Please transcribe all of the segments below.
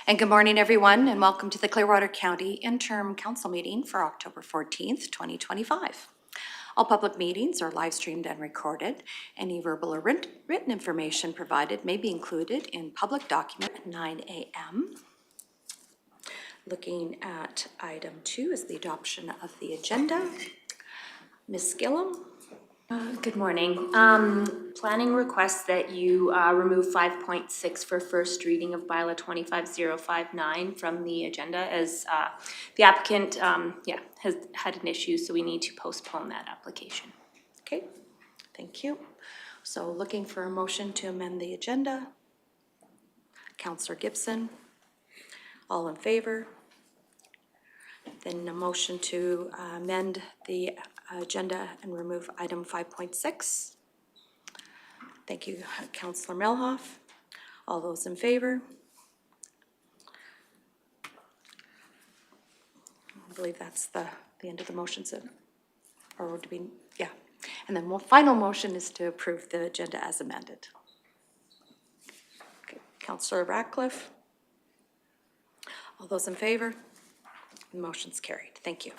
And good morning, everyone, and welcome to the Clearwater County Interim Council meeting for October 14th, 2025. All public meetings are live streamed and recorded. Any verbal or written information provided may be included in public document at 9 a.m. Looking at item 2 is the adoption of the agenda. Ms. Gillum. Good morning. Planning requests that you remove 5.6 for first reading of Bylaw 25059 from the agenda as the applicant has had an issue, so we need to postpone that application. Okay, thank you. So looking for a motion to amend the agenda. Councillor Gibson. All in favor? Then a motion to amend the agenda and remove item 5.6. Thank you, Councillor Melhoff. All those in favor? I believe that's the end of the motions, or do we, yeah. And then one final motion is to approve the agenda as amended. Okay. Councillor Ratcliffe. All those in favor? The motion's carried. Thank you.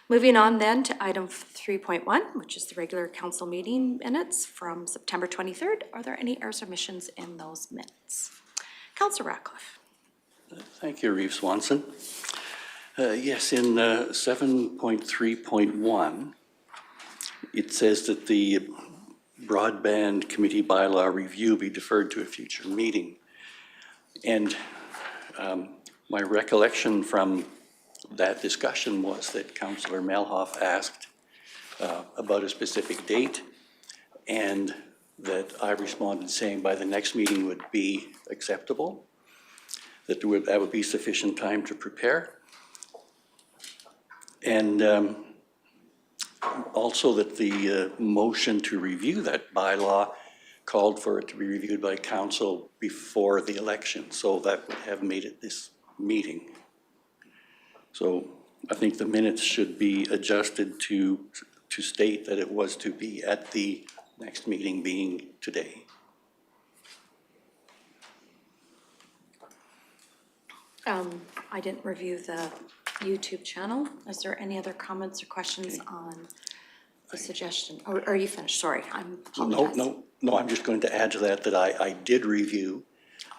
Moving on then to item 3.1, which is the regular council meeting minutes from September 23rd. Are there any errors or omissions in those minutes? Councillor Ratcliffe. Thank you, Reeve Swanson. Yes, in 7.3.1, it says that the broadband committee bylaw review be deferred to a future meeting. And my recollection from that discussion was that Councillor Melhoff asked about a specific date, and that I responded saying by the next meeting would be acceptable, that that would be sufficient time to prepare. And also that the motion to review that bylaw called for it to be reviewed by council before the election, so that would have made it this meeting. So I think the minutes should be adjusted to state that it was to be at the next meeting, being today. I didn't review the YouTube channel. Is there any other comments or questions on the suggestion? Or are you finished? Sorry, I'm apologizing. No, I'm just going to add to that I did review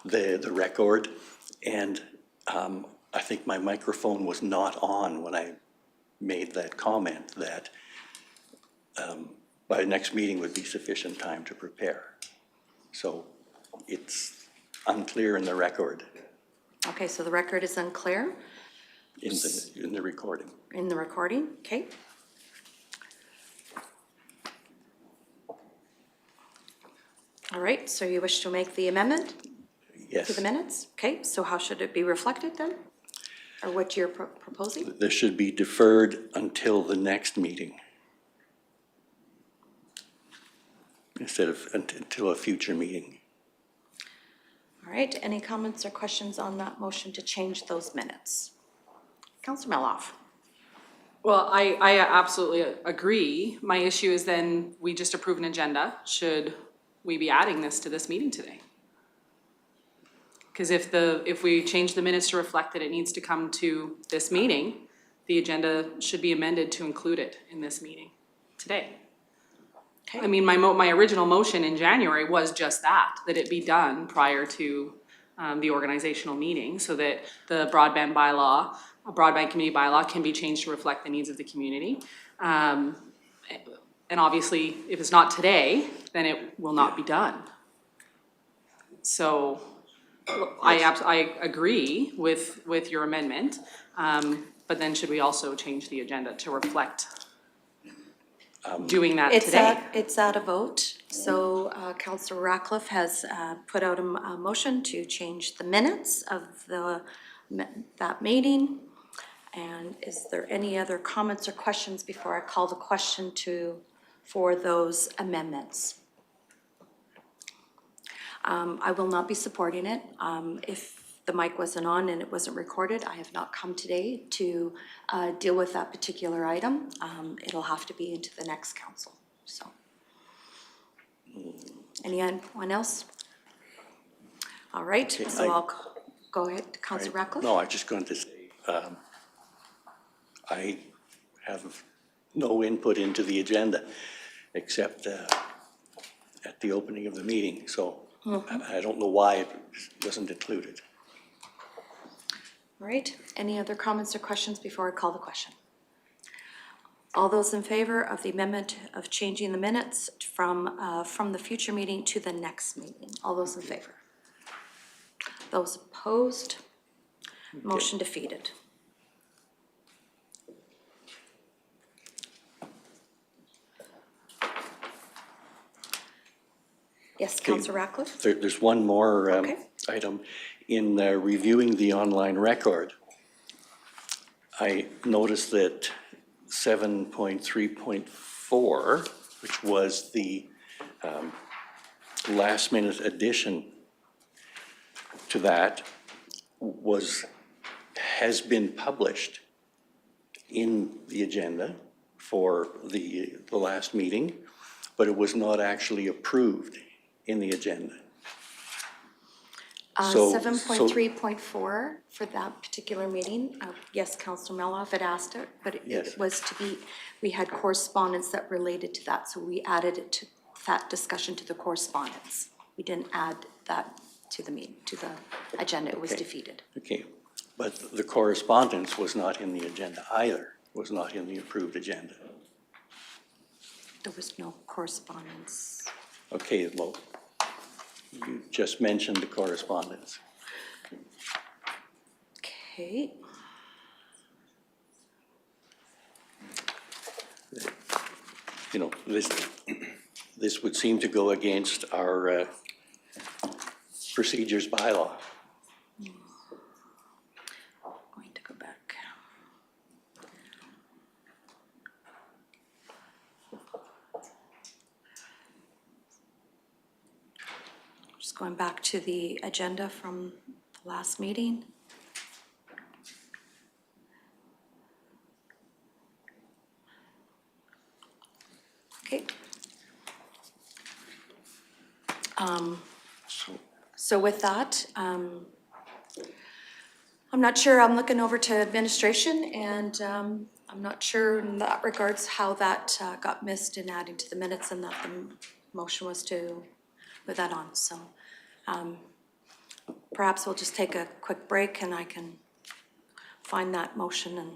the record, and I think my microphone was not on when I made that comment that by the next meeting would be sufficient time to prepare. So it's unclear in the record. Okay, so the record is unclear? In the recording. In the recording, okay. All right, so you wish to make the amendment? Yes. To the minutes? Okay, so how should it be reflected then? Or what you're proposing? This should be deferred until the next meeting, instead of until a future meeting. All right, any comments or questions on that motion to change those minutes? Councillor Melhoff. Well, I absolutely agree. My issue is then we just approve an agenda. Should we be adding this to this meeting today? Because if we change the minutes to reflect that it needs to come to this meeting, the agenda should be amended to include it in this meeting today. Okay. I mean, my original motion in January was just that it be done prior to the organizational meeting, so that the broadband community bylaw can be changed to reflect the needs of the community. And obviously, if it's not today, then it will not be done. So I agree with your amendment, but then should we also change the agenda to reflect doing that today? It's at a vote. So Councillor Ratcliffe has put out a motion to change the minutes of that meeting. And is there any other comments or questions before I call the question for those amendments? I will not be supporting it. If the mic wasn't on and it wasn't recorded, I have not come today to deal with that particular item. It'll have to be into the next council. So, anyone else? All right, so I'll Go ahead, Councillor Ratcliffe. No, I just going to say, I have no input into the agenda except at the opening of the meeting, so I don't know why it wasn't included. All right, any other comments or questions before I call the question? All those in favor of the amendment of changing the minutes from the future meeting to the next meeting? All those in favor? Those opposed? Motion defeated. Yes, Councillor Ratcliffe? There's one more Okay. item. In reviewing the online record, I noticed that 7.3.4, which was the last minute addition to that, has been published in the agenda for the last meeting, but it was not actually approved in the agenda. So- 7.3.4 for that particular meeting. Yes, Councillor Meloff had asked it, but Yes. it was to be, we had correspondence that related to that, so we added it to that discussion to the correspondence. We didn't add that to the meeting, to the agenda. It was Okay. defeated. Okay, but the correspondence was not in the agenda either, was not in the approved agenda. There was no correspondence. Okay, well, you just mentioned the correspondence. Okay. You know, this would seem to go against our procedures bylaw. Going to go back. Just going back to the agenda from the last meeting. Okay. So with that, I'm not sure, I'm looking over to administration, and I'm not sure in that regards how that got missed in adding to the minutes, and that the motion was to put that on, so perhaps we'll just take a quick break and I can find that motion and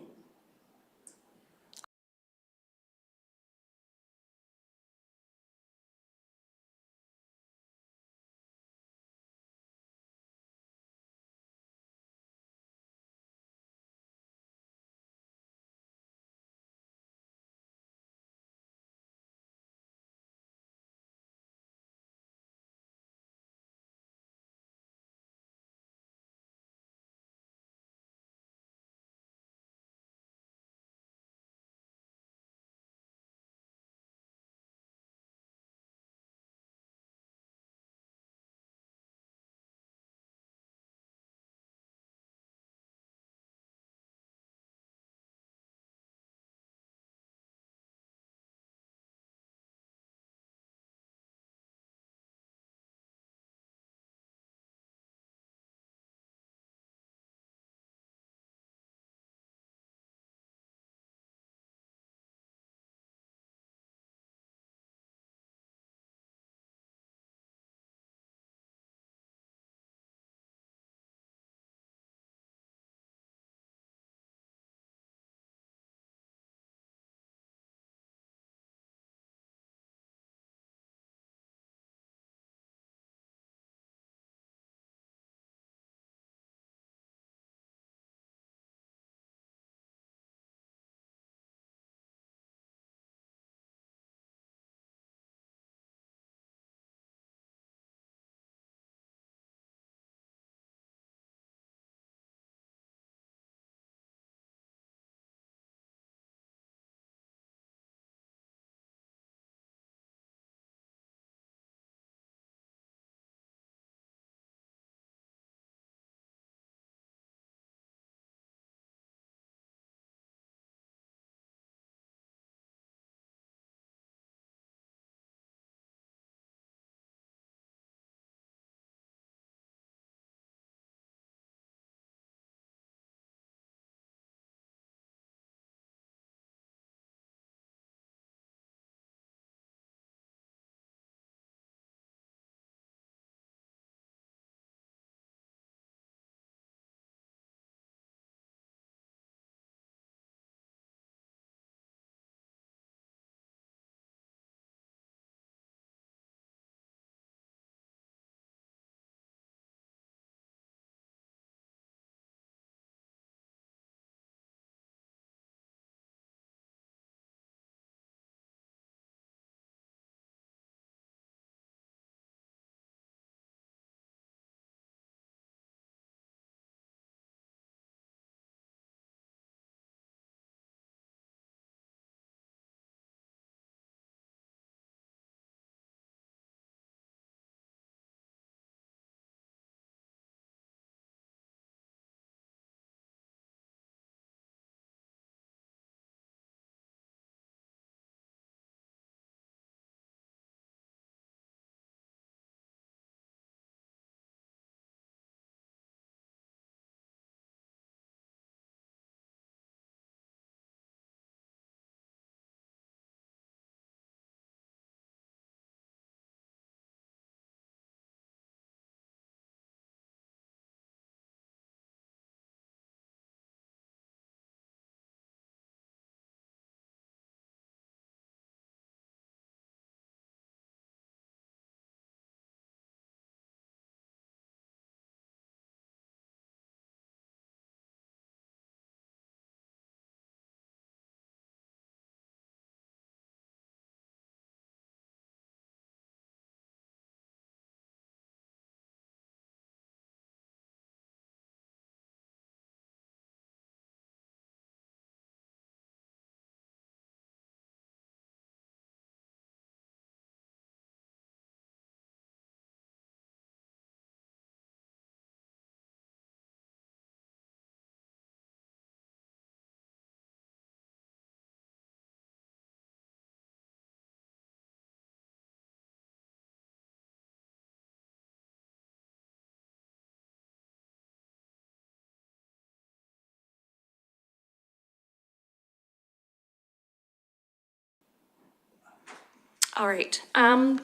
All right,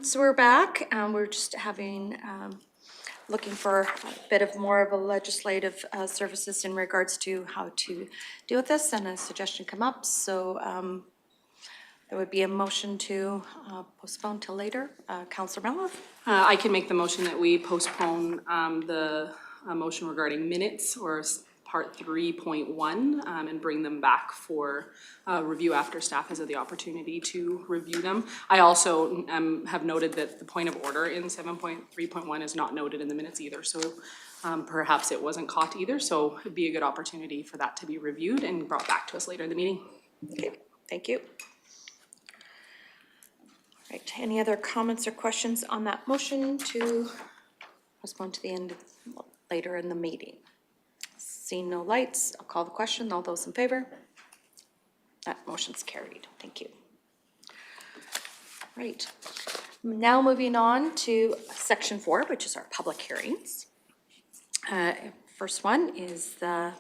so we're back. We're just having, looking for a bit of more of a legislative services in regards to how to deal with this, and a suggestion come up. So there would be a motion to postpone till later. Councillor Bylaw? I can make the motion that we postpone the motion regarding minutes or part 3.1 and bring them back for review after staff has had the opportunity to review them. I also have noted that the point of order in 7.3.1 is not noted in the minutes either, so perhaps it wasn't caught either, so it'd be a good opportunity for that to be reviewed and brought back to us later in the meeting. Okay, thank you. All right, any other comments or questions on that motion to postpone to the end, later in the meeting? Seeing no lights, I'll call the question. All those in favor? That motion's carried. Thank you. Right. Now moving on to section 4, which is our public hearings. First one is the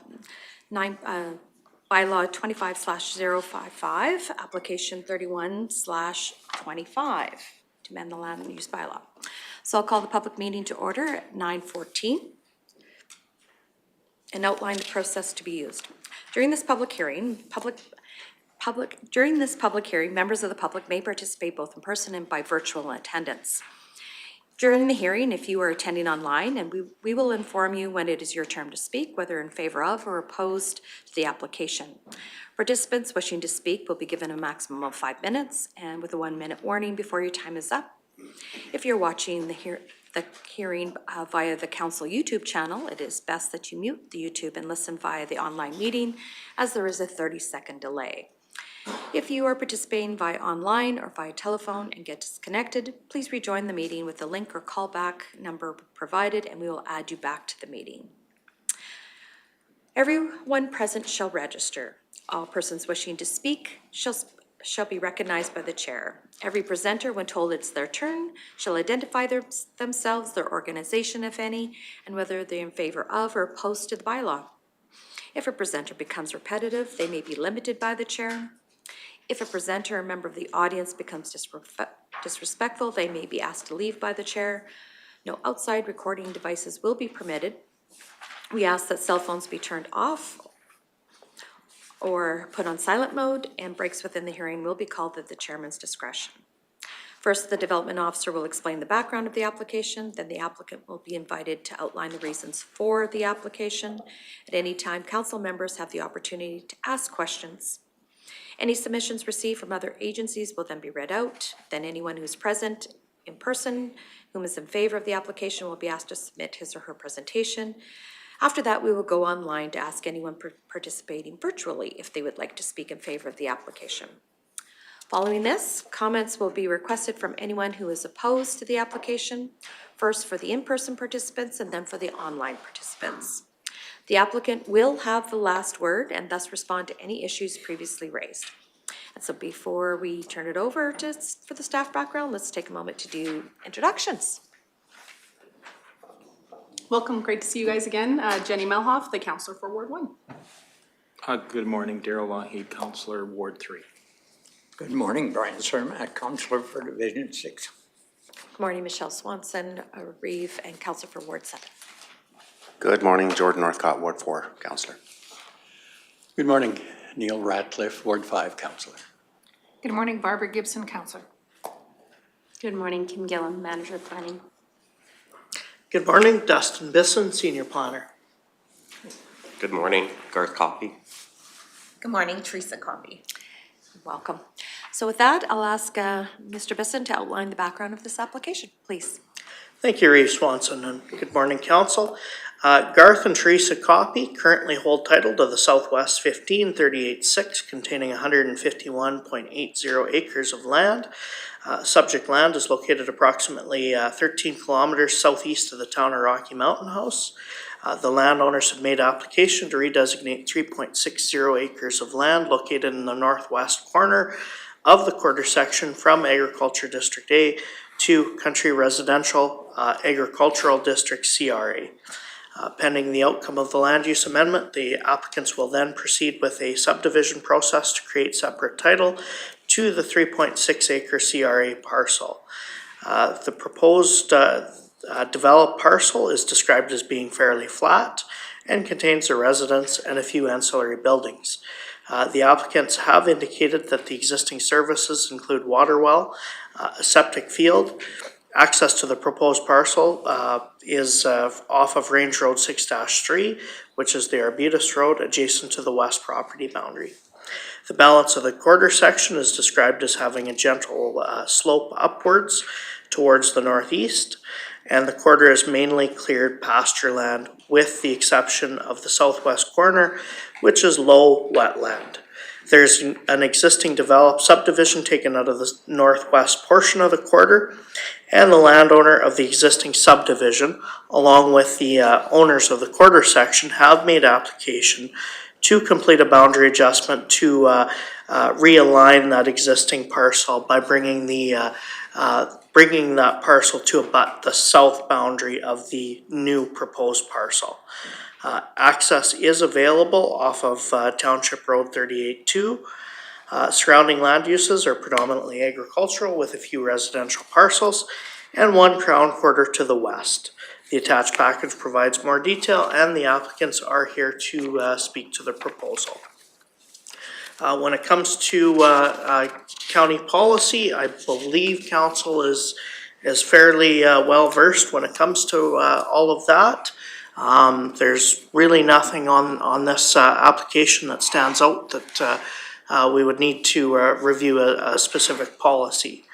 bylaw 25/055, application 31/25 to amend the land use bylaw. So I'll call the public meeting to order at 9:14 and outline the process to be used. During this public hearing, members of the public may participate both in person and by virtual attendance. During the hearing, if you are attending online, and we will inform you when it is your turn to speak, whether in favor of or opposed to the application. Participants wishing to speak will be given a maximum of 5 minutes and with a 1-minute warning before your time is up. If you're watching the hearing via the council YouTube channel, it is best that you mute the YouTube and listen via the online meeting, as there is a 30-second delay. If you are participating via online or via telephone and get disconnected, please rejoin the meeting with the link or callback number provided, and we will add you back to the meeting. Everyone present shall register. All persons wishing to speak shall be recognized by the chair. Every presenter, when told it's their turn, shall identify themselves, their organization, if any, and whether they're in favor of or opposed to the bylaw. If a presenter becomes repetitive, they may be limited by the chair. If a presenter or member of the audience becomes disrespectful, they may be asked to leave by the chair. No outside recording devices will be permitted. We ask that cell phones be turned off or put on silent mode, and breaks within the hearing will be called at the chairman's discretion. First, the development officer will explain the background of the application, then the applicant will be invited to outline the reasons for the application. At any time, council members have the opportunity to ask questions. Any submissions received from other agencies will then be read out. Then anyone who's present in person, whom is in favor of the application, will be asked to submit his or her presentation. After that, we will go online to ask anyone participating virtually if they would like to speak in favor of the application. Following this, comments will be requested from anyone who is opposed to the application, first for the in-person participants and then for the online participants. The applicant will have the last word and thus respond to any issues previously raised. And so before we turn it over for the staff background, let's take a moment to do introductions. Welcome, great to see you guys again. Jenny Melhoff, the councillor for Ward 1. Good morning, Darrell Lougheed, Councillor, Ward 3. Good morning, Brian Cermak, Councillor for Division 6. Good morning, Michelle Swanson, Reeve, and councillor for Ward 7. Good morning, Jordan Northcott, Ward 4, Councillor. Good morning, Neil Ratcliffe, Ward 5 Councillor. Good morning, Barbara Gibson, Councillor. Good morning, Kim Gillam, Manager of Planning. Good morning, Dustin Bisson, Senior Planner. Good morning, Garth Coffey. Good morning, Teresa Coffey. Welcome. So with that, I'll ask Mr. Bisson to outline the background of this application, please. Thank you, Reeve Swanson, and good morning, Council. Garth and Teresa Coffey currently hold title to the Southwest 1538-6, containing 151.80 acres of land. Subject land is located approximately 13 kilometers southeast of the town of Rocky Mountain House. The landowners have made application to redesignate 3.60 acres of land located in the northwest corner of the quarter section from Agriculture District A to Country Residential Agricultural District CRA. Pending the outcome of the land use amendment, the applicants will then proceed with a subdivision process to create separate title to the 3.6 acre CRA parcel. The proposed developed parcel is described as being fairly flat and contains a residence and a few ancillary buildings. The applicants have indicated that the existing services include water well, a septic field. Access to the proposed parcel is off of Range Road 6-3, which is the Arbutus Road adjacent to the west property boundary. The balance of the quarter section is described as having a gentle slope upwards towards the northeast, and the quarter is mainly cleared pasture land with the exception of the southwest corner, which is low wetland. There's an existing developed subdivision taken out of the northwest portion of the quarter, and the landowner of the existing subdivision, along with the owners of the quarter section, have made application to complete a boundary adjustment to realign that existing parcel by bringing that parcel to abut the south boundary of the new proposed parcel. Access is available off of Township Road 38-2. Surrounding land uses are predominantly agricultural with a few residential parcels and one crown quarter to the west. The attached package provides more detail and the applicants are here to speak to the proposal. When it comes to county policy, I believe council is fairly well versed when it comes to all of that. There's really nothing on this application that stands out that we would need to review a specific policy.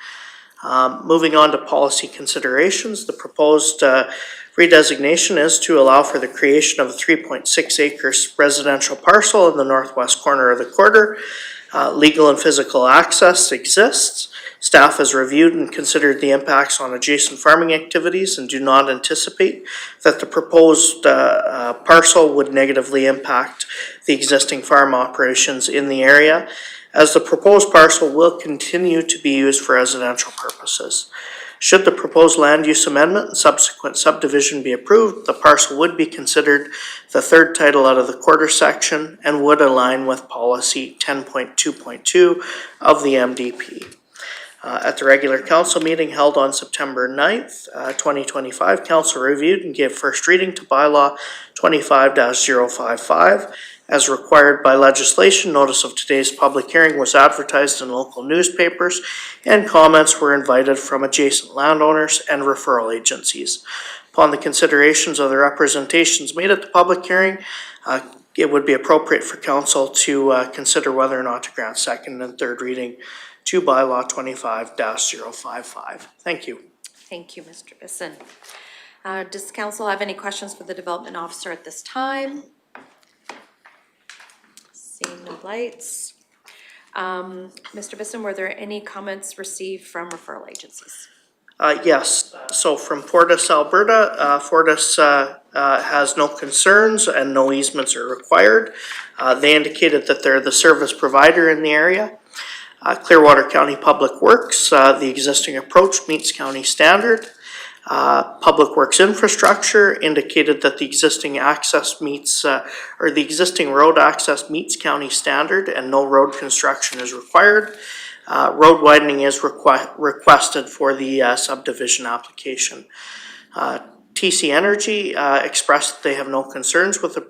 Moving on to policy considerations, the proposed redesignation is to allow for the creation of a 3.6 acres residential parcel in the northwest corner of the quarter. Legal and physical access exists. Staff has reviewed and considered the impacts on adjacent farming activities and do not anticipate that the proposed parcel would negatively impact the existing farm operations in the area, as the proposed parcel will continue to be used for residential purposes. Should the proposed land use amendment and subsequent subdivision be approved, the parcel would be considered the third title out of the quarter section and would align with policy 10.2.2 of the MDP. At the regular council meeting held on September 9th, 2025, council reviewed and gave first reading to bylaw 25-055. As required by legislation, notice of today's public hearing was advertised in local newspapers and comments were invited from adjacent landowners and referral agencies. Upon the considerations of the representations made at the public hearing, it would be appropriate for council to consider whether or not to grant second and third reading to bylaw 25-055. Thank you. Thank you, Mr. Bisson. Does council have any questions for the development officer at this time? Seeing no lights. Mr. Bisson, were there any comments received from referral agencies? Yes, so from Fortis, Alberta, Fortis has no concerns and no easements are required. They indicated that they're the service provider in the area. Clearwater County Public Works, the existing approach meets county standard. Public Works Infrastructure indicated that the existing access meets, or the existing road access meets county standard and no road construction is required. Road widening is requested for the subdivision application. TC Energy expressed that they have no concerns with the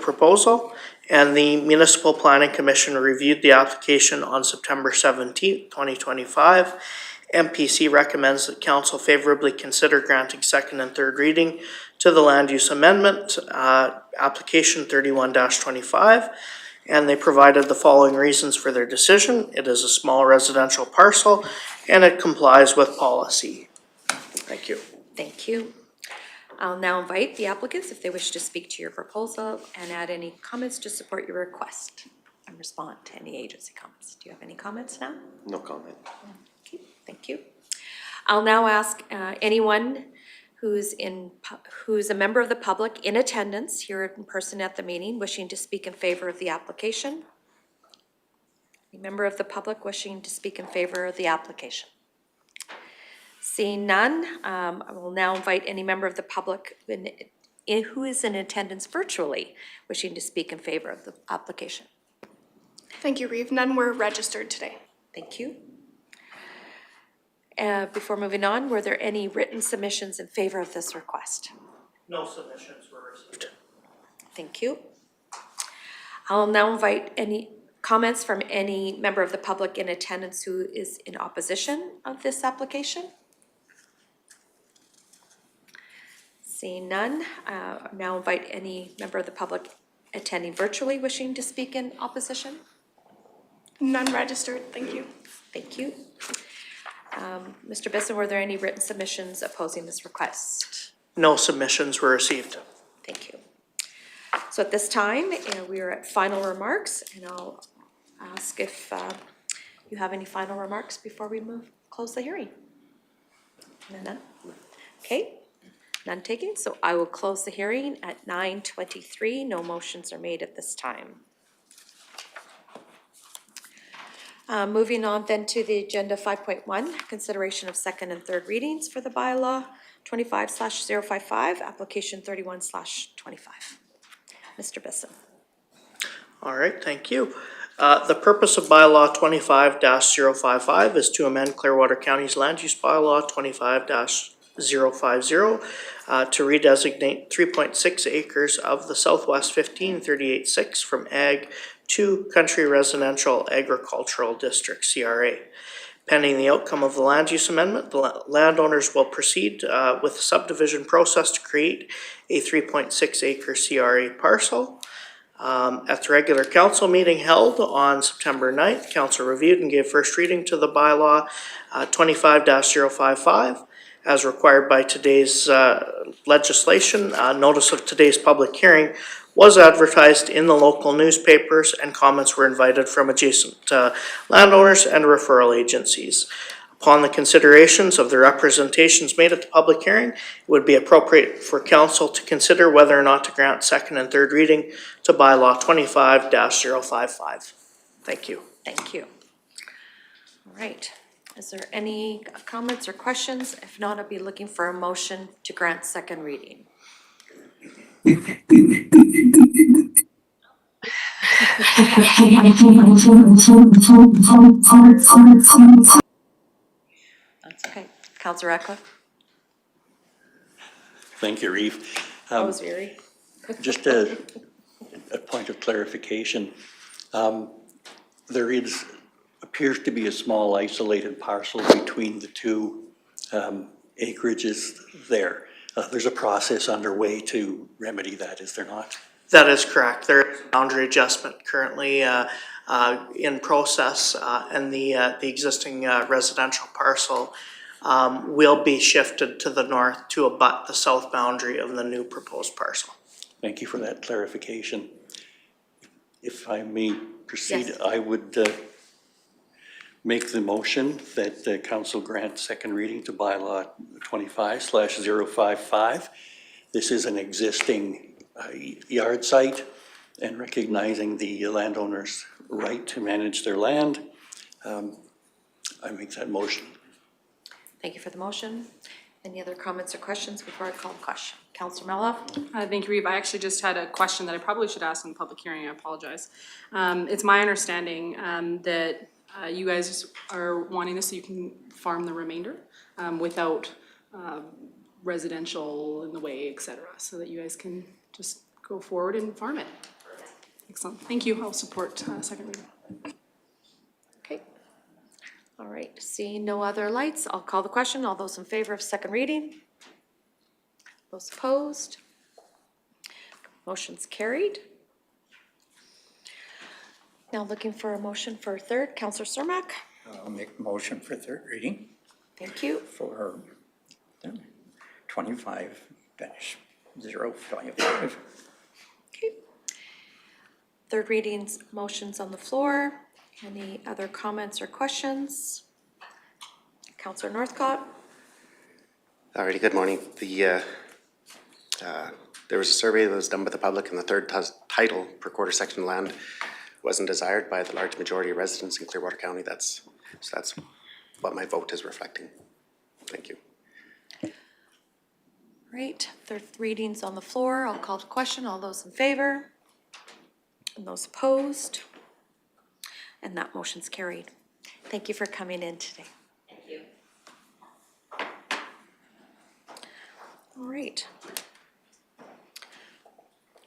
proposal, and the Municipal Planning Commission reviewed the application on September 17th, 2025. MPC recommends that council favorably consider granting second and third reading to the land use amendment, application 31-25, and they provided the following reasons for their decision. It is a small residential parcel and it complies with policy. Thank you. Thank you. I'll now invite the applicants if they wish to speak to your proposal and add any comments to support your request and respond to any agency comments. Do you have any comments now? No comment. Okay, thank you. I'll now ask anyone who's a member of the public in attendance here in person at the meeting wishing to speak in favor of the application. Any member of the public wishing to speak in favor of the application? Seeing none, I will now invite any member of the public who is in attendance virtually wishing to speak in favor of the application. Thank you, Reeve. None were registered today. Thank you. Before moving on, were there any written submissions in favor of this request? No submissions were received. Thank you. I'll now invite any comments from any member of the public in attendance who is in opposition of this application. Seeing none, now invite any member of the public attending virtually wishing to speak in opposition. None registered. Thank you. Thank you. Mr. Bisson, were there any written submissions opposing this request? No submissions were received. Thank you. So at this time, we are at final remarks, and I'll ask if you have any final remarks before we close the hearing. None? Okay, none taken, so I will close the hearing at 9:23. No motions are made at this time. Moving on then to the agenda 5.1, consideration of second and third readings for the bylaw 25/055, application 31/25. Mr. Bisson. All right, thank you. The purpose of bylaw 25-055 is to amend Clearwater County's land use bylaw 25-050 to redesignate 3.6 acres of the Southwest 1538-6 from Ag to Country Residential Agricultural District, CRA. Pending the outcome of the land use amendment, the landowners will proceed with the subdivision process to create a 3.6 acre CRA parcel. At the regular council meeting held on September 9th, council reviewed and gave first reading to the bylaw 25-055. As required by today's legislation, notice of today's public hearing was advertised in the local newspapers, and comments were invited from adjacent landowners and referral agencies. Upon the considerations of the representations made at the public hearing, it would be appropriate for council to consider whether or not to grant second and third reading to bylaw 25-055. Thank you. Thank you. All right. Is there any comments or questions? If not, I'll be looking for a motion to grant second reading. Okay, Councillor Ratcliffe. Thank you, Reeve. That was very. Just a point of clarification. There appears to be a small isolated parcel between the two acreages there. There's a process underway to remedy that, is there not? That is correct. There is a boundary adjustment currently in process, and the existing residential parcel will be shifted to the north to abut the south boundary of the new proposed parcel. Thank you for that clarification. If I may proceed, Yes. I would make the motion that the council grant second reading to bylaw 25/055. This is an existing yard site, and recognizing the landowner's right to manage their land, I make that motion. Thank you for the motion. Any other comments or questions before I call the question? Councillor Mello? Thank you, Reeve. I actually just had a question that I probably should ask in the public hearing. I apologize. It's my understanding that you guys are wanting this so you can farm the remainder without residential in the way, et cetera, so that you guys can just go forward and farm it. Excellent. Thank you. I'll support second reading. Okay. All right, seeing no other lights, I'll call the question. All those in favor of second reading? Those opposed? Motion's carried. Now looking for a motion for third. Councillor Cermak? I'll make a motion for third reading Thank you. for 25-055. Okay. Third readings, motions on the floor. Any other comments or questions? Councillor Northcott? Alrighty, good morning. There was a survey that was done by the public, and the third title per quarter section land wasn't desired by the large majority of residents in Clearwater County. That's what my vote is reflecting. Thank you. Right, third readings on the floor. I'll call the question. All those in favor? And those opposed? And that motion's carried. Thank you for coming in today. Thank you. All right.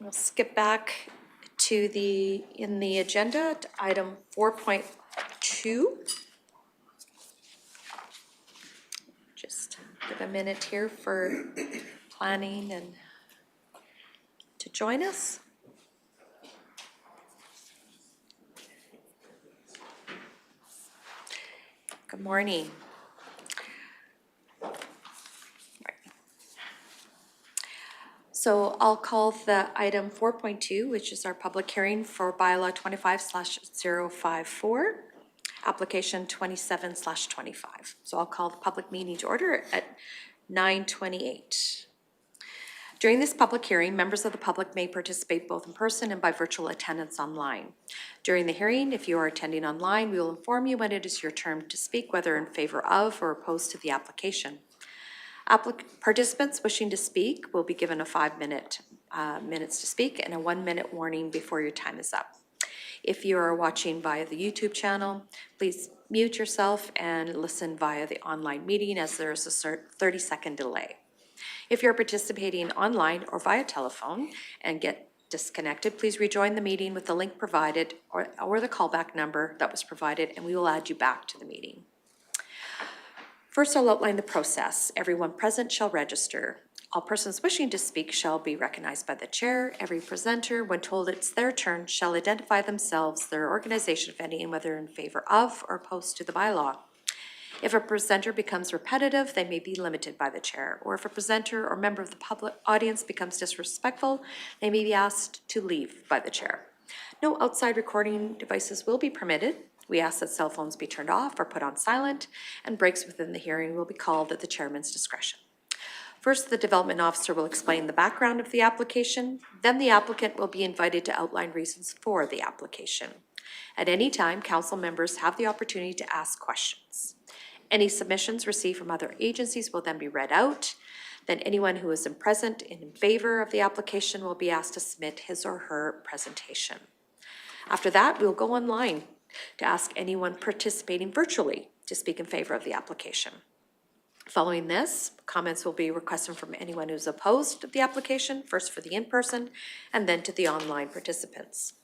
We'll skip back to in the agenda, to item 4.2. Just give a minute here for planning and to join us. Good morning. So I'll call the item 4.2, which is our public hearing for bylaw 25/054, application 27/25. So I'll call the public meeting to order at 9:28. During this public hearing, members of the public may participate both in person and by virtual attendance online. During the hearing, if you are attending online, we will inform you when it is your turn to speak, whether in favor of or opposed to the application. Participants wishing to speak will be given a 5-minute minutes to speak and a 1-minute warning before your time is up. If you are watching via the YouTube channel, please mute yourself and listen via the online meeting, as there is a 30-second delay. If you're participating online or via telephone and get disconnected, please rejoin the meeting with the link provided or the callback number that was provided, and we will add you back to the meeting. First, I'll outline the process. Everyone present shall register. All persons wishing to speak shall be recognized by the chair. Every presenter, when told it's their turn, shall identify themselves, their organization, if any, and whether in favor of or opposed to the bylaw. If a presenter becomes repetitive, they may be limited by the chair, or if a presenter or member of the public audience becomes disrespectful, they may be asked to leave by the chair. No outside recording devices will be permitted. We ask that cell phones be turned off or put on silent, and breaks within the hearing will be called at the chairman's discretion. First, the development officer will explain the background of the application. Then the applicant will be invited to outline reasons for the application. At any time, council members have the opportunity to ask questions. Any submissions received from other agencies will then be read out. Then anyone who is present in favor of the application will be asked to submit his or her presentation. After that, we'll go online to ask anyone participating virtually to speak in favor of the application. Following this, comments will be requested from anyone who's opposed to the application, first for the in-person and then to the online participants.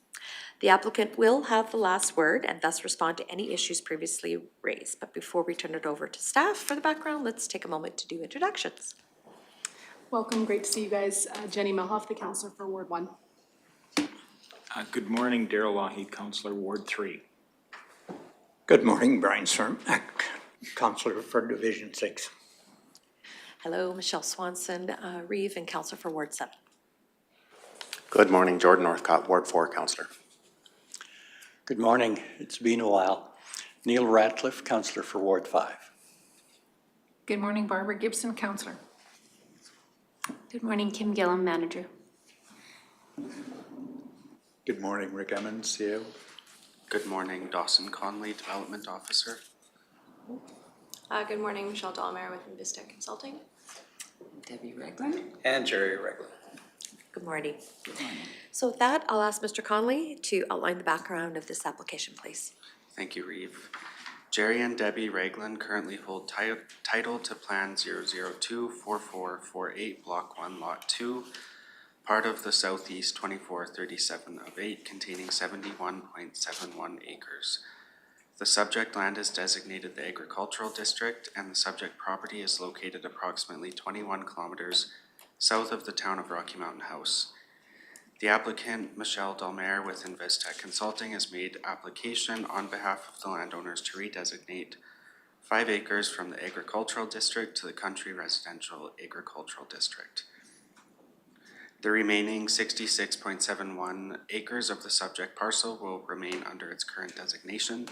The applicant will have the last word and thus respond to any issues previously raised. But before we turn it over to staff for the background, let's take a moment to do introductions. Welcome, great to see you guys. Jenny Melhoff, the counselor for Ward 1. Good morning, Daryl Lougheed, Councillor, Ward 3. Good morning, Brian Cermak, Councillor for Division 6. Hello, Michelle Swanson, Reeve, and counselor for Ward 7. Good morning, Jordan Northcott, Ward 4 councillor. Good morning. It's been a while. Neil Ratcliffe, councillor for Ward 5. Good morning, Barbara Gibson, Councillor. Good morning, Kim Gillum, manager. Good morning, Rick Emmons, CEO. Good morning, Dawson Conley, development officer. Good morning, Michelle Dahlmeyer with Invista Consulting. Debbie Reglin. And Jerry Reglin. Good morning. So with that, I'll ask Mr. Conley to outline the background of this application, please. Thank you, Reeve. Jerry and Debbie Reglin currently hold title to Plan 0024448, Block 1, Lot 2, part of the Southeast 2437 of 8, containing 71.71 acres. The subject land is designated the Agricultural District, and the subject property is located approximately 21 kilometers south of the town of Rocky Mountain House. The applicant, Michelle Dahlmeyer with Invista Consulting, has made application on behalf of the landowners to redesignate 5 acres from the Agricultural District to the Country Residential Agricultural District. The remaining 66.71 acres of the subject parcel will remain under its current designation.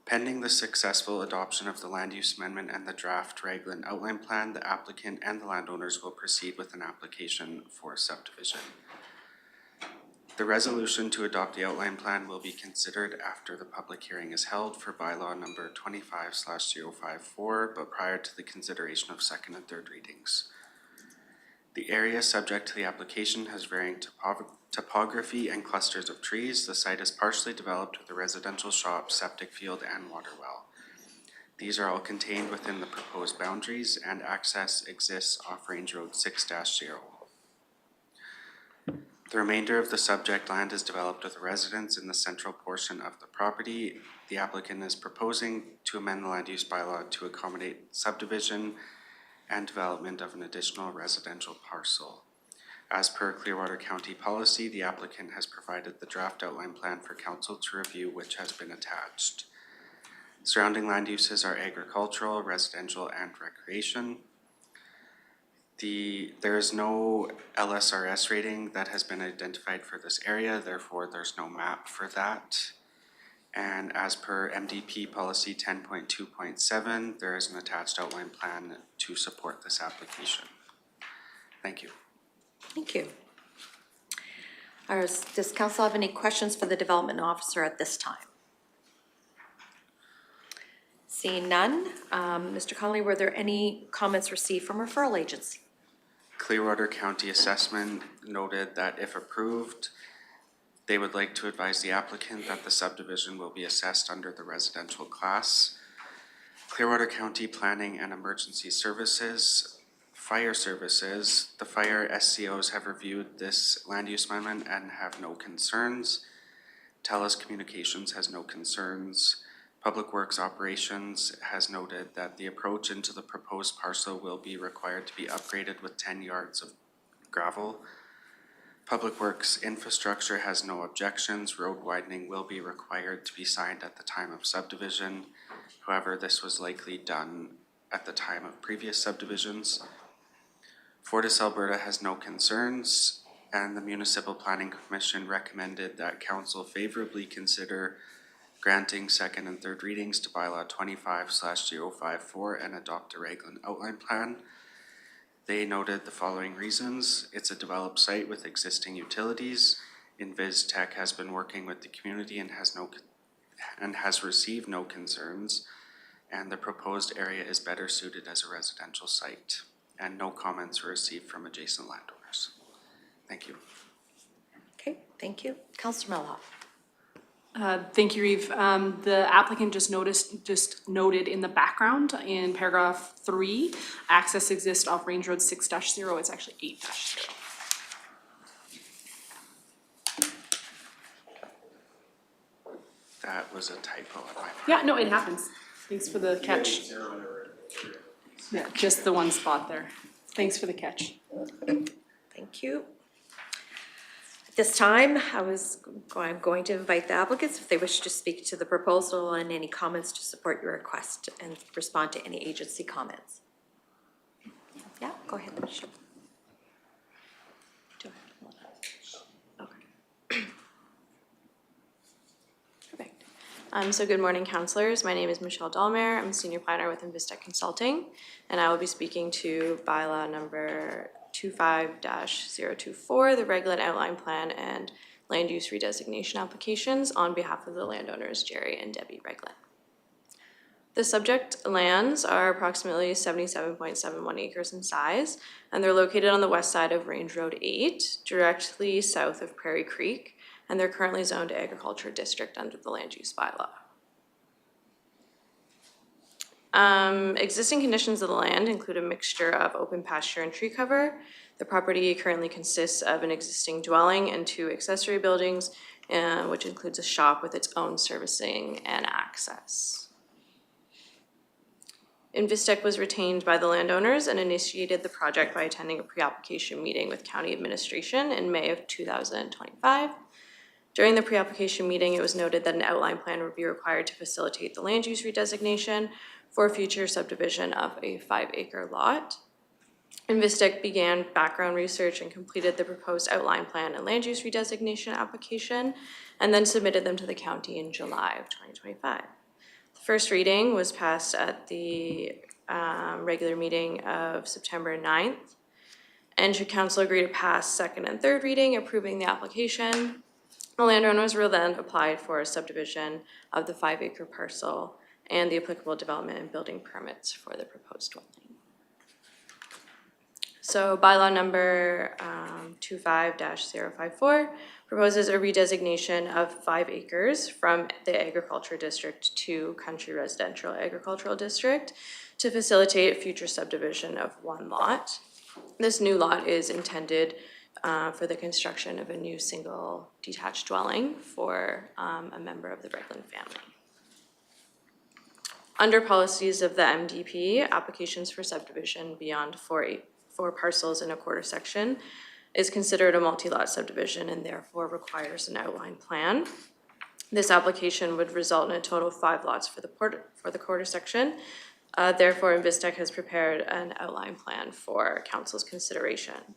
Pending the successful adoption of the land use amendment and the draft Reglin outline plan, the applicant and the landowners will proceed with an application for subdivision. The resolution to adopt the outline plan will be considered after the public hearing is held for bylaw number 25/054, but prior to the consideration of second and third readings. The area subject to the application has varying topography and clusters of trees. The site is partially developed with a residential shop, septic field, and water well. These are all contained within the proposed boundaries, and access exists off Range Road 6-0. The remainder of the subject land is developed with residents in the central portion of the property. The applicant is proposing to amend the land use bylaw to accommodate subdivision and development of an additional residential parcel. As per Clearwater County policy, the applicant has provided the draft outline plan for council to review, which has been attached. Surrounding land uses are agricultural, residential, and recreation. There is no LSRS rating that has been identified for this area, therefore there's no map for that. And as per MDP policy 10.2.7, there is an attached outline plan to support this application. Thank you. Thank you. Does council have any questions for the development officer at this time? Seeing none, Mr. Connolly, were there any comments received from referral agency? Clearwater County Assessment noted that if approved, they would like to advise the applicant that the subdivision will be assessed under the residential class. Clearwater County Planning and Emergency Services, Fire Services, the fire SCOs have reviewed this land use amendment and have no concerns. TELUS Communications has no concerns. Public Works Operations has noted that the approach into the proposed parcel will be required to be upgraded with 10 yards of gravel. Public Works Infrastructure has no objections. Road widening will be required to be signed at the time of subdivision. However, this was likely done at the time of previous subdivisions. Fortis Alberta has no concerns, and the Municipal Planning Commission recommended that council favorably consider granting second and third readings to bylaw 25/054 and adopt a Reglin outline plan. They noted the following reasons. It's a developed site with existing utilities. Invis Tech has been working with the community and has received no concerns. And the proposed area is better suited as a residential site. And no comments were received from adjacent landowners. Thank you. Okay, thank you. Councillor Melham. Thank you, Reeve. The applicant just noted in the background in paragraph 3, access exists off Range Road 6-0. It's actually 8-0. That was a typo on my part. Yeah, no, it happens. Thanks for the catch. Yeah, just the one spot there. Thanks for the catch. Thank you. At this time, I'm going to invite the applicants if they wish to speak to the proposal and any comments to support your request and respond to any agency comments. Yeah, go ahead. Sure. Okay. Perfect. So good morning, councillors. My name is Michelle Dahlmeier. I'm a senior planner with Invista Consulting, and I will be speaking to bylaw number 25-024, the Reglin outline plan and land use redesignation applications on behalf of the landowners Jerry and Debbie Reglin. The subject lands are approximately 77.71 acres in size, and they're located on the west side of Range Road 8, directly south of Prairie Creek, and they're currently zoned to agriculture district under the land use bylaw. Existing conditions of the land include a mixture of open pasture and tree cover. The property currently consists of an existing dwelling and 2 accessory buildings, which includes a shop with its own servicing and access. Invistec was retained by the landowners and initiated the project by attending a pre-application meeting with county administration in May of 2025. During the pre-application meeting, it was noted that an outline plan would be required to facilitate the land use redesignation for future subdivision of a 5-acre lot. Invistec began background research and completed the proposed outline plan and land use redesignation application, and then submitted them to the county in July of 2025. The first reading was passed at the regular meeting of September 9th. And should council agree to pass second and third reading approving the application, the landowners will then apply for a subdivision of the 5-acre parcel and the applicable development and building permits for the proposed dwelling. So bylaw number 25-054 proposes a redesignation of 5 acres from the agriculture district to country residential agricultural district to facilitate future subdivision of 1 lot. This new lot is intended for the construction of a new single detached dwelling for a member of the Reglin family. Under policies of the MDP, applications for subdivision beyond 4 parcels in a quarter section is considered a multi-lot subdivision and therefore requires an outline plan. This application would result in a total of 5 lots for the quarter section. Therefore, Investec has prepared an outline plan for council's consideration.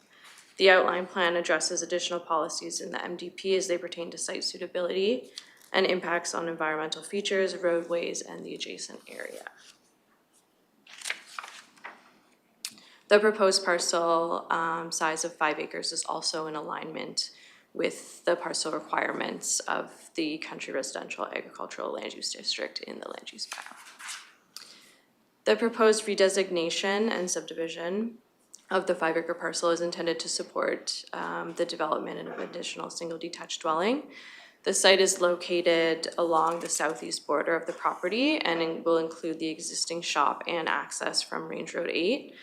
The outline plan addresses additional policies in the MDP as they pertain to site suitability and impacts on environmental features, roadways, and the adjacent area. The proposed parcel size of 5 acres is also in alignment with the parcel requirements of the country residential agricultural land use district in the land use bylaw. The proposed redesignation and subdivision of the 5 acre parcel is intended to support the development of an additional single detached dwelling. The site is located along the southeast border of the property and will include the existing shop and access from Range Road 8,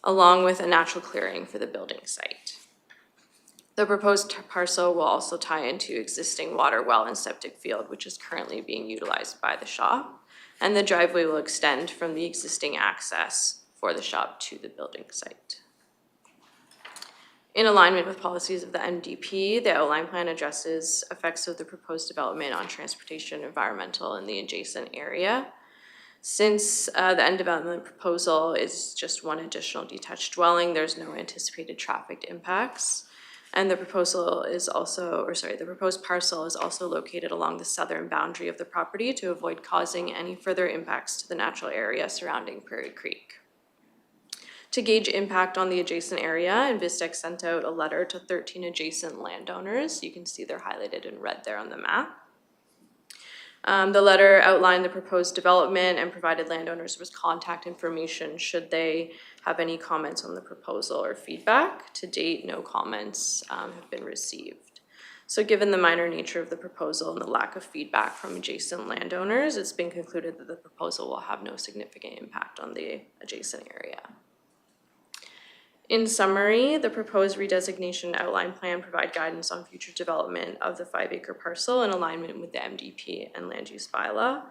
along with a natural clearing for the building site. The proposed parcel will also tie into existing water well and septic field, which is currently being utilized by the shop, and the driveway will extend from the existing access for the shop to the building site. In alignment with policies of the MDP, the outline plan addresses effects of the proposed development on transportation, environmental, and the adjacent area. Since the end development proposal is just 1 additional detached dwelling, there's no anticipated traffic impacts. And the proposed parcel is also located along the southern boundary of the property to avoid causing any further impacts to the natural area surrounding Prairie Creek. To gauge impact on the adjacent area, Investec sent out a letter to 13 adjacent landowners. You can see they're highlighted in red there on the map. The letter outlined the proposed development and provided landowners with contact information should they have any comments on the proposal or feedback. To date, no comments have been received. So given the minor nature of the proposal and the lack of feedback from adjacent landowners, it's been concluded that the proposal will have no significant impact on the adjacent area. In summary, the proposed redesignation outline plan provide guidance on future development of the 5 acre parcel in alignment with the MDP and land use bylaw.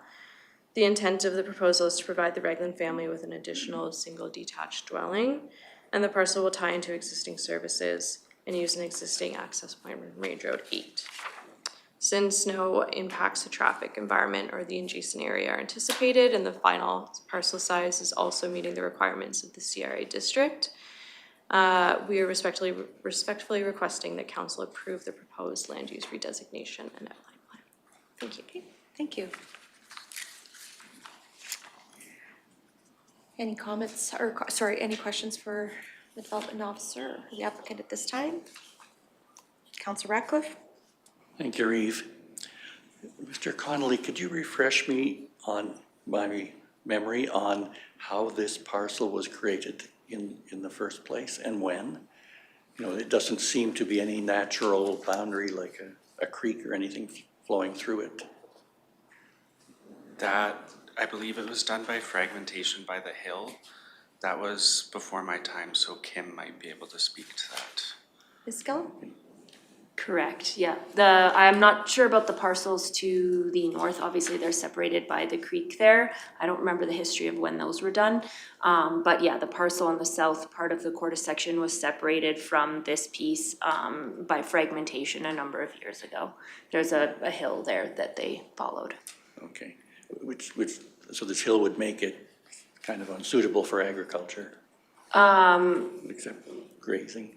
The intent of the proposal is to provide the Reglin family with an additional single detached dwelling, and the parcel will tie into existing services and use an existing access point from Range Road 8. Since no impacts to traffic, environment, or the adjacent area are anticipated, and the final parcel size is also meeting the requirements of the CRA district, we are respectfully requesting that council approve the proposed land use redesignation and outline plan. Thank you. Okay, thank you. Any comments or, any questions for the development officer or the applicant at this time? Councillor Ratcliffe? Thank you, Reeve. Mr. Connolly, could you refresh me on my memory on how this parcel was created in the first place and when? You know, it doesn't seem to be any natural boundary like a creek or anything flowing through it. That, I believe it was done by fragmentation by the hill. That was before my time, so Kim might be able to speak to that. Ms. Skellum? Correct, yeah. I'm not sure about the parcels to the north. Obviously, they're separated by the creek there. I don't remember the history of when those were done. But yeah, the parcel on the south part of the quarter section was separated from this piece by fragmentation a number of years ago. There's a hill there that they followed. Okay, so this hill would make it kind of unsuitable for agriculture? Except grazing?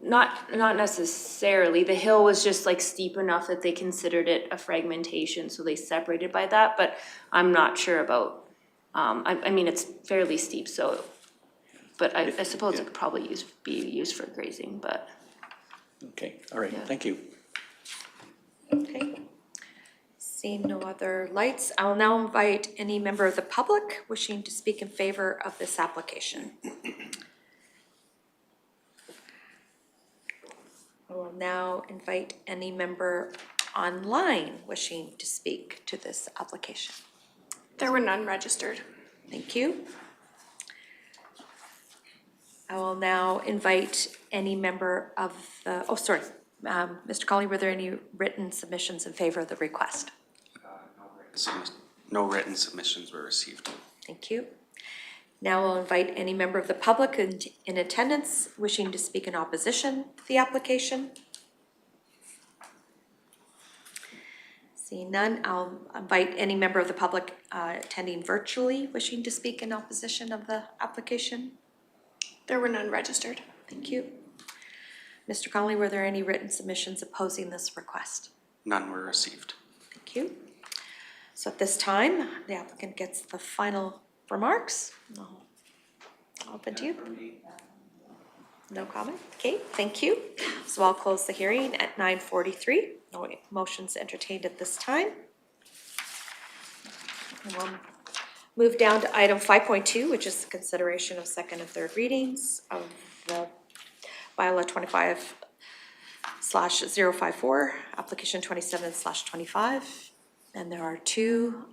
Not necessarily. The hill was just like steep enough that they considered it a fragmentation, so they separated by that, but I'm not sure about, I mean, it's fairly steep, so, but I suppose it could probably be used for grazing, but. Okay, all right, Yeah. Thank you. Okay. Seeing no other lights, I will now invite any member of the public wishing to speak in favor of this application. will now invite any member online wishing to speak to this application. There were none registered. Thank you. I will now invite any member of the, Mr. Colley, were there any written submissions in favor of the request? No written submissions were received. Thank you. Now I'll invite any member of the public in attendance wishing to speak in opposition to the application. Seeing none, I'll invite any member of the public attending virtually wishing to speak in opposition of the application. There were none registered. Thank you. Mr. Connolly, were there any written submissions opposing this request? None were received. Thank you. So at this time, the applicant gets the final remarks. Open to you. No comment? Okay, thank you. So I'll close the hearing at 9:43. No motions entertained at this time. And we'll move down to item 5.2, which is the consideration of second and third readings of the Bylaw 25/054, application 27/25. And there are two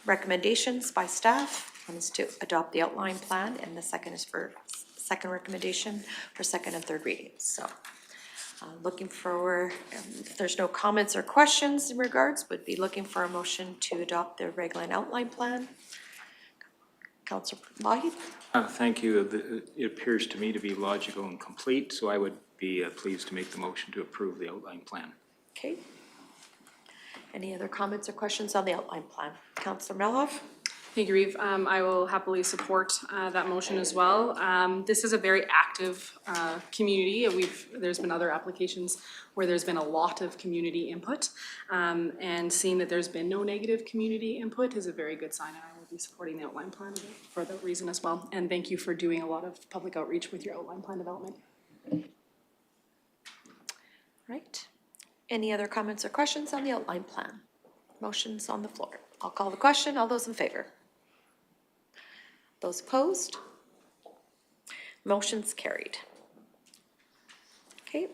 recommendations by staff. One is to adopt the outline plan, and the second is for second recommendation for second and third readings. So looking for, if there's no comments or questions in regards, would be looking for a motion to adopt the Reglin outline plan. Councillor Mahi? Thank you. It appears to me to be logical and complete, so I would be pleased to make the motion to approve the outline plan. Okay. Any other comments or questions on the outline plan? Councillor Melhoff? Thank you, Reeve. I will happily support that motion as well. This is a very active community. There's been other applications where there's been a lot of community input. And seeing that there's been no negative community input is a very good sign, and I will be supporting the outline plan for that reason as well. And thank you for doing a lot of public outreach with your outline plan development. Right. Any other comments or questions on the outline plan? Motions on the floor. I'll call the question. All those in favor? Those opposed? Motion's carried. Okay.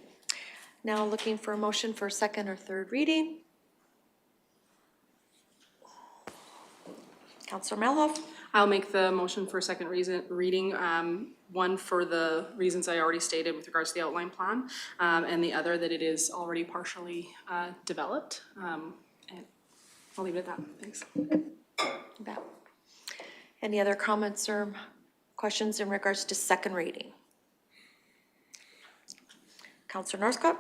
Now looking for a motion for second or third reading. Councillor Melhoff? I'll make the motion for second reading, one for the reasons I already stated with regards to the outline plan, and the other that it is already partially developed. And I'll leave it at that. Thanks. Yeah. Any other comments or questions in regards to second reading? Councillor Northcott?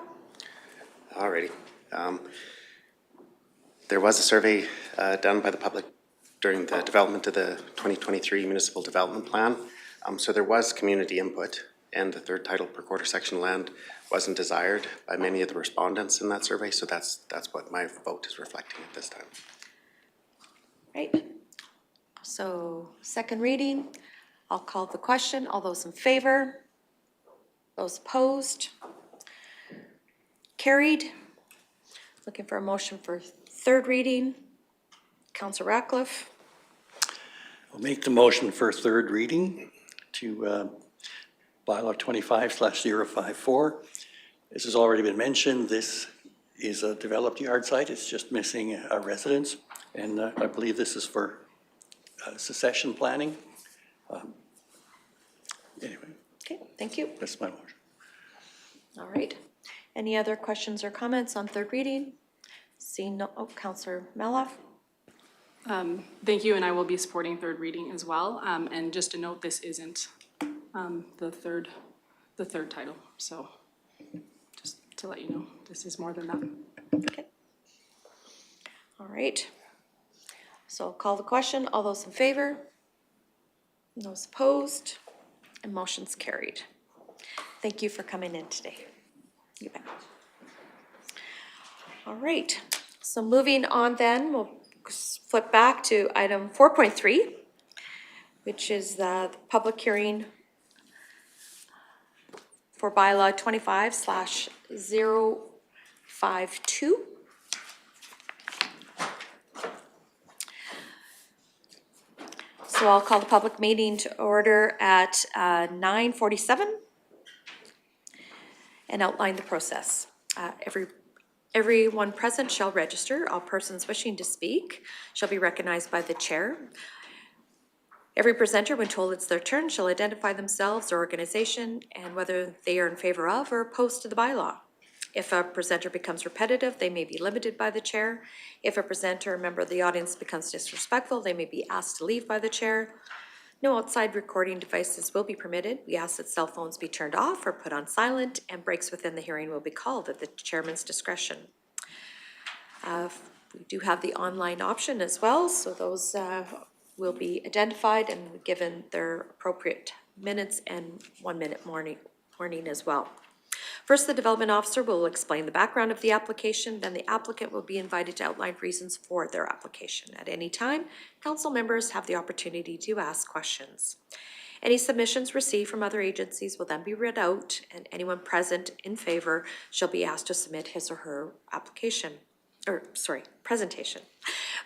Alrighty. There was a survey done by the public during the development of the 2023 Municipal Development Plan. So there was community input, and the third title per quarter section land wasn't desired by many of the respondents in that survey, so that's what my vote is reflecting at this time. Right. So second reading, I'll call the question. All those in favor? Those opposed? Carried. Looking for a motion for third reading. Councillor Ratcliffe? I'll make the motion for third reading to Bylaw 25/054. This has already been mentioned. This is a developed yard site. It's just missing a residence. And I believe this is for succession planning. Anyway. Okay, thank you. That's my motion. All right. Any other questions or comments on third reading? Seeing no, Councillor Melhoff? Thank you, and I will be supporting third reading as well. And just a note, this isn't the third title. So just to let you know, this is more than that. Okay. All right. So I'll call the question. All those in favor? Those opposed? And motion's carried. Thank you for coming in today. You bet. All right. So moving on then, we'll flip back to item 4.3, which is the public hearing for bylaw 25/052. So I'll call the public meeting to order at 9:47. and outline the process. Everyone present shall register. All persons wishing to speak shall be recognized by the chair. Every presenter, when told it's their turn, shall identify themselves or organization and whether they are in favor of or opposed to the bylaw. If a presenter becomes repetitive, they may be limited by the chair. If a presenter or member of the audience becomes disrespectful, they may be asked to leave by the chair. No outside recording devices will be permitted. We ask that cell phones be turned off or put on silent, and breaks within the hearing will be called at the chairman's discretion. We do have the online option as well, so those will be identified and given their appropriate minutes and 1 minute warning as well. First, the development officer will explain the background of the application, then the applicant will be invited to outline reasons for their application. At any time, council members have the opportunity to ask questions. Any submissions received from other agencies will then be read out, and anyone present in favor shall be asked to submit his or her presentation.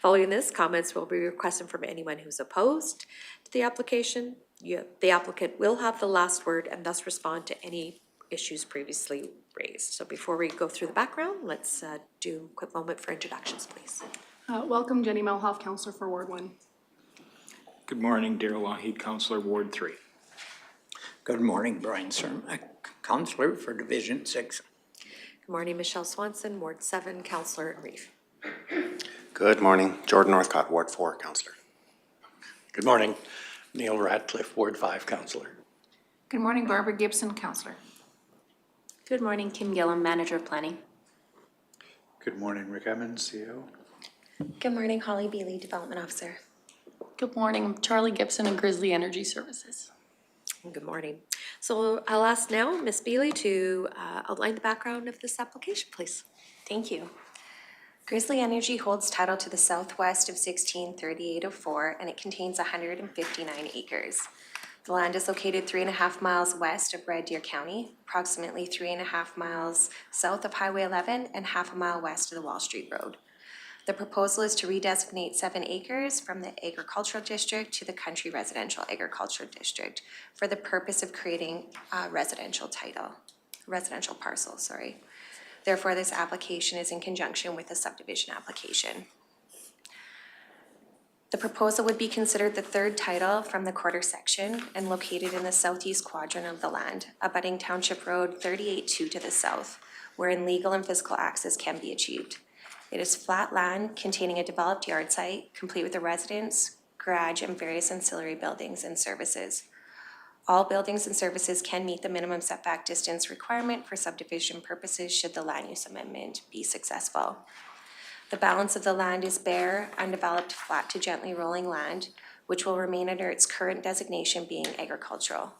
Following this, comments will be requested from anyone who's opposed to the application. The applicant will have the last word and thus respond to any issues previously raised. So before we go through the background, let's do a quick moment for introductions, please. Welcome, Jenny Melhoff, Councillor for Ward 1. Good morning, Darrell Wahid, Councillor, Ward 3. Good morning, Brian Cermak, Councillor for Division 6. Good morning, Michelle Swanson, Ward 7, Councillor in Reef. Good morning, Jordan Northcott, Ward 4, Councillor. Good morning. Neil Radcliffe, Ward 5, Councillor. Good morning, Barbara Gibson, Councillor. Good morning, Kim Gillum, Manager of Planning. Good morning, Rick Emmons, CEO. Good morning, Holly Bealey, Development Officer. Good morning, I'm Charlie Gibson of Grizzly Energy Services. Good morning. So I'll ask now Ms. Bealey to outline the background of this application, please. Thank you. Grizzly Energy holds title to the southwest of 163804, and it contains 159 acres. The land is located 3.5 miles west of Red Deer County, approximately 3.5 miles south of Highway 11, and half a mile west of the Wall Street Road. The proposal is to redesignate 7 acres from the agricultural district to the country residential agricultural district for the purpose of creating a residential parcel. Therefore, this application is in conjunction with a subdivision application. The proposal would be considered the third title from the quarter section and located in the southeast quadrant of the land, abutting Township Road 38-2 to the south, wherein legal and physical access can be achieved. It is flat land containing a developed yard site, complete with a residence, garage, and various ancillary buildings and services. All buildings and services can meet the minimum setback distance requirement for subdivision purposes should the land use amendment be successful. The balance of the land is bare, undeveloped, flat to gently rolling land, which will remain under its current designation being agricultural.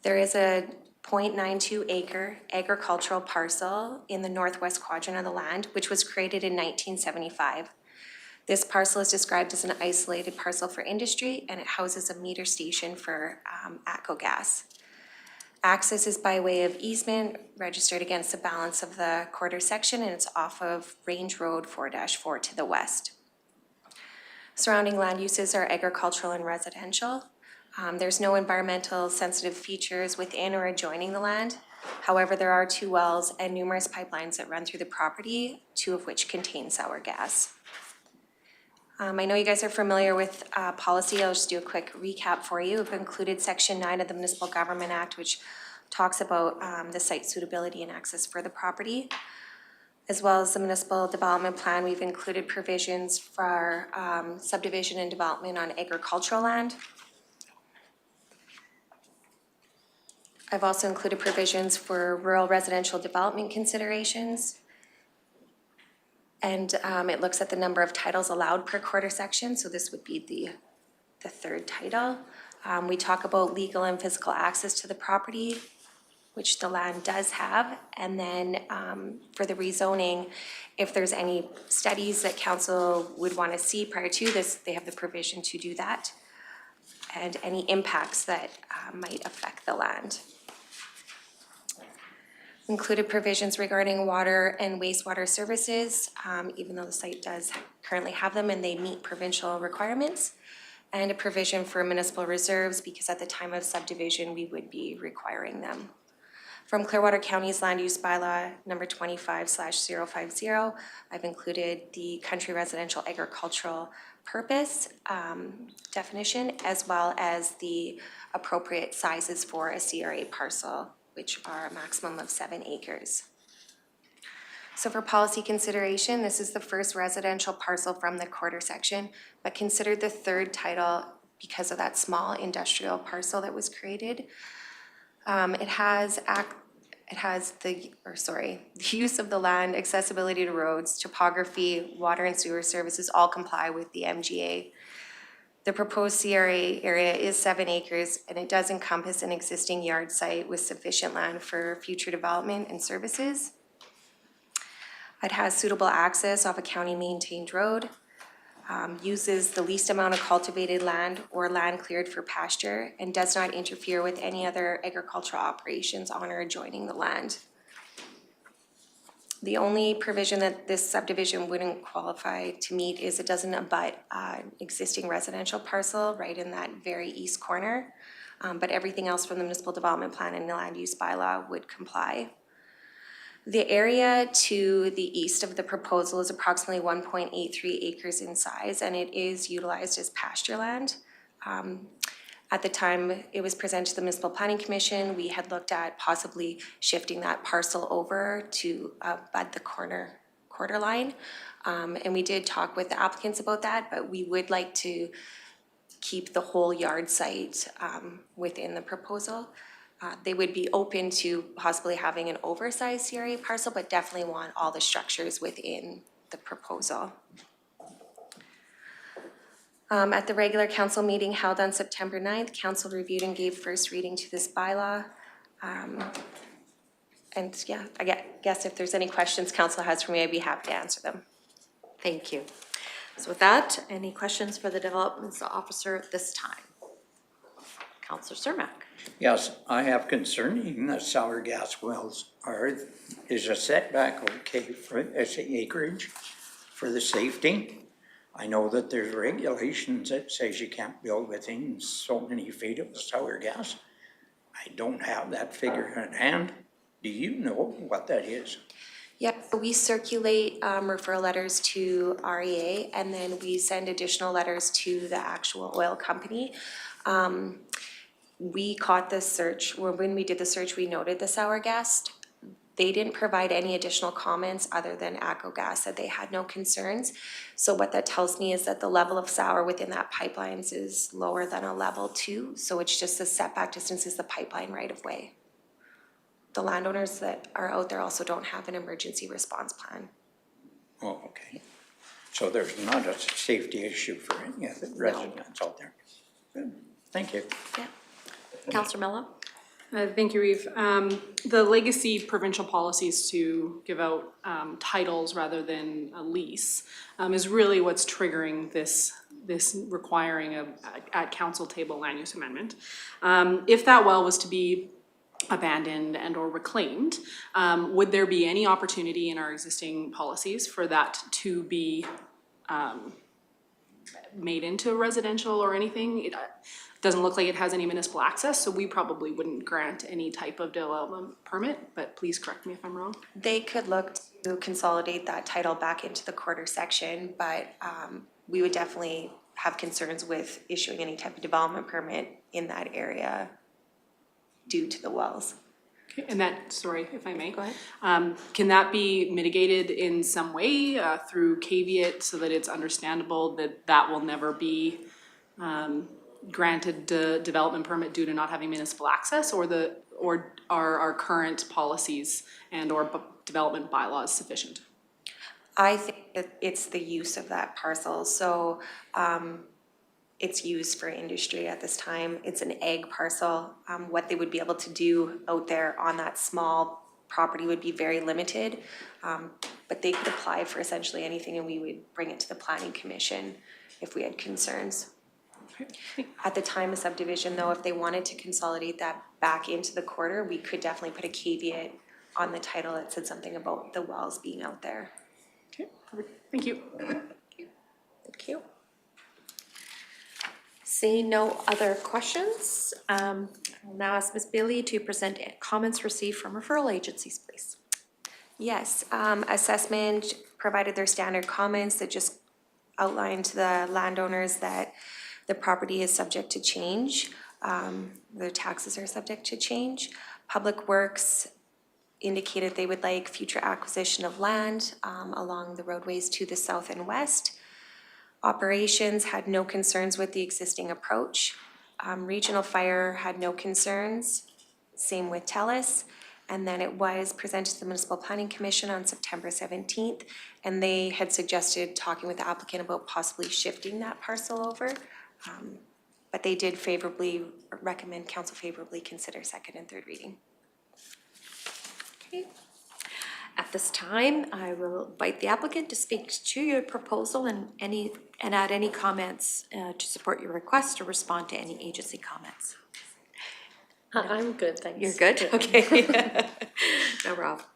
There is a 0.92 acre agricultural parcel in the northwest quadrant of the land, which was created in 1975. This parcel is described as an isolated parcel for industry, and it houses a meter station for ATCO gas. Access is by way of easement registered against the balance of the quarter section, and it's off of Range Road 4-4 to the west. Surrounding land uses are agricultural and residential. There's no environmental sensitive features within or adjoining the land. However, there are 2 wells and numerous pipelines that run through the property, 2 of which contain sour gas. I know you guys are familiar with policy. I'll just do a quick recap for you. We've included Section 9 of the Municipal Government Act, which talks about the site suitability and access for the property. As well as the Municipal Development Plan, we've included provisions for subdivision and development on agricultural land. I've also included provisions for rural residential development considerations. And it looks at the number of titles allowed per quarter section, so this would be the third title. We talk about legal and physical access to the property, which the land does have. And then for the rezoning, if there's any studies that council would want to see prior to this, they have the provision to do that. And any impacts that might affect the land. Included provisions regarding water and wastewater services, even though the site does currently have them and they meet provincial requirements, and a provision for municipal reserves because at the time of subdivision we would be requiring them. From Clearwater County's Land Use Bylaw number 25/050, I've included the country residential agricultural purpose definition, as well as the appropriate sizes for a CRA parcel, which are a maximum of 7 acres. So for policy consideration, this is the first residential parcel from the quarter section, but considered the third title because of that small industrial parcel that was created. The use of the land, accessibility to roads, topography, water and sewer services all comply with the MGA. The proposed CRA area is 7 acres, and it does encompass an existing yard site with sufficient land for future development and services. It has suitable access off a county-maintained road, uses the least amount of cultivated land or land cleared for pasture, and does not interfere with any other agricultural operations on or adjoining the land. The only provision that this subdivision wouldn't qualify to meet is it doesn't abut existing residential parcel right in that very east corner. But everything else from the municipal development plan and the land use bylaw would comply. The area to the east of the proposal is approximately 1.83 acres in size, and it is utilized as pasture land. At the time it was presented to the Municipal Planning Commission, we had looked at possibly shifting that parcel over to abut the quarter line. And we did talk with the applicants about that, but we would like to keep the whole yard site within the proposal. They would be open to possibly having an oversized CRA parcel, but definitely want all the structures within the proposal. At the regular council meeting held on September 9th, council reviewed and gave first reading to this bylaw. And yeah, I guess if there's any questions council has for me, I'd be happy to answer them. Thank you. So with that, any questions for the development officer at this time? Councillor Cermak. Yes, I have concerning the sour gas wells. Is a setback okay for this acreage for the safety? I know that there's regulations that says you can't build within so many feet of the sour gas. I don't have that figure at hand. Do you know what that is? Yep, we circulate referral letters to REA, and then we send additional letters to the actual oil company. We caught this search, when we did the search, we noted the sour gas. They didn't provide any additional comments other than ACO Gas said they had no concerns. So what that tells me is that the level of sour within that pipelines is lower than a level 2. So it's just the setback distance is the pipeline right of way. The landowners that are out there also don't have an emergency response plan. Oh, okay. So there's not a safety issue for any of the residents out there. Good. Thank you. Yeah. Councillor Mello. Thank you, Reeve. The legacy provincial policies to give out titles rather than a lease is really what's triggering this requiring of at council table land use amendment. If that well was to be abandoned and or reclaimed, would there be any opportunity in our existing policies for that to be made into a residential or anything? It doesn't look like it has any municipal access, so we probably wouldn't grant any type of development permit, but please correct me if I'm wrong. They could look to consolidate that title back into the quarter section, but we would definitely have concerns with issuing any type of development permit in that area due to the wells. Okay, and that, sorry if I may. Go ahead. Can that be mitigated in some way through caveat so that it's understandable that that will never be granted development permit due to not having municipal access, or are our current policies and or development bylaws sufficient? I think that it's the use of that parcel. So it's used for industry at this time. It's an ag parcel. What they would be able to do out there on that small property would be very limited. But they could apply for essentially anything and we would bring it to the Planning Commission if we had concerns. At the time of subdivision though, if they wanted to consolidate that back into the quarter, we could definitely put a caveat on the title that said something about the wells being out there. Okay, perfect. Thank you. Thank you. Seeing no other questions, I'll now ask Ms. Bailey to present comments received from referral agencies, please. Yes, assessment provided their standard comments that just outlined to the landowners that the property is subject to change. Their taxes are subject to change. Public Works indicated they would like future acquisition of land along the roadways to the south and west. Operations had no concerns with the existing approach. Regional Fire had no concerns, same with TELUS. And then it was presented to the Municipal Planning Commission on September 17th, and they had suggested talking with the applicant about possibly shifting that parcel over. But they did favorably recommend council favorably consider second and third reading. Okay. At this time, I will invite the applicant to speak to your proposal and add any comments to support your request or respond to any agency comments. I'm good, thanks. You're good? Okay. No problem.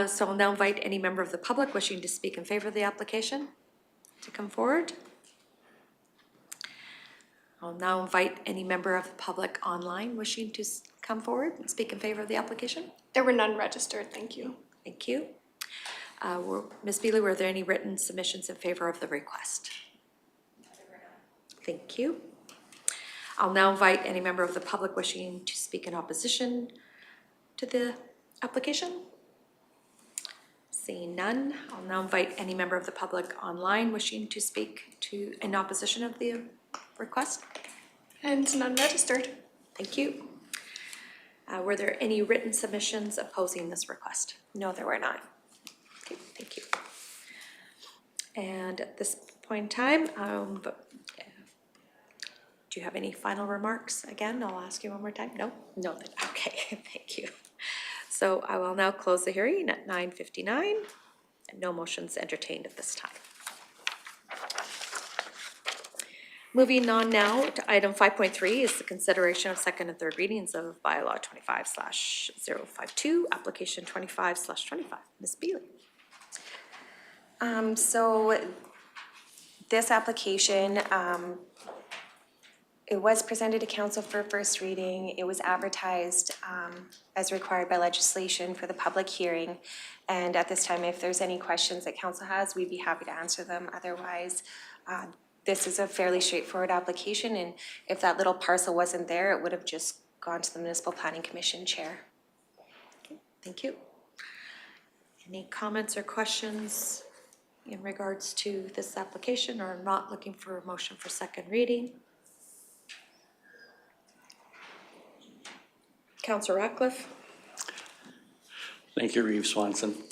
So I'll now invite any member of the public wishing to speak in favor of the application to come forward. I'll now invite any member of the public online wishing to come forward and speak in favor of the application. There were none registered, thank you. Thank you. Ms. Beely, were there any written submissions in favor of the request? Thank you. I'll now invite any member of the public wishing to speak in opposition to the application. Seeing none, I'll now invite any member of the public online wishing to speak in opposition of the request. And none registered. Thank you. Were there any written submissions opposing this request? No, there were not. Okay, thank you. And at this point in time, do you have any final remarks? Again, I'll ask you one more time. No? No. Okay, thank you. So I will now close the hearing at 9:59, and no motions entertained at this time. Moving on now to item 5.3 is the consideration of second and third readings of bylaw 25/052, application 25/25. Ms. Beely. So this application, it was presented to council for first reading. It was advertised as required by legislation for the public hearing. And at this time, if there's any questions that council has, we'd be happy to answer them. Otherwise, this is a fairly straightforward application, and if that little parcel wasn't there, it would have just gone to the Municipal Planning Commission chair. Okay, thank you. Any comments or questions in regards to this application, or not looking for a motion for second reading? Councillor Ratcliffe? Thank you, Reeve Swanson.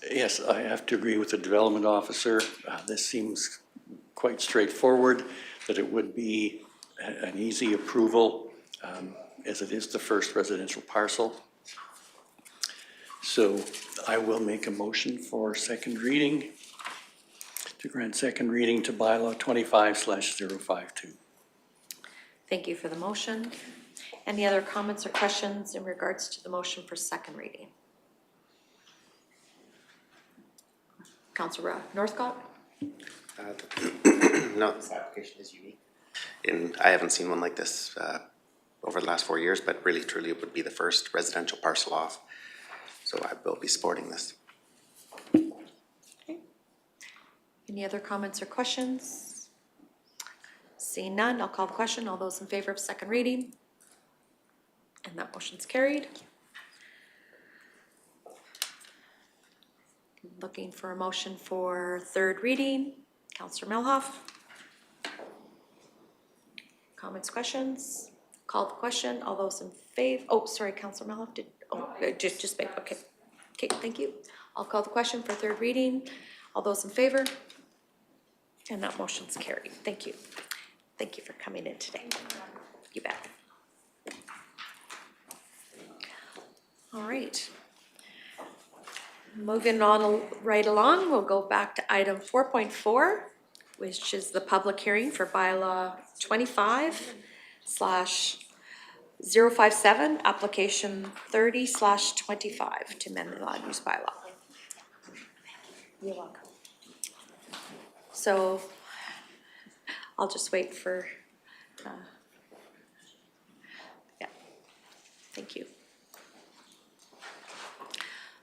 Yes, I have to agree with the development officer. This seems quite straightforward, that it would be an easy approval as it is the first residential parcel. So I will make a motion for second reading, to grant second reading to bylaw 25/052. Thank you for the motion. Any other comments or questions in regards to the motion for second reading? Councillor Northcott? No, this application is unique. And I haven't seen one like this over the last 4 years, but really truly it would be the first residential parcel off. So I will be supporting this. Okay. Any other comments or questions? Seeing none, I'll call the question. All those in favor of second reading? And that motion's carried. Looking for a motion for third reading. Councillor Melhoff? Comments, questions? Call the question. All those in favor? Oh, sorry, Councillor Melhoff did, just make, okay. Okay, thank you. I'll call the question for third reading. All those in favor? And that motion's carried. Thank you. Thank you for coming in today. You bet. All right. Moving on right along, we'll go back to item 4.4, which is the public hearing for bylaw 25/057, application 30/25 to amend the land use bylaw. You're welcome. So I'll just wait for Thank you.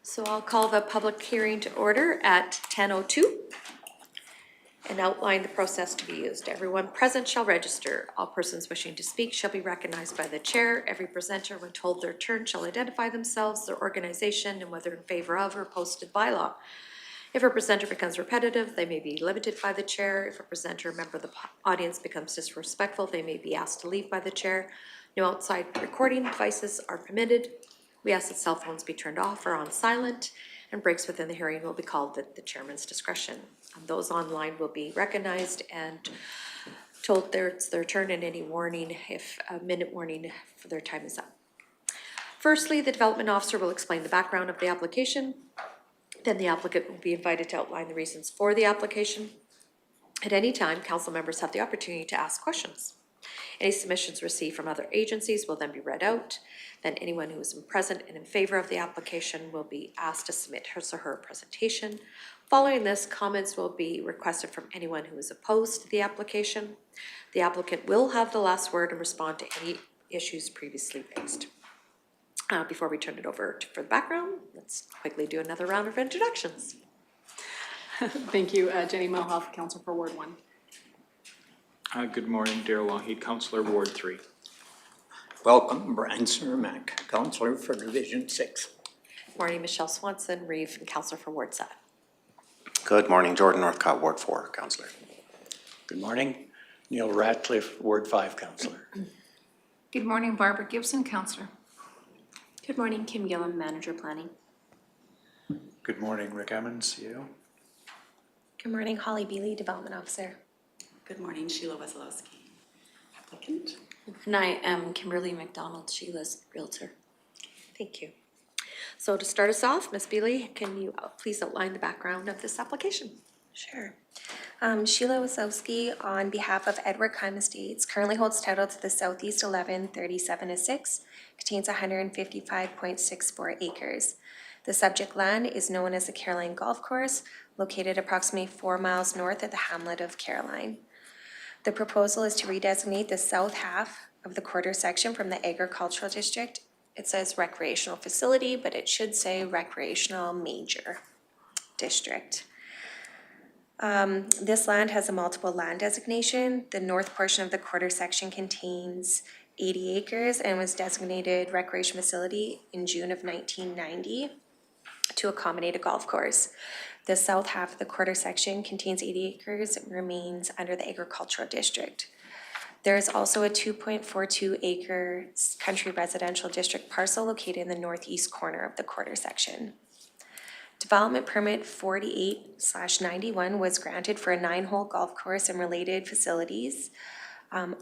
So I'll call the public hearing to order at 10:02 and outline the process to be used. Everyone present shall register. All persons wishing to speak shall be recognized by the chair. Every presenter, when told their turn, shall identify themselves, their organization, and whether in favor of or opposed to the bylaw. If a presenter becomes repetitive, they may be limited by the chair. If a presenter or member of the audience becomes disrespectful, they may be asked to leave by the chair. No outside recording devices are permitted. We ask that cell phones be turned off or on silent, and breaks within the hearing will be called at the chairman's discretion. Those online will be recognized and told it's their turn, and any warning, if a minute warning for their time is up. Firstly, the development officer will explain the background of the application. Then the applicant will be invited to outline the reasons for the application. At any time, council members have the opportunity to ask questions. Any submissions received from other agencies will then be read out. Then anyone who is present and in favor of the application will be asked to submit his or her presentation. Following this, comments will be requested from anyone who is opposed to the application. The applicant will have the last word and respond to any issues previously raised. Before we turn it over for the background, let's quickly do another round of introductions. Thank you, Jenny Melhoff, Councillor for Ward 1. Good morning, Darrell Lougheed, Councillor, Ward 3. Welcome, Brian Cermak, Councillor for Division 6. Morning, Michelle Swanson, Reeve, and Councillor for Ward 7. Good morning, Jordan Northcott, Ward 4, Councillor. Good morning, Neil Ratcliffe, Ward 5 councillor. Good morning, Barbara Gibson, Councillor. Good morning, Kim Gillam, Manager Planning. Good morning, Rick Emmons, CEO. Good morning, Holly Bealey, Development Officer. Good morning, Sheila Wesolowski, applicant. And I am Kimberly McDonald, Sheila's Realtor. Thank you. So to start us off, Ms. Bealey, can you please outline the background of this application? Sure. Sheila Wasowski, on behalf of Edward Kime Estates, currently holds title to the Southeast 1137-6, contains 155.64 acres. The subject land is known as the Caroline Golf Course, located approximately 4 miles north of the hamlet of Caroline. The proposal is to redesignate the south half of the quarter section from the agricultural district. It says recreational facility, but it should say recreational major district. This land has a multiple land designation. The north portion of the quarter section contains 80 acres and was designated recreation facility in June of 1990 to accommodate a golf course. The south half of the quarter section contains 80 acres and remains under the agricultural district. There is also a 2.42 acre country residential district parcel located in the northeast corner of the quarter section. Development permit 48/91 was granted for a 9-hole golf course and related facilities.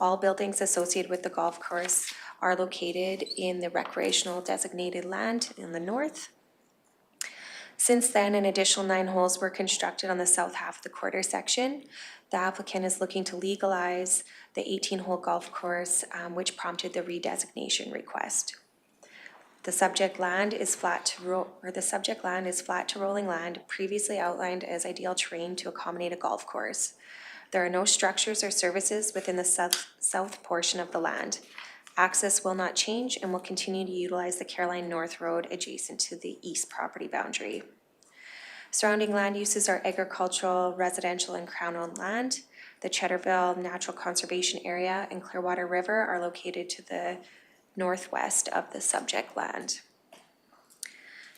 All buildings associated with the golf course are located in the recreational designated land in the north. Since then, an additional 9 holes were constructed on the south half of the quarter section. The applicant is looking to legalize the 18-hole golf course, which prompted the redesignation request. The subject land is flat to rolling land, previously outlined as ideal terrain to accommodate a golf course. There are no structures or services within the south portion of the land. Access will not change and will continue to utilize the Caroline North Road adjacent to the east property boundary. Surrounding land uses are agricultural, residential, and crown-owned land. The Cheddarville Natural Conservation Area and Clearwater River are located to the northwest of the subject land.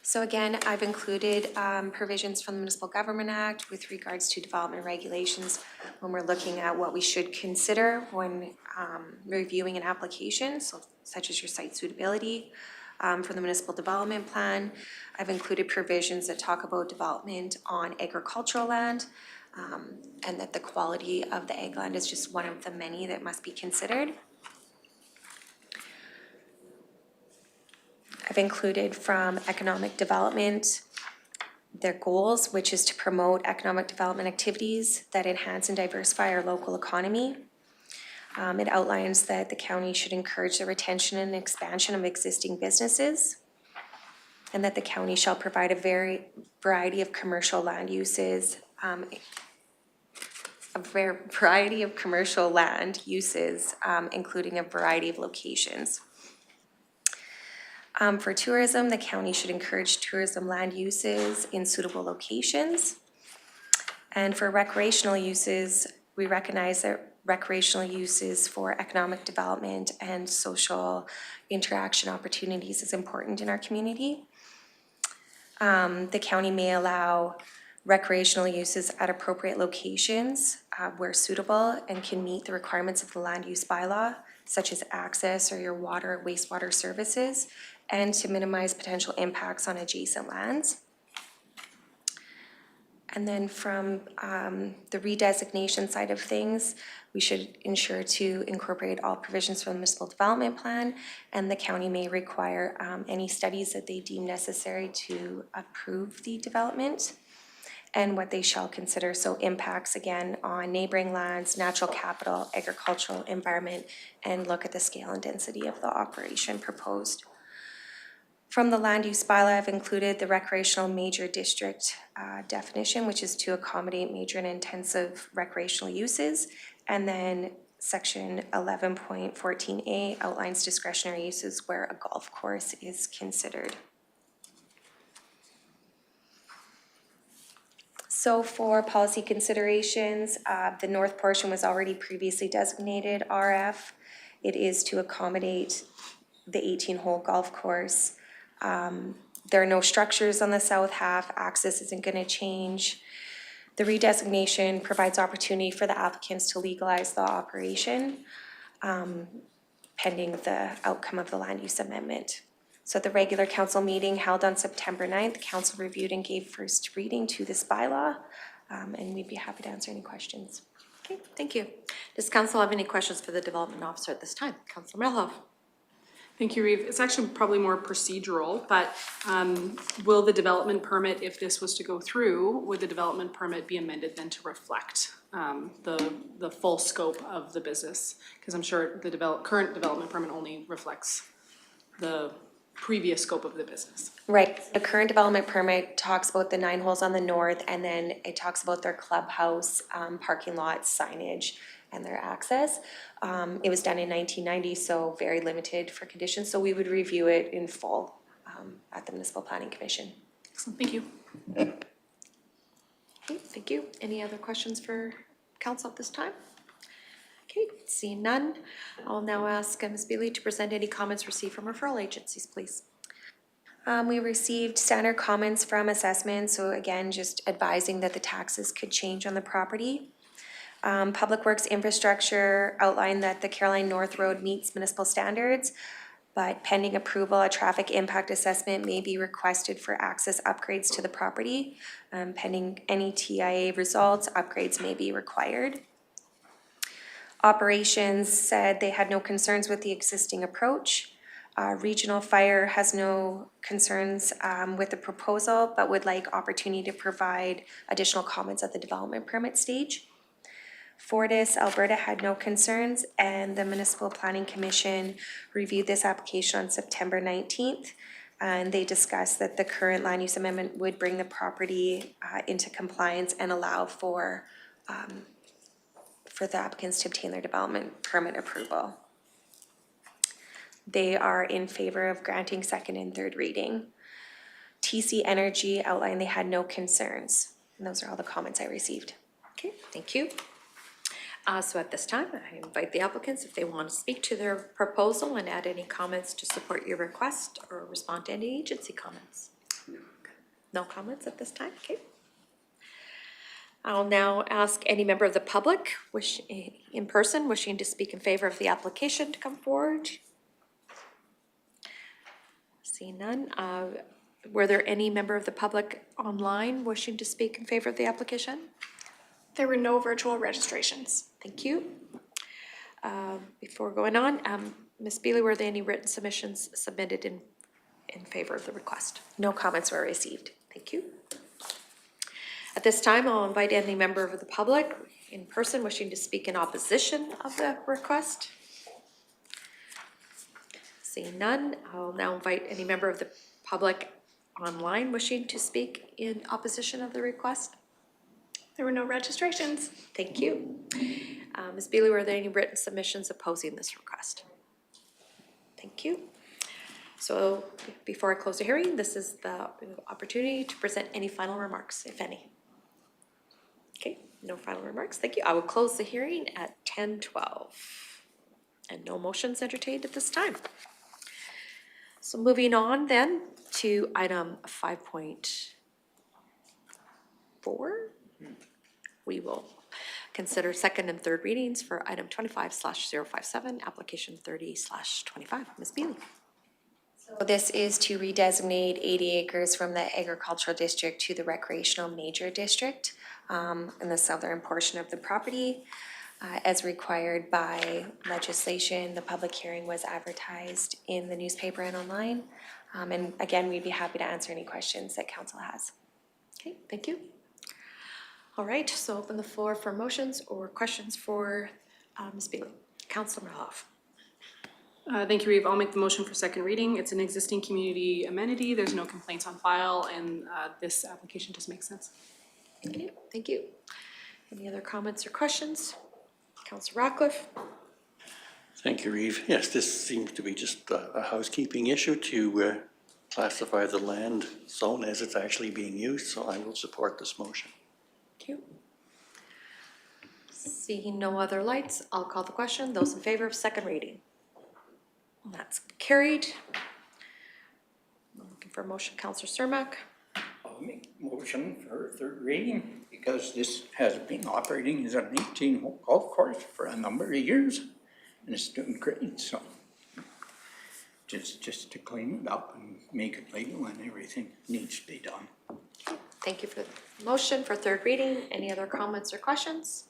So again, I've included provisions from the Municipal Government Act with regards to development regulations when we're looking at what we should consider when reviewing an application, so such as your site suitability for the municipal development plan. I've included provisions that talk about development on agricultural land, and that the quality of the ag land is just one of the many that must be considered. I've included from economic development their goals, which is to promote economic development activities that enhance and diversify our local economy. It outlines that the county should encourage the retention and expansion of existing businesses, and that the county shall provide a variety of commercial land uses, including a variety of locations. For tourism, the county should encourage tourism land uses in suitable locations. And for recreational uses, we recognize that recreational uses for economic development and social interaction opportunities is important in our community. The county may allow recreational uses at appropriate locations where suitable and can meet the requirements of the land use bylaw, such as access or your water, wastewater services, and to minimize potential impacts on adjacent lands. And then from the redesignation side of things, we should ensure to incorporate all provisions from the municipal development plan, and the county may require any studies that they deem necessary to approve the development and what they shall consider. So impacts again on neighboring lands, natural capital, agricultural environment, and look at the scale and density of the operation proposed. From the land use bylaw, I've included the recreational major district definition, which is to accommodate major and intensive recreational uses. And then section 11.14A outlines discretionary uses where a golf course is considered. So for policy considerations, the north portion was already previously designated RF. It is to accommodate the 18-hole golf course. There are no structures on the south half. Access isn't going to change. The redesignation provides opportunity for the applicants to legalize the operation pending the outcome of the land use amendment. So at the regular council meeting held on September 9th, council reviewed and gave first reading to this bylaw, and we'd be happy to answer any questions. Okay, thank you. Does council have any questions for the development officer at this time? Councilor Melhoff. Thank you, Reeve. It's actually probably more procedural, but will the development permit, if this was to go through, would the development permit be amended then to reflect the full scope of the business? Because I'm sure the current development permit only reflects the previous scope of the business. Right. The current development permit talks about the 9 holes on the north, and then it talks about their clubhouse, parking lots, signage, and their access. It was done in 1990, so very limited for conditions. So we would review it in full at the Municipal Planning Commission. Excellent, thank you. Okay, thank you. Any other questions for council at this time? Okay, seeing none, I'll now ask Ms. Bylaw to present any comments received from referral agencies, please. We received standard comments from assessment, so again, just advising that the taxes could change on the property. Public Works Infrastructure outlined that the Caroline North Road meets municipal standards, but pending approval, a traffic impact assessment may be requested for access upgrades to the property. Pending any TIA results, upgrades may be required. Operations said they had no concerns with the existing approach. Regional Fire has no concerns with the proposal, but would like opportunity to provide additional comments at the development permit stage. Fortis Alberta had no concerns, and the Municipal Planning Commission reviewed this application on September 19th. And they discussed that the current land use amendment would bring the property into compliance and allow for the applicants to obtain their development permit approval. They are in favor of granting second and third reading. TC Energy outlined they had no concerns, and those are all the comments I received. Okay, thank you. So at this time, I invite the applicants if they want to speak to their proposal and add any comments to support your request or respond to any agency comments. No comments at this time, okay. I'll now ask any member of the public in person wishing to speak in favor of the application to come forward. See none. Were there any member of the public online wishing to speak in favor of the application? There were no virtual registrations. Thank you. Before going on, Ms. Bylaw, were there any written submissions submitted in favor of the request? No comments were received. Thank you. At this time, I'll invite any member of the public in person wishing to speak in opposition of the request. Seeing none, I'll now invite any member of the public online wishing to speak in opposition of the request. There were no registrations. Thank you. Ms. Bylaw, were there any written submissions opposing this request? Thank you. So before I close the hearing, this is the opportunity to present any final remarks, if any. Okay, no final remarks. Thank you. I will close the hearing at 10:12. And no motions entertained at this time. So moving on then to item 5.4. We will consider second and third readings for item 25/057, application 30/25. Ms. Beely. So this is to redesignate 80 acres from the agricultural district to the recreational major district in the southern portion of the property. As required by legislation, the public hearing was advertised in the newspaper and online. And again, we'd be happy to answer any questions that council has. Okay, thank you. All right, so open the floor for motions or questions for Ms. Beely. Councilor Marlowe. Thank you, Reeve. I'll make the motion for second reading. It's an existing community amenity. There's no complaints on file, and this application just makes sense. Okay, thank you. Any other comments or questions? Councilor Ratcliffe? Thank you, Reeve. Yes, this seems to be just a housekeeping issue to classify the land zone as it's actually being used, so I will support this motion. Thank you. Seeing no other lights, I'll call the question. Those in favor of second reading? That's carried. I'm looking for a motion, Councilor Cermak. I'll make a motion for third reading because this has been operating as an 18-hole golf course for a number of years and it's doing great, so just to clean it up and make it legal and everything needs to be done. Thank you for the motion for third reading. Any other comments or questions?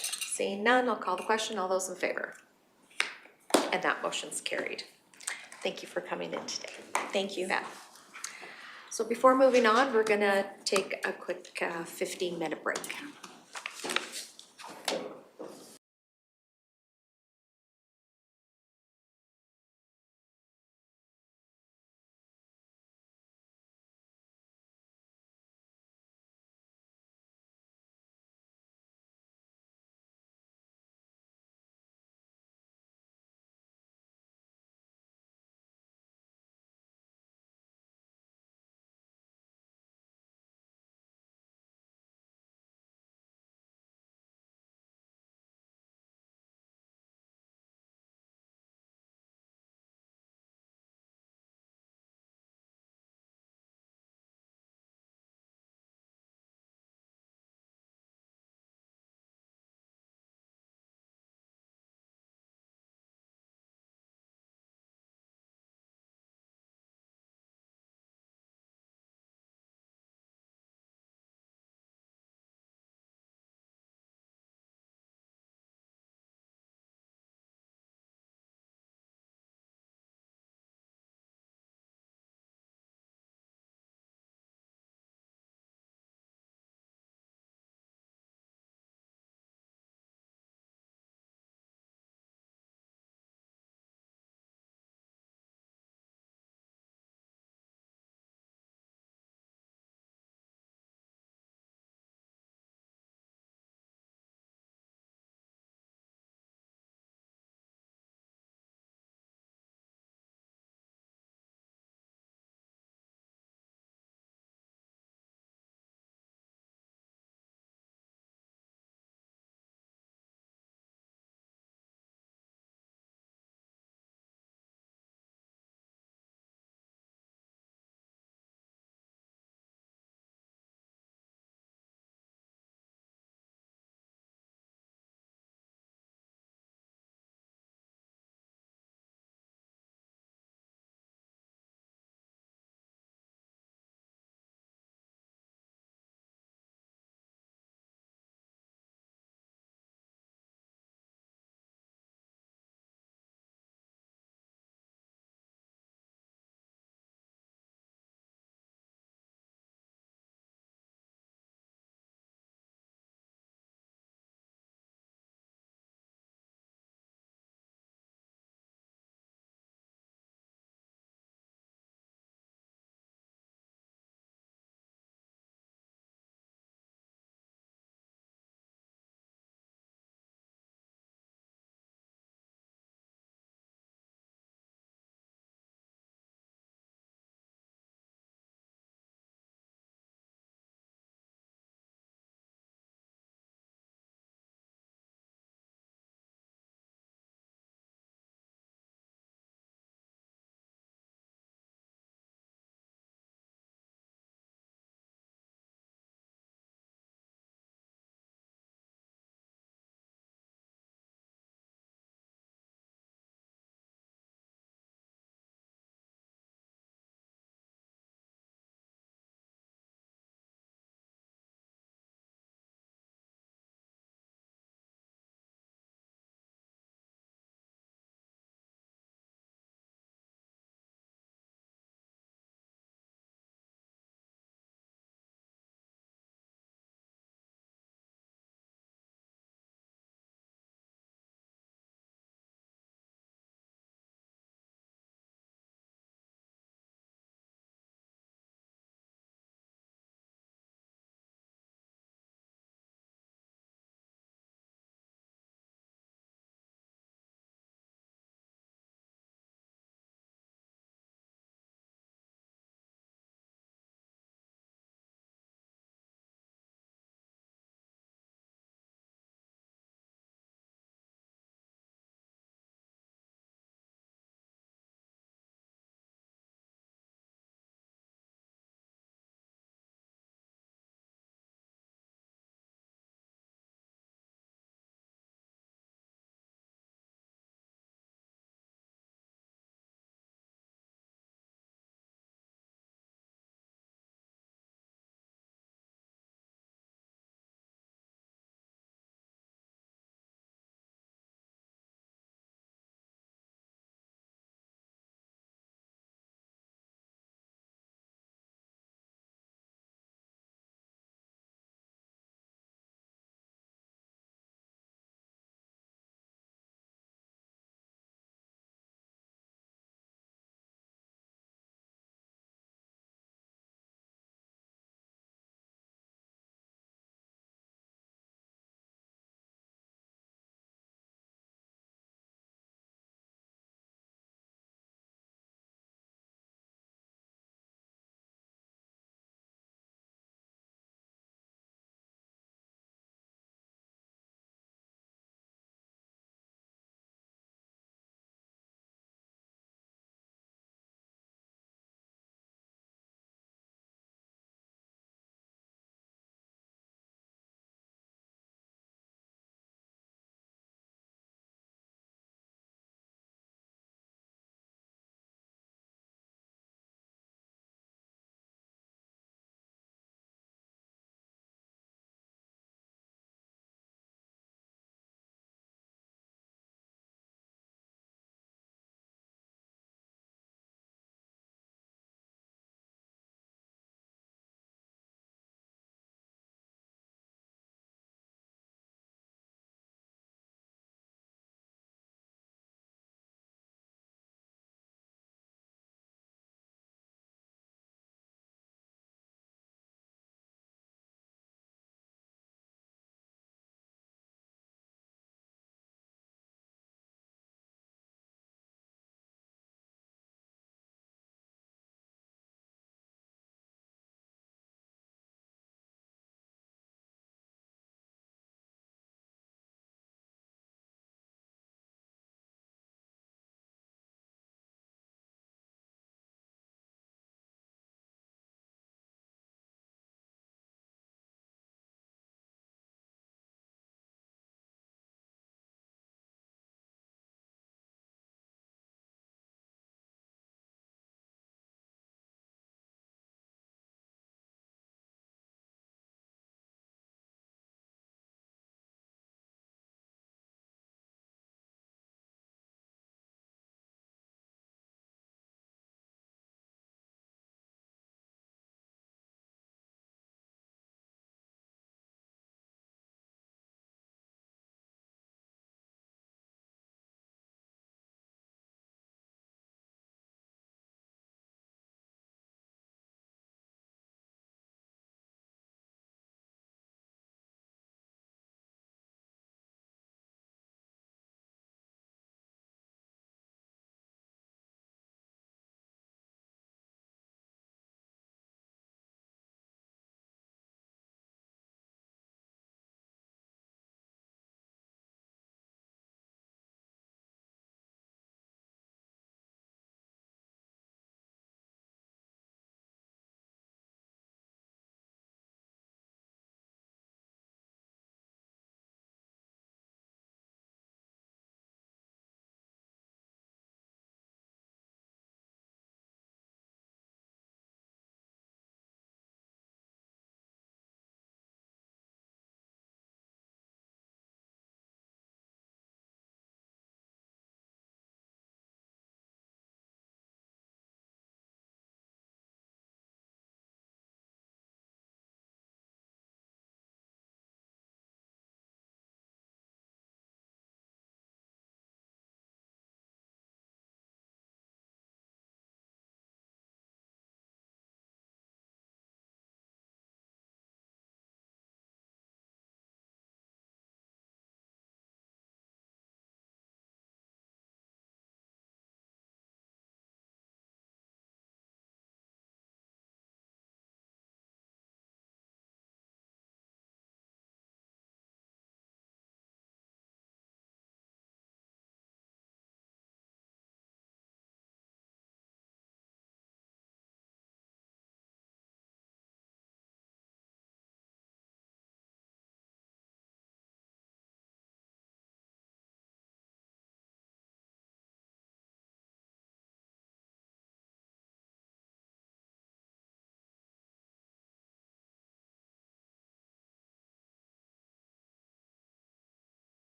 Seeing none, I'll call the question. All those in favor? And that motion's carried. Thank you for coming in today. Thank you. Yeah. So before moving on, we're gonna take a quick 15-minute break.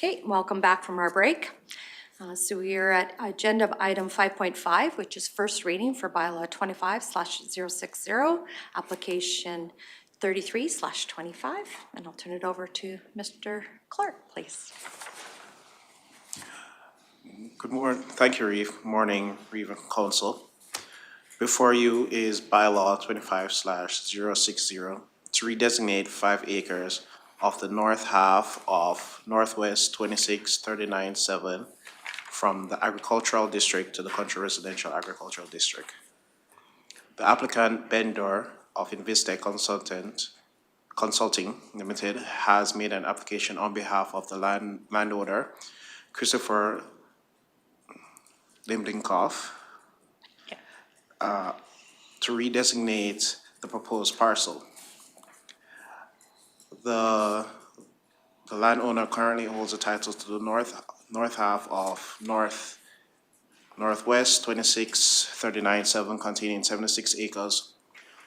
Okay, welcome back from our break. So we are at agenda item 5.5, which is first reading for bylaw 25/060, application 33/25. And I'll turn it over to Mr. Clark, please. Good morning. Thank you, Reeve. Morning, Reeve and Council. Before you is bylaw 25/060 to redesignate 5 acres of the north half of Northwest 2639-7 from the agricultural district to the country residential agricultural district. The applicant vendor of Investec Consulting Limited has made an application on behalf of the landowner, Christopher Limdinkoff, to redesignate the proposed parcel. The landowner currently holds a title to the north half of Northwest 2639-7 containing 76 acres,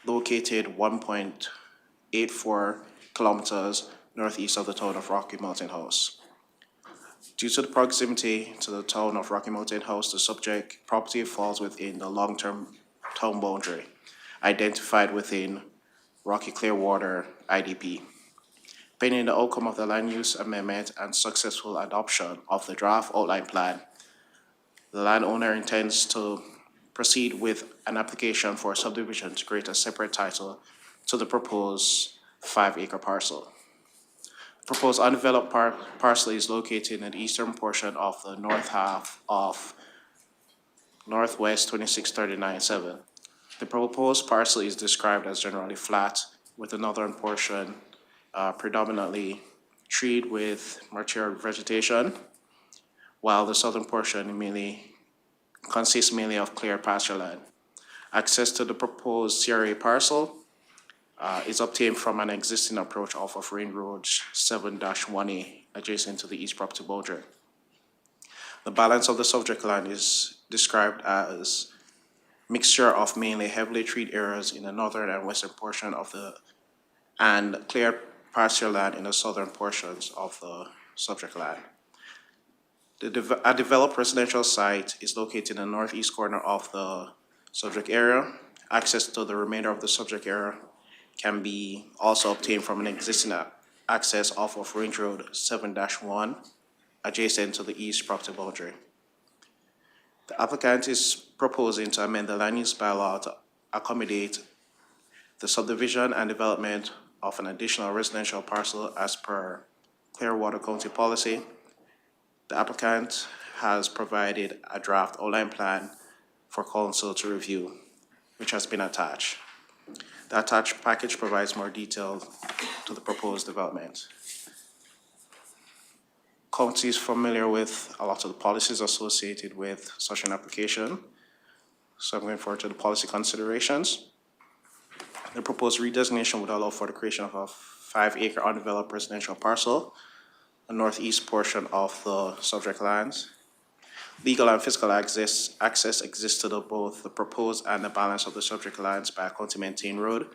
located 1.84 kilometers northeast of the town of Rocky Mountain House. Due to the proximity to the town of Rocky Mountain House, the subject property falls within the long-term town boundary identified within Rocky Clearwater IDP. Pending the outcome of the land use amendment and successful adoption of the draft outline plan, the landowner intends to proceed with an application for subdivision to create a separate title to the proposed 5-acre parcel. The proposed undeveloped parcel is located in the eastern portion of the north half of Northwest 2639-7. The proposed parcel is described as generally flat, with the northern portion predominantly treed with mature vegetation, while the southern portion consists mainly of clear pasture land. Access to the proposed CRA parcel is obtained from an existing approach off of Rain Road 7-1A, adjacent to the east property boundary. The balance of the subject land is described as mixture of mainly heavily treed areas in the northern and western portion and clear pasture land in the southern portions of the subject land. A developed residential site is located in the northeast corner of the subject area. Access to the remainder of the subject area can be also obtained from an existing access off of Range Road 7-1, adjacent to the east property boundary. The applicant is proposing to amend the land use bylaw to accommodate the subdivision and development of an additional residential parcel as per Clearwater County policy. The applicant has provided a draft outline plan for council to review, which has been attached. The attached package provides more detail to the proposed development. County is familiar with a lot of the policies associated with such an application, so I'm going forward to the policy considerations. The proposed redesignation would allow for the creation of a 5-acre undeveloped residential parcel, the northeast portion of the subject lands. Legal and physical access exists to both the proposed and the balance of the subject lands by a county maintained road,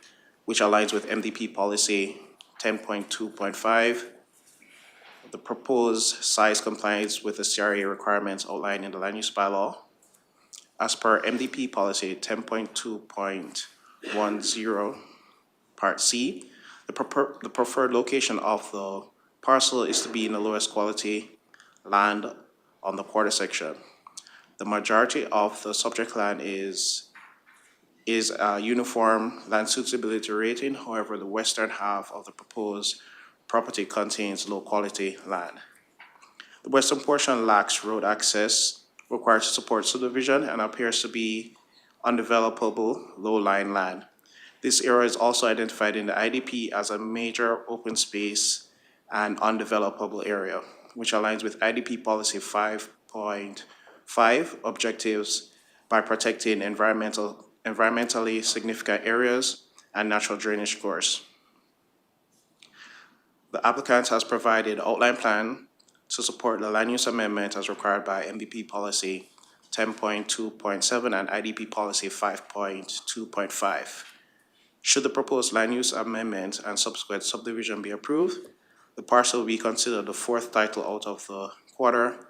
which aligns with MDP policy 10.2.5. The proposed size complies with the CRA requirements outlined in the land use bylaw. As per MDP policy 10.2.10, Part C, the preferred location of the parcel is to be in the lowest quality land on the quarter section. The majority of the subject land is a uniform land suitability rating. However, the western half of the proposed property contains low quality land. The western portion lacks road access required to support subdivision and appears to be undevelopable low-lying land. This area is also identified in the IDP as a major open space and undevelopable area, which aligns with IDP policy 5.5 objectives by protecting environmentally significant areas and natural drainage course. The applicant has provided an outline plan to support the land use amendment as required by MDP policy 10.2.7 and IDP policy 5.2.5. Should the proposed land use amendment and subsequent subdivision be approved, The parcel will be considered the fourth title out of the quarter,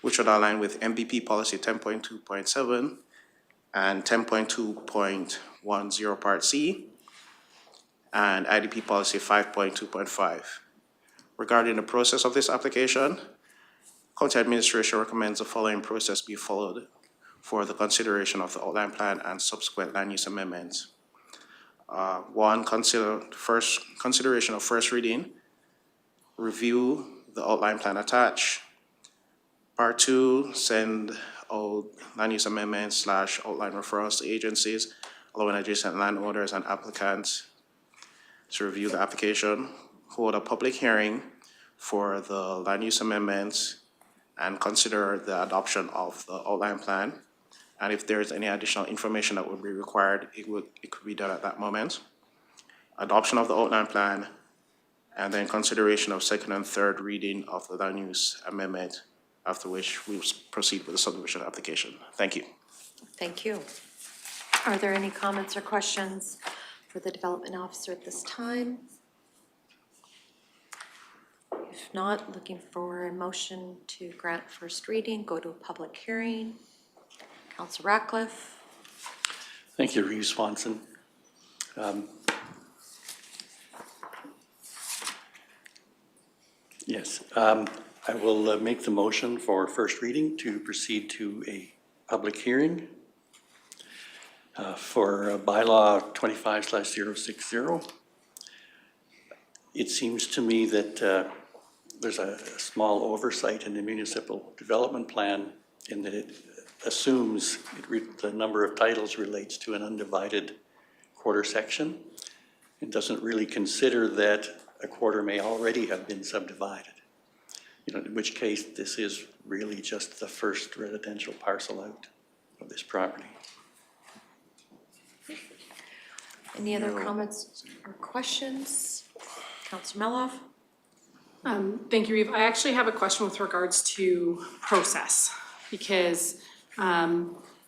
which would align with MVP policy 10.2.7 and 10.2.10 Part C and IDP policy 5.2.5. Regarding the process of this application, County Administration recommends the following process be followed for the consideration of the outline plan and subsequent land use amendments. One, consideration of first reading, review the outline plan attached. Part two, send out land use amendments / outline referrals to agencies, allowing adjacent landowners and applicants to review the application. Hold a public hearing for the land use amendments and consider the adoption of the outline plan. And if there is any additional information that would be required, it could be done at that moment. Adoption of the outline plan, and then consideration of second and third reading of the land use amendment, after which we will proceed with the subdivision application. Thank you. Thank you. Are there any comments or questions for the development officer at this time? If not, looking for a motion to grant first reading, go to a public hearing. Councillor Ratcliffe. Thank you, Reeve Swanson. Yes, I will make the motion for first reading to proceed to a public hearing for bylaw 25/060. It seems to me that there's a small oversight in the municipal development plan in that it assumes the number of titles relates to an undivided quarter section. It doesn't really consider that a quarter may already have been subdivided. In which case this is really just the first residential parcel out of this property. Any other comments or questions? Councillor Meloff. Thank you, Reeve. I actually have a question with regards to process, because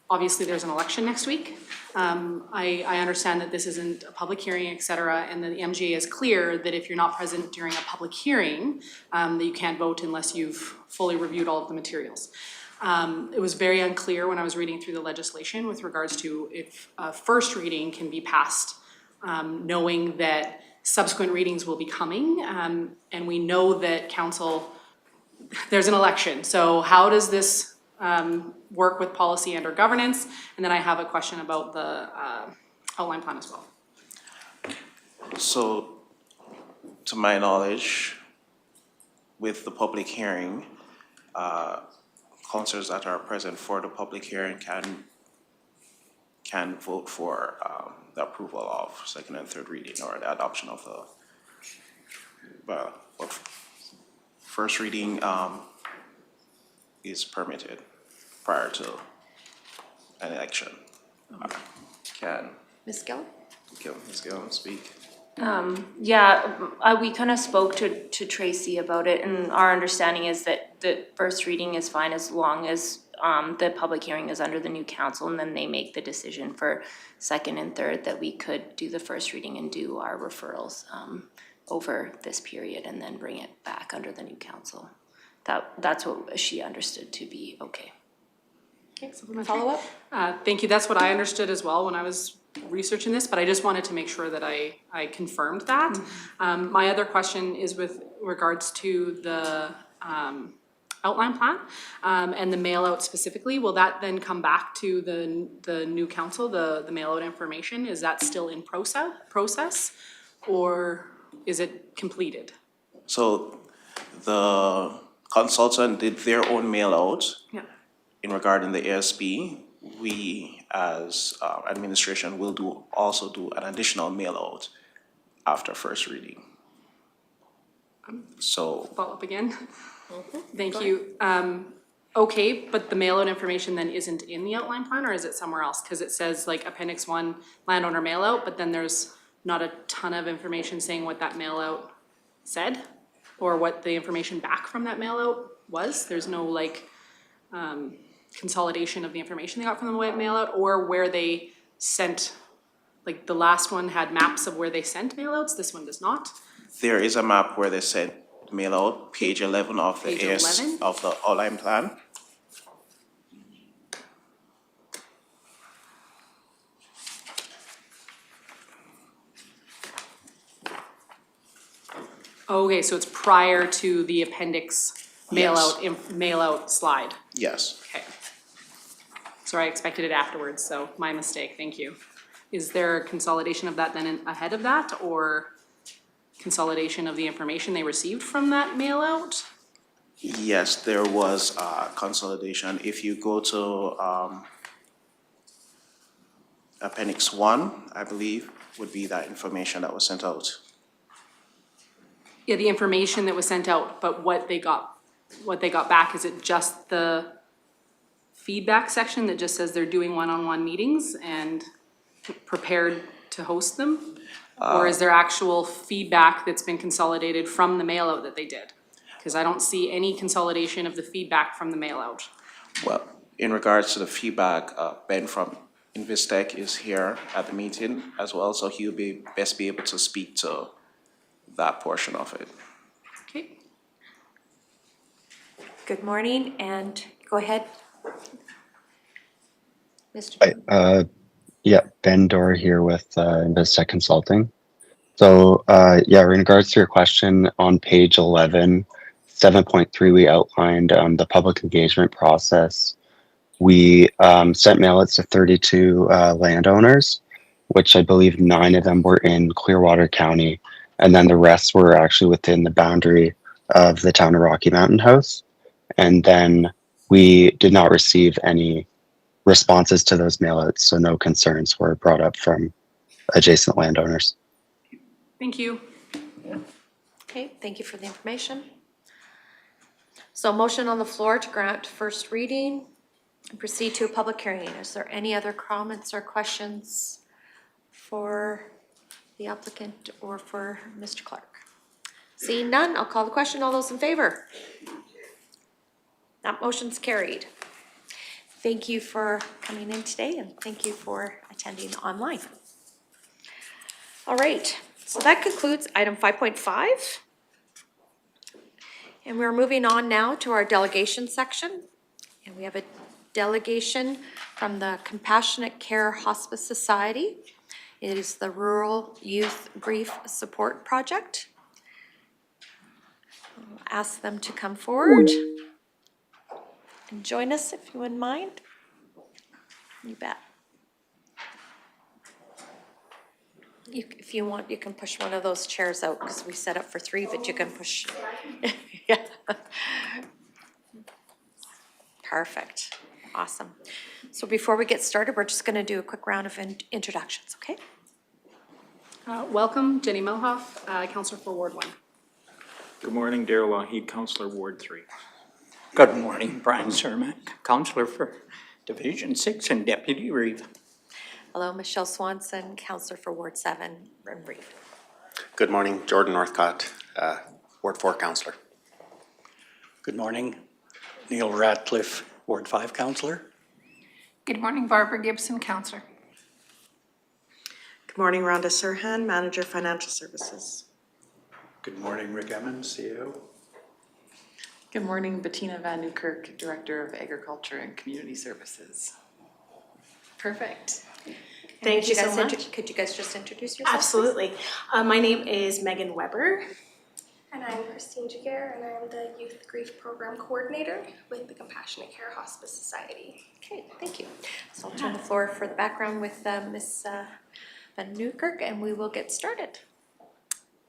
obviously there's an election next week. I understand that this isn't a public hearing, et cetera, and the MGA is clear that if you're not present during a public hearing, that you can't vote unless you've fully reviewed all of the materials. It was very unclear when I was reading through the legislation with regards to if a first reading can be passed, knowing that subsequent readings will be coming, and we know that council, there's an election. So how does this work with policy and or governance? And then I have a question about the outline plan as well. So, to my knowledge, with the public hearing, councillors that are present for the public hearing can vote for the approval of second and third reading or the adoption of the first reading is permitted prior to an election. Can Ms. Gill? Ms. Gill speak? We kind of spoke to Tracy about it, and our understanding is that the first reading is fine as long as the public hearing is under the new council, and then they make the decision for second and third that we could do the first reading and do our referrals over this period and then bring it back under the new council. That's what she understood to be okay. Okay, so follow up? Thank you. That's what I understood as well when I was researching this, but I just wanted to make sure that I confirmed that. My other question is with regards to the outline plan and the mail out specifically. Will that then come back to the new council, the mail out information? Is that still in process or is it completed? So the consultant did their own mail out. Yeah. In regarding the ASB, we as administration will also do an additional mail out after first reading. So follow up again. Thank you. Okay, but the mail out information then isn't in the outline plan, or is it somewhere else? Because it says like Appendix 1 landowner mail out, but then there's not a ton of information saying what that mail out said or what the information back from that mail out was. There's no like consolidation of the information they got from the mail out, or where they sent, like the last one had maps of where they sent mail outs, this one does not. there is a map where they sent mail out, page 11 of the Page 11? of the outline plan. Okay, so it's prior to the appendix mail out slide. Yes. Okay. Sorry, I expected it afterwards, so my mistake, thank you. Is there a consolidation of that then ahead of that, or consolidation of the information they received from that mail out? Yes, there was consolidation. If you go to Appendix 1, I believe, would be that information that was sent out. Yeah, the information that was sent out, but what they got back, is it just the feedback section that just says they're doing one-on-one meetings and prepared to host them? Or is there actual feedback that's been consolidated from the mail out that they did? Because I don't see any consolidation of the feedback from the mail out. Well, in regards to the feedback, Ben from Investec is here at the meeting as well, so he'll be best be able to speak to that portion of it. Okay. Good morning, and go ahead. Mr. Yeah, Ben Dorr here with Investec Consulting. So yeah, in regards to your question on page 11, 7.3, we outlined the public engagement process. We sent mailouts to 32 landowners, which I believe 9 of them were in Clearwater County, and then the rest were actually within the boundary of the town of Rocky Mountain House. And then we did not receive any responses to those mailouts, so no concerns were brought up from adjacent landowners. Thank you. Okay, thank you for the information. So motion on the floor to grant first reading and proceed to a public hearing. Is there any other comments or questions for the applicant or for Mr. Clark? Seeing none, I'll call the question. All those in favor? That motion's carried. Thank you for coming in today, and thank you for attending online. All right, so that concludes item 5.5. And we're moving on now to our delegation section. And we have a delegation from the Compassionate Care Hospice Society. It is the Rural Youth Grief Support Project. I'll ask them to come forward and join us if you wouldn't mind. You bet. If you want, you can push one of those chairs out because we set up for 3, but you can push. Yeah. Perfect. Awesome. So before we get started, we're just going to do a quick round of introductions, okay? Welcome, Jenny Melhoff, Councillor for Ward 1. Good morning, Darrell Lougheed, Councillor Ward 3. Good morning, Brian Cermak, Councillor for Division 6 and Deputy Reeve. Hello, Michelle Swanson, Councillor for Ward 7 and Reeve. Good morning, Jordan Northcott, Ward 4 Councillor. Good morning, Neil Ratcliffe, Ward 5 Councillor. Good morning, Barbara Gibson, Councillor. Good morning, Rhonda Sirhan, Manager Financial Services. Good morning, Rick Emmons, CEO. Good morning, Bettina Van Newkirk, Director of Agriculture and Community Services. Perfect. Thank you so much. Could you guys just introduce yourselves? Absolutely. My name is Megan Weber. And I'm Christine Jaguar, and I'm the Youth Grief Program Coordinator with the Compassionate Care Hospice Society. Okay, thank you. So I'll turn the floor for the background with Ms. Van Newkirk, and we will get started.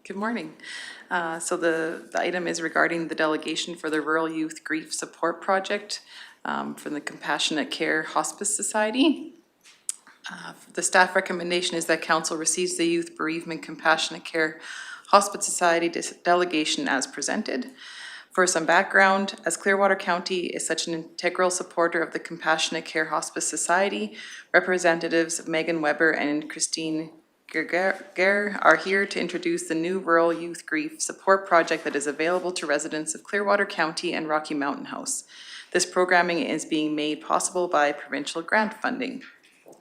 Good morning. So the item is regarding the delegation for the Rural Youth Grief Support Project from the Compassionate Care Hospice Society. The staff recommendation is that council receives the Youth Bereavement Compassionate Care Hospice Society delegation as presented. For some background, as Clearwater County is such an integral supporter of the Compassionate Care Hospice Society, representatives Megan Weber and Christine Gerger are here to introduce the new Rural Youth Grief Support Project that is available to residents of Clearwater County and Rocky Mountain House. This programming is being made possible by provincial grant funding.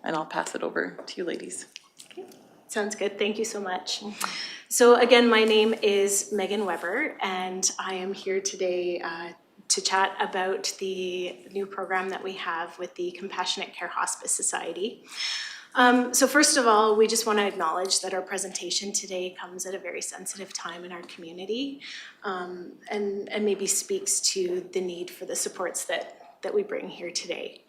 And I'll pass it over to you ladies. Okay. Sounds good. Thank you so much. So again, my name is Megan Weber, and I am here today to chat about the new program that we have with the Compassionate Care Hospice Society. So first of all, we just want to acknowledge that our presentation today comes at a very sensitive time in our community, and maybe speaks to the need for the supports that we bring here today.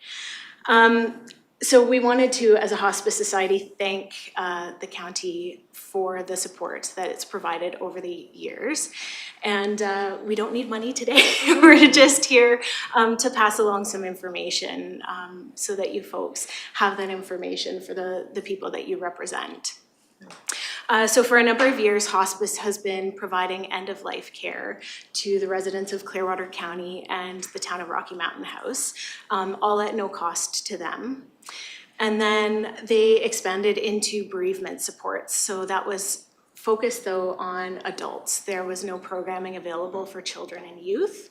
So we wanted to, as a hospice society, thank the county for the support that it's provided over the years. And we don't need money today. We're just here to pass along some information so that you folks have that information for the people that you represent. So for a number of years, hospice has been providing end-of-life care to the residents of Clearwater County and the town of Rocky Mountain House, all at no cost to them. And then they expanded into bereavement supports. So that was focused though on adults. There was no programming available for children and youth.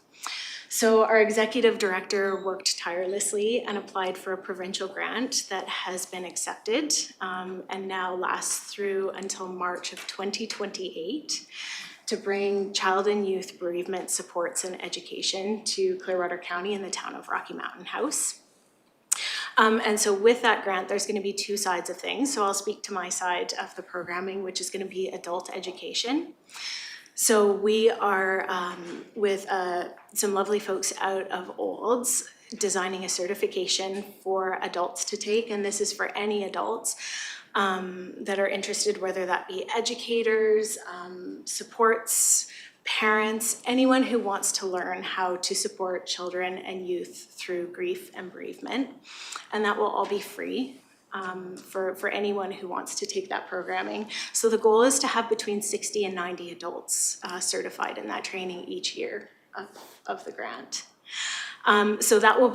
So our executive director worked tirelessly and applied for a provincial grant that has been accepted and now lasts through until March of 2028 to bring child and youth bereavement supports and education to Clearwater County and the town of Rocky Mountain House. And so with that grant, there's going to be two sides of things. So I'll speak to my side of the programming, which is going to be adult education. So we are with some lovely folks out of Olds designing a certification for adults to take, and this is for any adults that are interested, whether that be educators, supports, parents, anyone who wants to learn how to support children and youth through grief and bereavement. And that will all be free for anyone who wants to take that programming. So the goal is to have between 60 and 90 adults certified in that training each year of the grant. So that will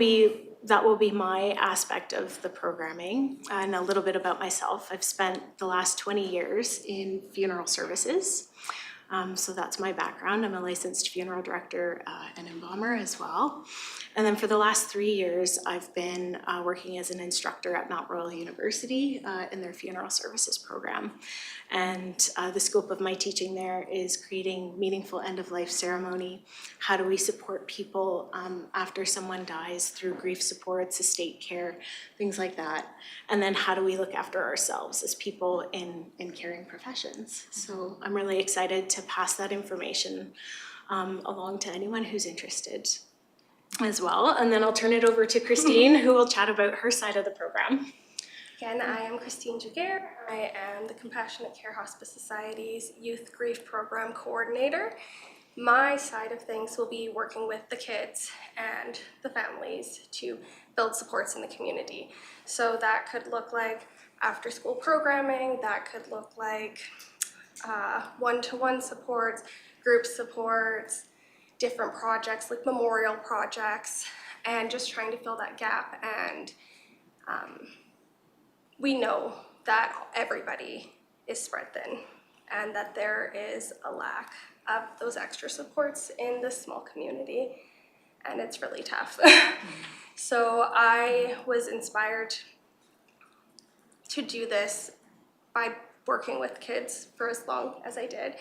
be my aspect of the programming. And a little bit about myself. I've spent the last 20 years in funeral services. So that's my background. I'm a licensed funeral director and embalmer as well. And then for the last 3 years, I've been working as an instructor at Mount Royal University in their funeral services program. And the scope of my teaching there is creating meaningful end-of-life ceremony. How do we support people after someone dies through grief supports, estate care, things like that. And then how do we look after ourselves as people in caring professions. So I'm really excited to pass that information along to anyone who's interested as well. And then I'll turn it over to Christine, who will chat about her side of the program. Again, I am Christine Jaguar. I am the Compassionate Care Hospice Society's Youth Grief Program Coordinator. My side of things will be working with the kids and the families to build supports in the community. So that could look like after-school programming, that could look like one-to-one supports, group supports, different projects like memorial projects, and just trying to fill that gap. And we know that everybody is spread thin and that there is a lack of those extra supports in this small community, and it's really tough. So I was inspired to do this by working with kids for as long as I did.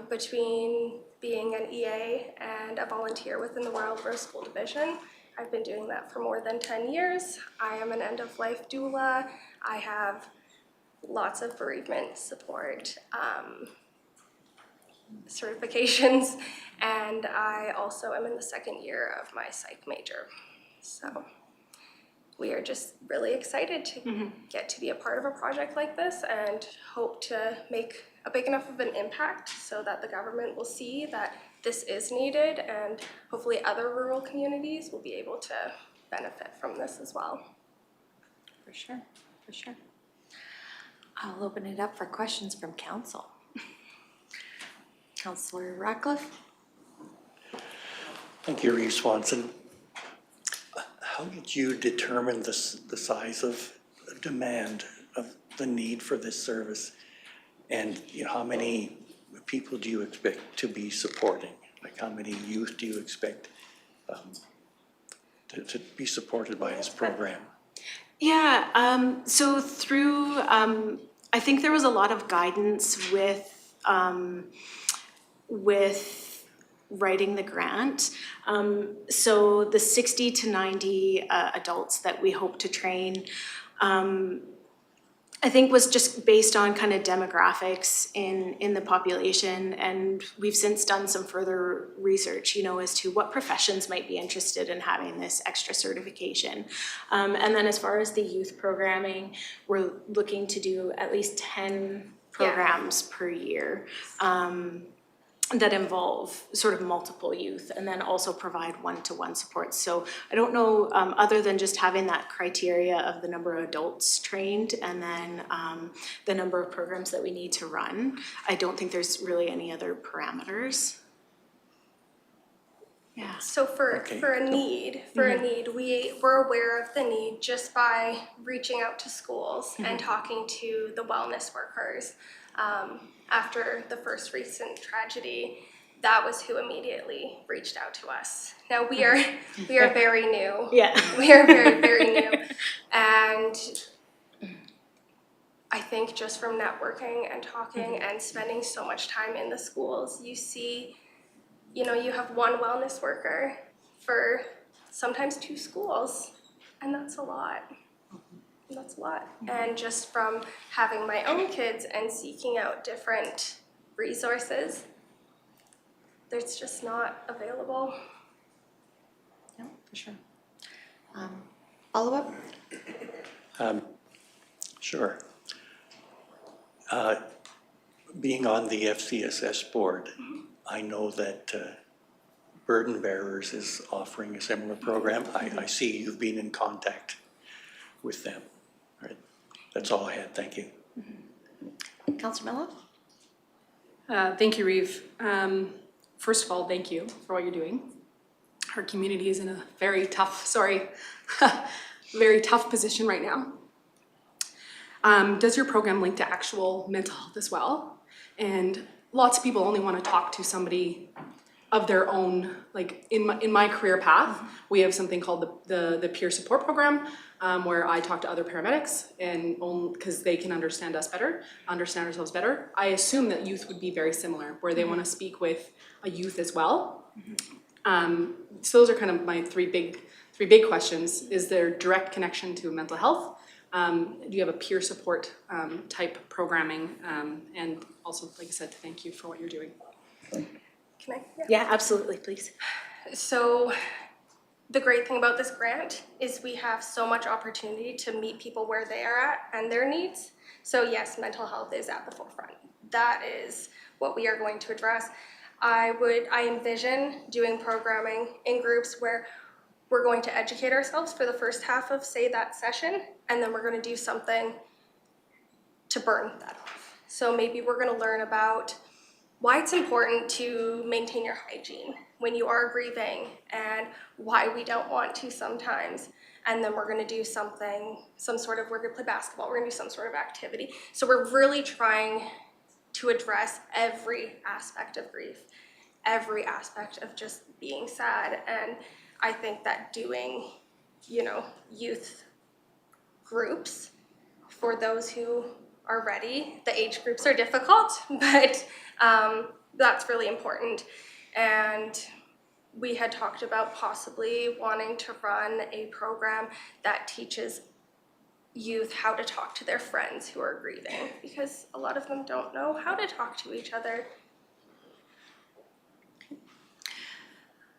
Between being an EA and a volunteer within the Royal River School Division, I've been doing that for more than 10 years. I am an end-of-life doula. I have lots of bereavement support certifications, and I also am in the second year of my psych major. So we are just really excited to get to be a part of a project like this and hope to make a big enough of an impact so that the government will see that this is needed, and hopefully other rural communities will be able to benefit from this as well. For sure, for sure. I'll open it up for questions from council. Councillor Ratcliffe? Thank you, Reeve Swanson. How did you determine the size of demand of the need for this service? And how many people do you expect to be supporting? Like how many youth do you expect to be supported by this program? Yeah, so through I think there was a lot of guidance with writing the grant. So the 60 to 90 adults that we hope to train, I think was just based on kind of demographics in the population, and we've since done some further research, you know, as to what professions might be interested in having this extra certification. And then as far as the youth programming, we're looking to do at least 10 programs per year. That involve sort of multiple youth, and then also provide one-to-one support. So I don't know, other than just having that criteria of the number of adults trained and then the number of programs that we need to run, I don't think there's really any other parameters. Yeah. So for a need, we're aware of the need just by reaching out to schools and talking to the wellness workers. After the first recent tragedy, that was who immediately reached out to us. Now we are very new. Yeah. We are very, very new. And I think just from networking and talking and spending so much time in the schools, you see, you know, you have one wellness worker for sometimes 2 schools, and that's a lot. That's a lot. And just from having my own kids and seeking out different resources, there's just not available. No, for sure. Follow-up? Sure. Being on the FCSS board, I know that Burden Bearers is offering a similar program. I see you've been in contact with them. All right. That's all I had. Thank you. Councillor Mello? Thank you, Reeve. First of all, thank you for what you're doing. Our community is in a very tough, very tough position right now. Does your program link to actual mental health as well? And lots of people only want to talk to somebody of their own, like in my career path, we have something called the peer support program, where I talk to other paramedics and because they can understand ourselves better. I assume that youth would be very similar, where they want to speak with a youth as well. So those are kind of my three big questions. Is there direct connection to mental health? Do you have a peer support type programming? And also, like I said, thank you for what you're doing. Can I? Yeah, absolutely, please. So the great thing about this grant is we have so much opportunity to meet people where they are at and their needs. So yes, mental health is at the forefront. That is what we are going to address. I envision doing programming in groups where we're going to educate ourselves for the first half of, say, that session, and then we're going to do something to burn that off. So maybe we're going to learn about why it's important to maintain your hygiene when you are grieving and why we don't want to sometimes. And then we're going to do we're going to play basketball, we're going to do some sort of activity. So we're really trying to address every aspect of grief, every aspect of just being sad. And I think that doing, youth groups for those who are ready, the age groups are difficult, but that's really important. And we had talked about possibly wanting to run a program that teaches youth how to talk to their friends who are grieving, because a lot of them don't know how to talk to each other.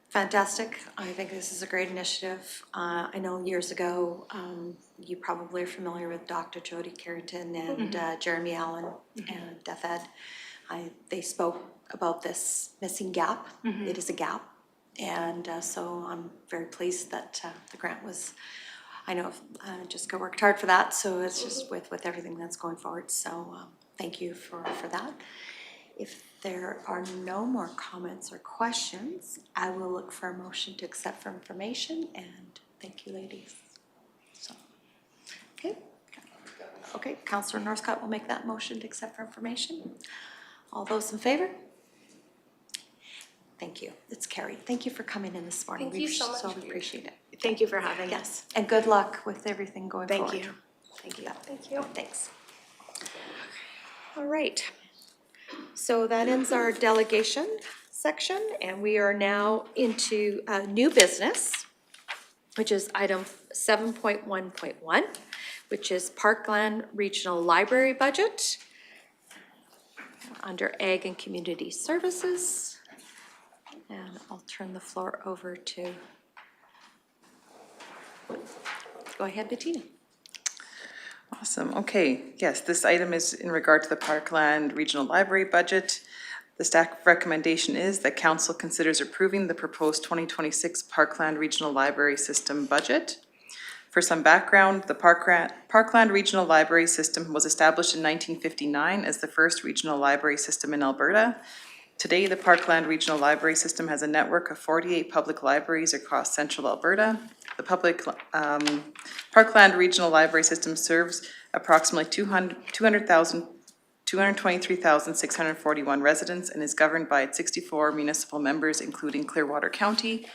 Fantastic. I think this is a great initiative. I know years ago, you probably are familiar with Dr. Jody Carrington and Jeremy Allen and Deaf Ed. They spoke about this missing gap. It is a gap. And so I'm very pleased that the grant was, I know Jessica worked hard for that, so it's just with everything that's going forward. So thank you for that. If there are no more comments or questions, I will look for a motion to accept for information, and thank you, ladies. So, okay, Councillor Northcott will make that motion to accept for information. All those in favor? Thank you. It's carried. Thank you for coming in this morning. Thank you so much. So appreciate it. Thank you for having us. Yes, and good luck with everything going forward. Thank you. Thank you. Thanks. All right. So that ends our delegation section, and we are now into new business, which is item 7.1.1, which is Parkland Regional Library Budget under Ag and Community Services. And I'll turn the floor over to, go ahead, Bettina. Awesome, okay, yes, this item is in regard to the Parkland Regional Library budget. The staff recommendation is that council considers approving the proposed 2026 Parkland Regional Library System budget. For some background, the Parkland Regional Library System was established in 1959 as the first regional library system in Alberta. Today, the Parkland Regional Library System has a network of 48 public libraries across central Alberta. The Parkland Regional Library System serves approximately 223,641 residents and is governed by its 64 municipal members, including Clearwater County.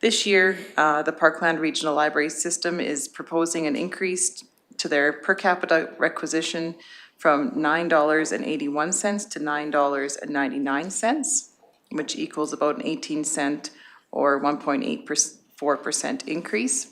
This year, the Parkland Regional Library System is proposing an increase to their per capita requisition from $9.81 to $9.99, which equals about an 18-cent or 1.84% increase.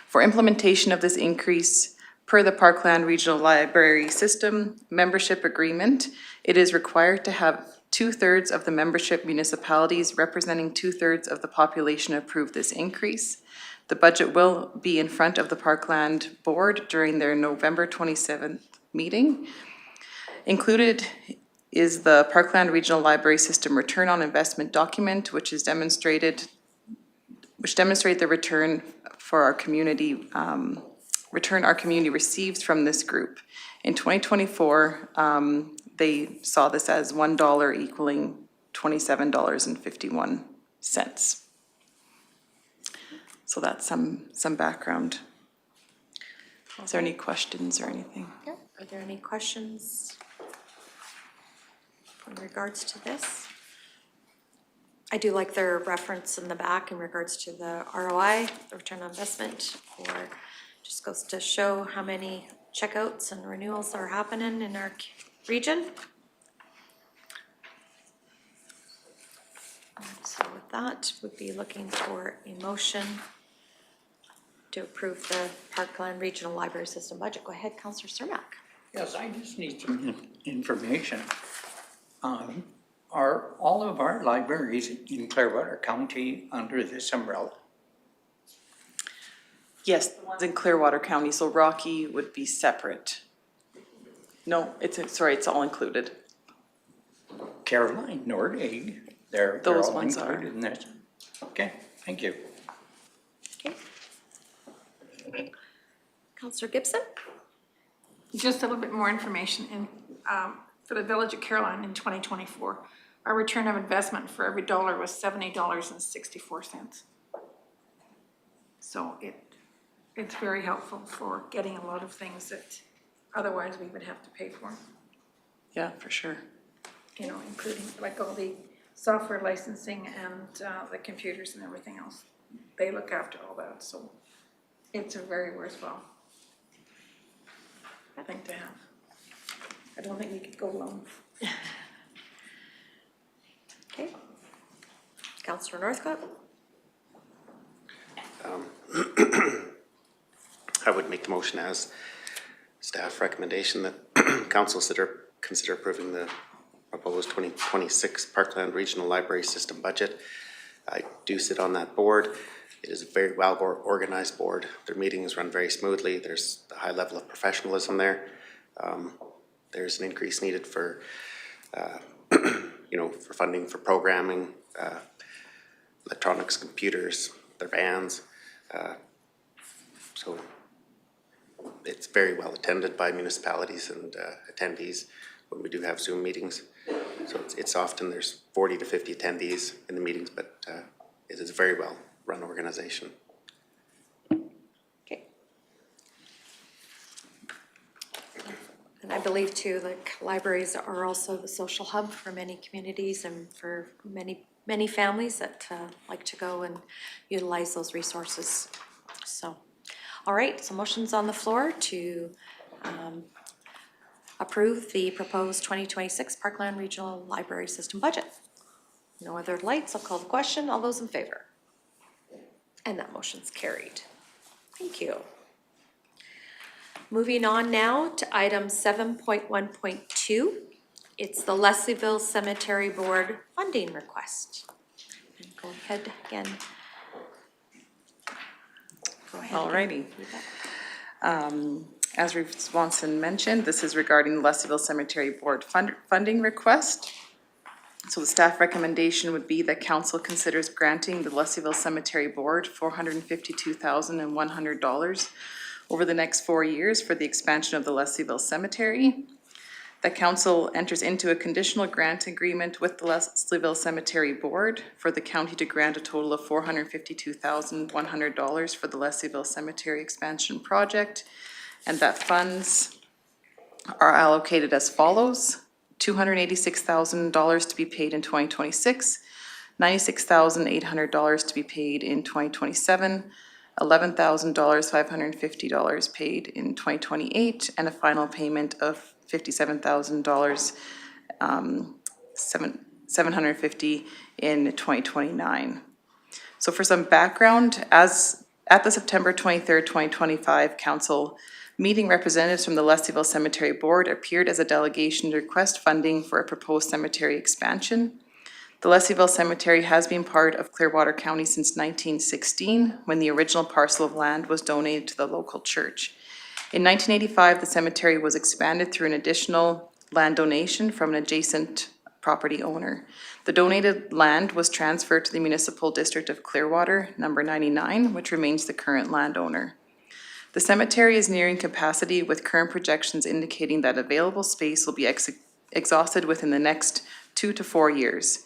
For implementation of this increase, per the Parkland Regional Library System membership agreement, it is required to have 2/3 of the membership municipalities representing 2/3 of the population approve this increase. The budget will be in front of the Parkland Board during their November 27th meeting. Included is the Parkland Regional Library System Return on Investment document, which demonstrate the return for our community, return our community receives from this group. In 2024, they saw this as $1 equaling $27.51. So that's some background. Is there any questions or anything? Yeah. Are there any questions in regards to this? I do like their reference in the back in regards to the ROI, the return on investment, or just goes to show how many checkouts and renewals are happening in our region. So with that, we'd be looking for a motion to approve the Parkland Regional Library System budget. Go ahead, Councillor Cermak. Yes, I just need some information. Are all of our libraries in Clearwater County under this umbrella? Yes, the ones in Clearwater County, so Rocky would be separate. No, it's all included. Caroline, Nord-Egg, they're Those all ones are. included in this. Okay, thank you. Councillor Gibson? Just a little bit more information for the Village of Caroline in 2024. Our return of investment for every dollar was $70.64. So it's very helpful for getting a lot of things that otherwise we would have to pay for. Yeah, for sure. You know, including like all the software licensing and the computers and everything else. They look after all that, so it's a very worthwhile thing to have. I don't think we could go alone. Okay. Councillor Northcott? I would make the motion as staff recommendation that council consider approving the proposed 2026 Parkland Regional Library System budget. I do sit on that board. It is a very well organized board. Their meetings run very smoothly. There's a high level of professionalism there. There's an increase needed for, for funding for programming, electronics, computers, their vans. So it's very well attended by municipalities and attendees when we do have Zoom meetings. So it's often there's 40 to 50 attendees in the meetings, but it is a very well run organization. Okay. And I believe too, like libraries are also the social hub for many communities and for many families that like to go and utilize those resources. So, all right, so motion's on the floor to approve the proposed 2026 Parkland Regional Library System budget. No other lights, I'll call the question. All those in favor? And that motion's carried. Thank you. Moving on now to item 7.1.2. It's the Leslieville Cemetery Board funding request. And go ahead again. Go ahead. Alrighty. As Ruth Swanson mentioned, this is regarding the Leslieville Cemetery Board funding request. So the staff recommendation would be that council considers granting the Leslieville Cemetery Board $452,100 over the next 4 years for the expansion of the Leslieville Cemetery. That council enters into a conditional grant agreement with the Leslieville Cemetery Board for the county to grant a total of $452,100 for the Leslieville Cemetery expansion project, and that funds are allocated as follows: $286,000 to be paid in 2026, $96,800 to be paid in 2027, $11,550 paid in 2028, and a final payment of $57,000, $750 in 2029. So for some background, as at the September 23rd, 2025 council meeting, representatives from the Leslieville Cemetery Board appeared as a delegation to request funding for a proposed cemetery expansion. The Leslieville Cemetery has been part of Clearwater County since 1916, when the original parcel of land was donated to the local church. In 1985, the cemetery was expanded through an additional land donation from an adjacent property owner. The donated land was transferred to the Municipal District of Clearwater, number 99, which remains the current landowner. The cemetery is nearing capacity, with current projections indicating that available space will be exhausted within the next 2 to 4 years.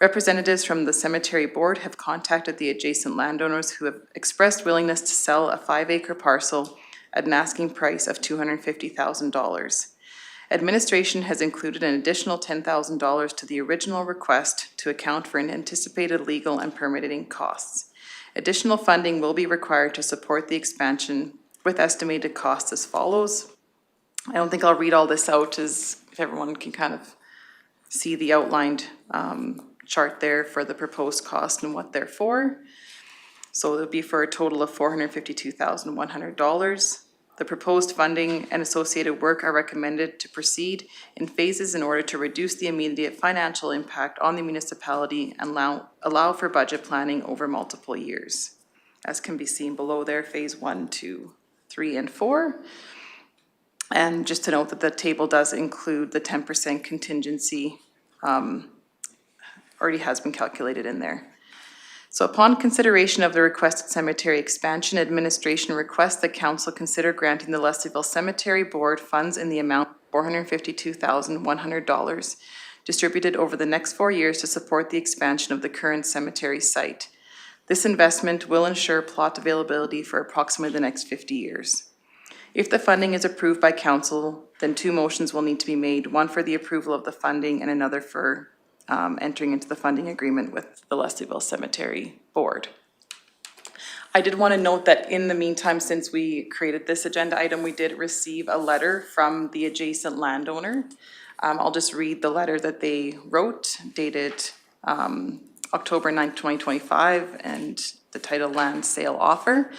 Representatives from the cemetery board have contacted the adjacent landowners who have expressed willingness to sell a 5-acre parcel at an asking price of $250,000. Administration has included an additional $10,000 to the original request to account for anticipated legal and permitting costs. Additional funding will be required to support the expansion, with estimated costs as follows. I don't think I'll read all this out, as if everyone can kind of see the outlined chart there for the proposed cost and what they're for. So it'll be for a total of $452,100. The proposed funding and associated work are recommended to proceed in phases in order to reduce the immediate financial impact on the municipality and allow for budget planning over multiple years. As can be seen below there, phase 1, 2, 3, and 4. And just to note that the table does include the 10% contingency, already has been calculated in there. So upon consideration of the requested cemetery expansion, administration requests that council consider granting the Leslieville Cemetery Board funds in the amount of $452,100 distributed over the next 4 years to support the expansion of the current cemetery site. This investment will ensure plot availability for approximately the next 50 years. If the funding is approved by council, then 2 motions will need to be made, one for the approval of the funding and another for entering into the funding agreement with the Leslieville Cemetery Board. I did want to note that in the meantime, since we created this agenda item, we did receive a letter from the adjacent landowner. I'll just read the letter that they wrote, dated October 9th, 2025, and the title Land Sale Offer.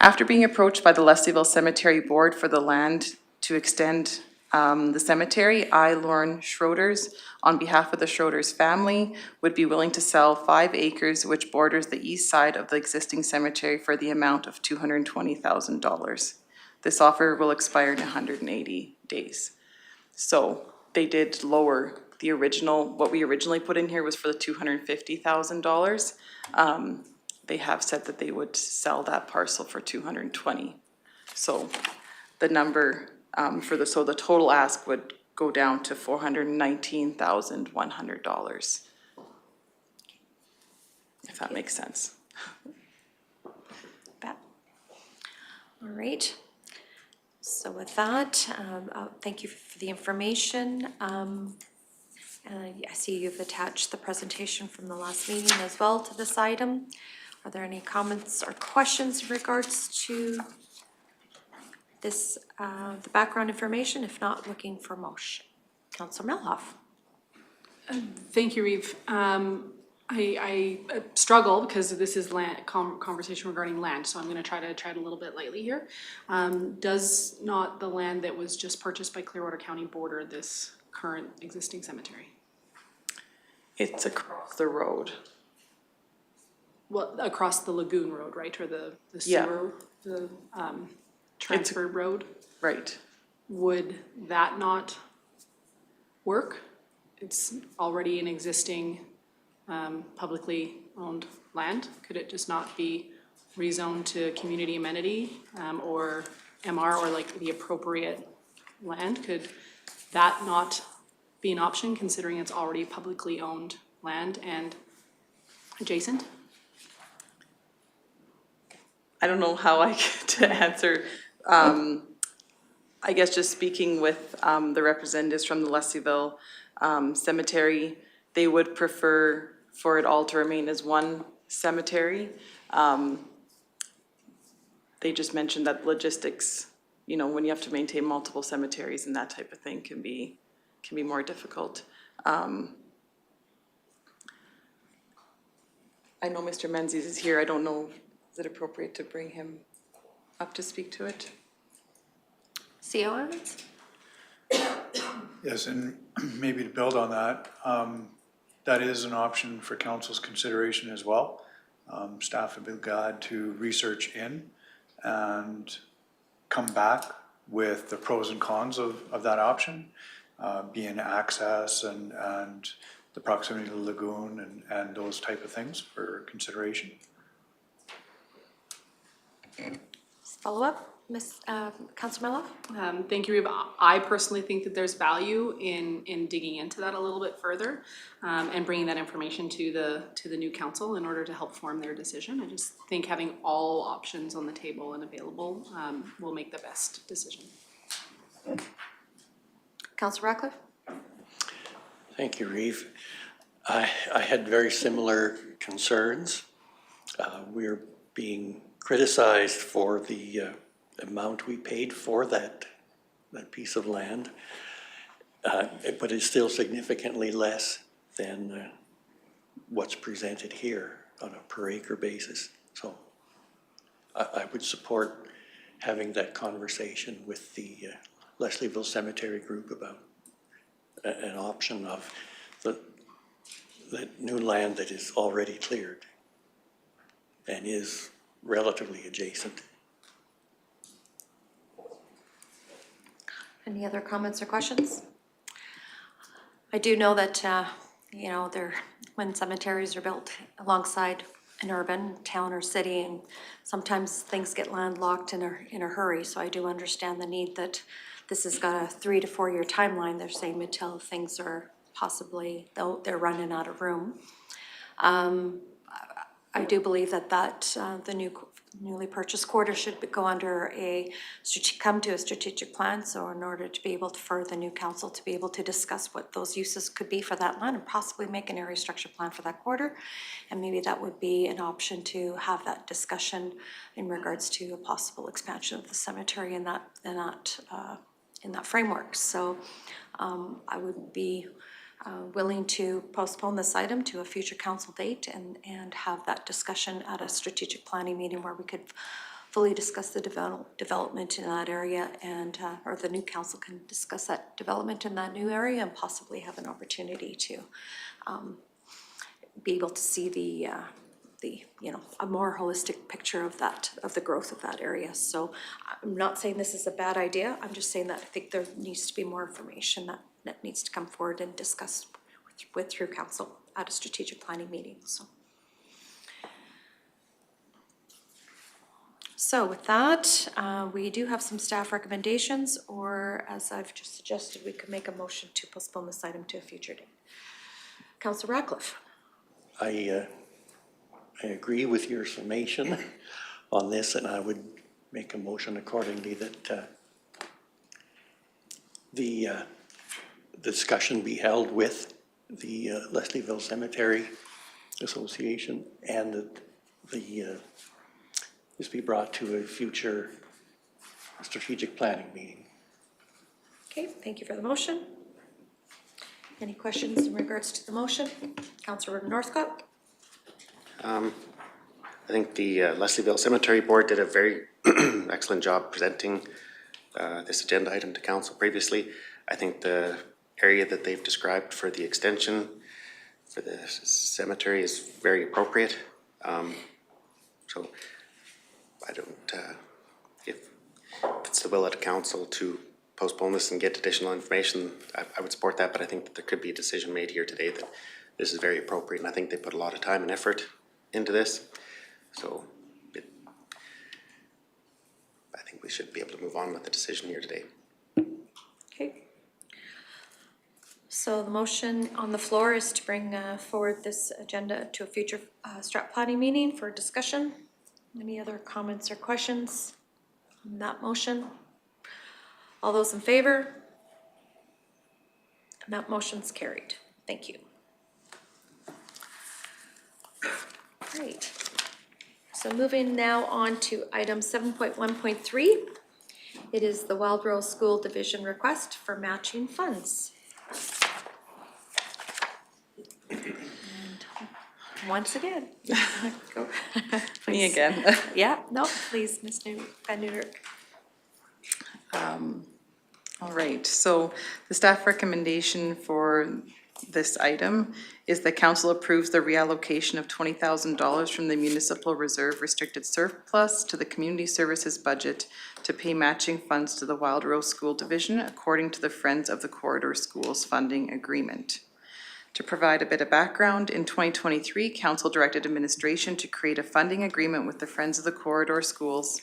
After being approached by the Leslieville Cemetery Board for the land to extend the cemetery, I, Lauren Schroders, on behalf of the Schroders family, would be willing to sell 5 acres which borders the east side of the existing cemetery for the amount of $220,000. This offer will expire in 180 days. So they did lower the original, what we originally put in here was for the $250,000. They have said that they would sell that parcel for $220,000. So the number so the total ask would go down to $419,100. If that makes sense. All right. So with that, thank you for the information. I see you've attached the presentation from the last meeting as well to this item. Are there any comments or questions in regards to this, the background information? If not, looking for motion. Councillor Melhoff. Thank you, Reeve. I struggle because this is land, conversation regarding land, so I'm gonna try to tread a little bit lightly here. Does not the land that was just purchased by Clearwater County border this current existing cemetery? It's across the road. Well, across the Lagoon Road, right, or the Yeah. sewer, the transfer road? Right. Would that not work? It's already an existing publicly owned land. Could it just not be rezoned to community amenity or MR or like the appropriate land? Could that not be an option considering it's already publicly owned land and adjacent? I don't know how I get to answer. I guess just speaking with the representatives from the Leslieville Cemetery, they would prefer for it all to remain as one cemetery. They just mentioned that logistics, you know, when you have to maintain multiple cemeteries and that type of thing can be more difficult. I know Mr. Menzies is here. I don't know, is it appropriate to bring him up to speak to it? CO Evans? Yes, and maybe to build on that, that is an option for council's consideration as well. Staff have been glad to research in and come back with the pros and cons of that option, being access and the proximity to the lagoon and those type of things for consideration. Follow up, Councillor Mellow? Thank you, Reba. I personally think that there's value in digging into that a little bit further and bringing that information to the new council in order to help form their decision. I just think having all options on the table and available will make the best decision. Councillor Ratcliffe? Thank you, Reeve. I had very similar concerns. We're being criticized for the amount we paid for that piece of land, but it's still significantly less than what's presented here on a per acre basis. So I would support having that conversation with the Leslieville Cemetery Group about an option of the new land that is already cleared and is relatively adjacent. Any other comments or questions? I do know that, you know, when cemeteries are built alongside an urban town or city, and sometimes things get landlocked in a hurry, so I do understand the need that this has got a 3 to 4 year timeline, they're saying, until things are possibly, they're running out of room. I do believe that the newly purchased quarter should go under come to a strategic plan. So in order to be able to, for the new council to be able to discuss what those uses could be for that land and possibly make an area structure plan for that quarter. And maybe that would be an option to have that discussion in regards to a possible expansion of the cemetery in that framework. So I would be willing to postpone this item to a future council date and have that discussion at a strategic planning meeting where we could fully discuss the development in that area and or the new council can discuss that development in that new area and possibly have an opportunity to be able to see the you know, a more holistic picture of the growth of that area. So I'm not saying this is a bad idea. I'm just saying that I think there needs to be more information that needs to come forward and discuss through council at a strategic planning meeting. So with that, we do have some staff recommendations, or as I've just suggested, we could make a motion to postpone this item to a future date. Councillor Ratcliffe. I agree with your summation on this, and I would make a motion accordingly that the discussion be held with the Leslieville Cemetery Association and that this be brought to a future strategic planning meeting. Okay, thank you for the motion. Any questions in regards to the motion? Councilor Northcott? I think the Leslieville Cemetery Board did a very excellent job presenting this agenda item to council previously. I think the area that they've described for the extension for the cemetery is very appropriate. So I don't, if it's the will of the council to postpone this and get additional information, I would support that, but I think that there could be a decision made here today that this is very appropriate, and I think they put a lot of time and effort into this. So I think we should be able to move on with the decision here today. Okay. So the motion on the floor is to bring forward this agenda to a future strat planning meeting for discussion. Any other comments or questions on that motion? All those in favor? And that motion's carried. Thank you. Great. So moving now on to item 7.1.3. It is the Wildrose School Division request for matching funds. And once again, go. Me again. Yeah, no, please, Ms. Van Nieuwerk. All right, so the staff recommendation for this item is that council approves the reallocation of $20,000 from the municipal reserve restricted surplus to the community services budget to pay matching funds to the Wildrose School Division according to the Friends of the Corridor Schools funding agreement. To provide a bit of background, in 2023, council directed administration to create a funding agreement with the Friends of the Corridor Schools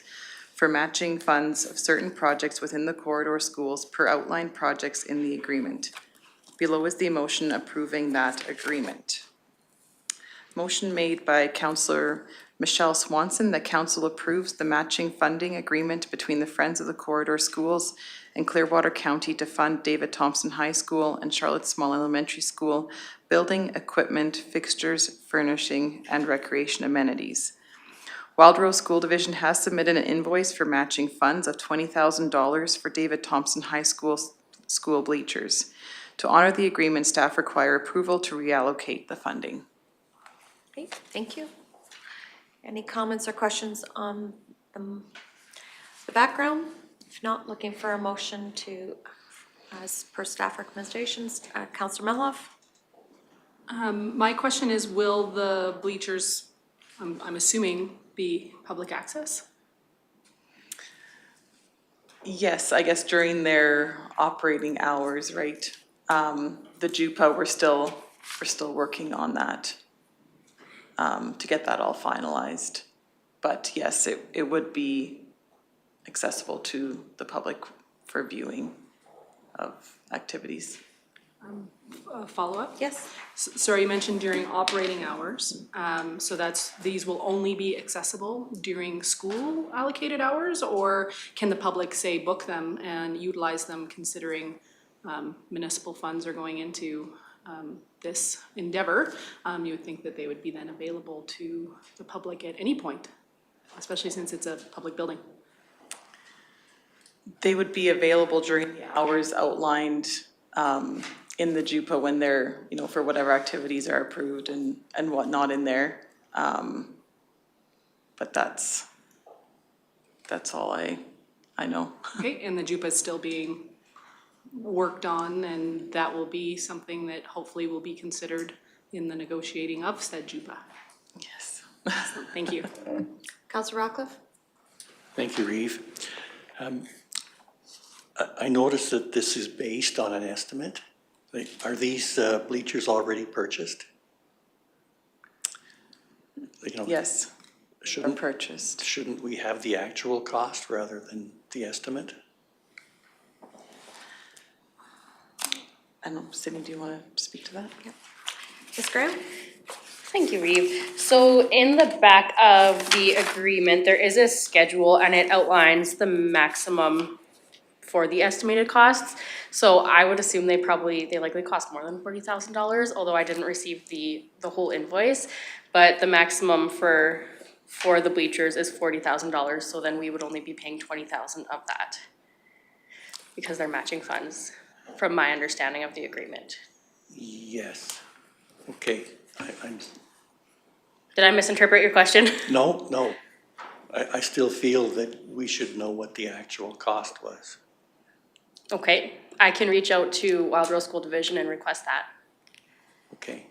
for matching funds of certain projects within the corridor schools per outlined projects in the agreement. Below is the motion approving that agreement. Motion made by Councillor Michelle Swanson that council approves the matching funding agreement between the Friends of the Corridor Schools and Clearwater County to fund David Thompson High School and Charlotte Small Elementary School building, equipment, fixtures, furnishing, and recreation amenities. Wildrose School Division has submitted an invoice for matching funds of $20,000 for David Thompson High School school bleachers. To honor the agreement, staff require approval to reallocate the funding. Okay, thank you. Any comments or questions on the background? If not, looking for a motion to, as per staff recommendations, Councillor Meloff. My question is, will the bleachers, I'm assuming, be public access? Yes, I guess during their operating hours, right? The JUPA, we're still working on that to get that all finalized. But yes, it would be accessible to the public for viewing of activities. Follow-up? Yes. Sorry, you mentioned during operating hours. So these will only be accessible during school allocated hours, or can the public, say, book them and utilize them considering municipal funds are going into this endeavor? You would think that they would be then available to the public at any point, especially since it's a public building. They would be available during the hours outlined in the JUPA when they're, for whatever activities are approved and whatnot in there. But that's all I know. Okay, and the JUPA is still being worked on, and that will be something that hopefully will be considered in the negotiating of said JUPA. Yes. Thank you. Councillor Rockcliffe? Thank you, Reeve. I noticed that this is based on an estimate. Are these bleachers already purchased? Yes, they're purchased. Shouldn't we have the actual cost rather than the estimate? I don't know, Sydney, do you want to speak to that? Yeah. Ms. Graham? Thank you, Reeve. So in the back of the agreement, there is a schedule and it outlines the maximum for the estimated costs. So I would assume they likely cost more than $40,000, although I didn't receive the whole invoice. But the maximum for for the bleachers is $40,000, so then we would only be paying $20,000 of that. Because they're matching funds, from my understanding of the agreement. Yes. Okay. I'm Did I misinterpret your question? No. I still feel that we should know what the actual cost was. Okay, I can reach out to Wild Rose School Division and request that. Okay.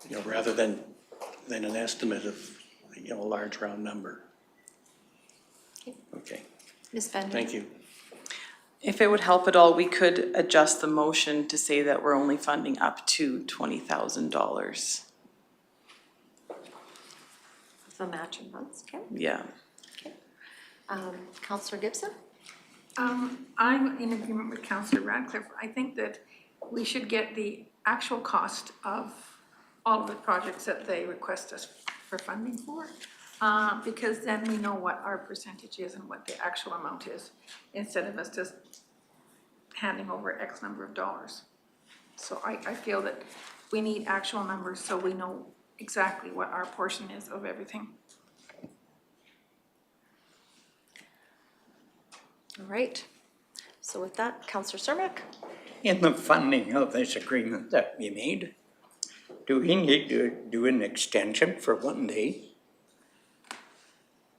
You know, rather than an estimate of, you know, a large round number. Okay. Ms. Bender? Thank you. If it would help at all, we could adjust the motion to say that we're only funding up to $20,000. The matching funds, okay. Yeah. Councillor Gibson? I'm in agreement with Councillor Radcliffe. I think that we should get the actual cost of all of the projects that they request us for funding for, because then we know what our percentage is and what the actual amount is, instead of us just handing over X number of dollars. So I feel that we need actual numbers so we know exactly what our portion is of everything. All right. So with that, Councillor Cermak? In the funding of this agreement that we made, do we need to do an extension for 1 day?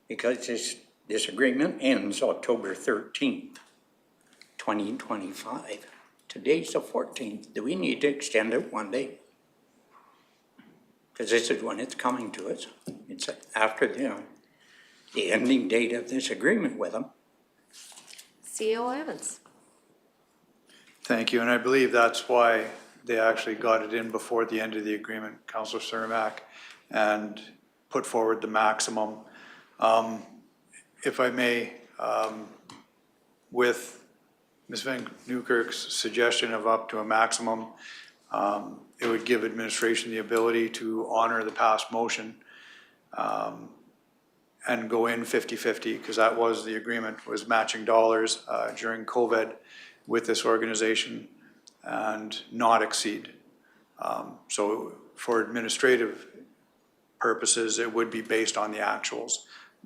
Because this agreement ends October 13th, 2025. Today's the 14th. Do we need to extend it 1 day? Because this is when it's coming to us. It's after the ending date of this agreement with them. CEO Evans? Thank you, and I believe that's why they actually got it in before the end of the agreement, Councillor Cermak, and put forward the maximum. If I may, with Ms. Van Newkirk's suggestion of up to a maximum, it would give administration the ability to honor the past motion and go in 50-50, because that was the agreement, was matching dollars during COVID with this organization and not exceed. So for administrative purposes, it would be based on the actuals,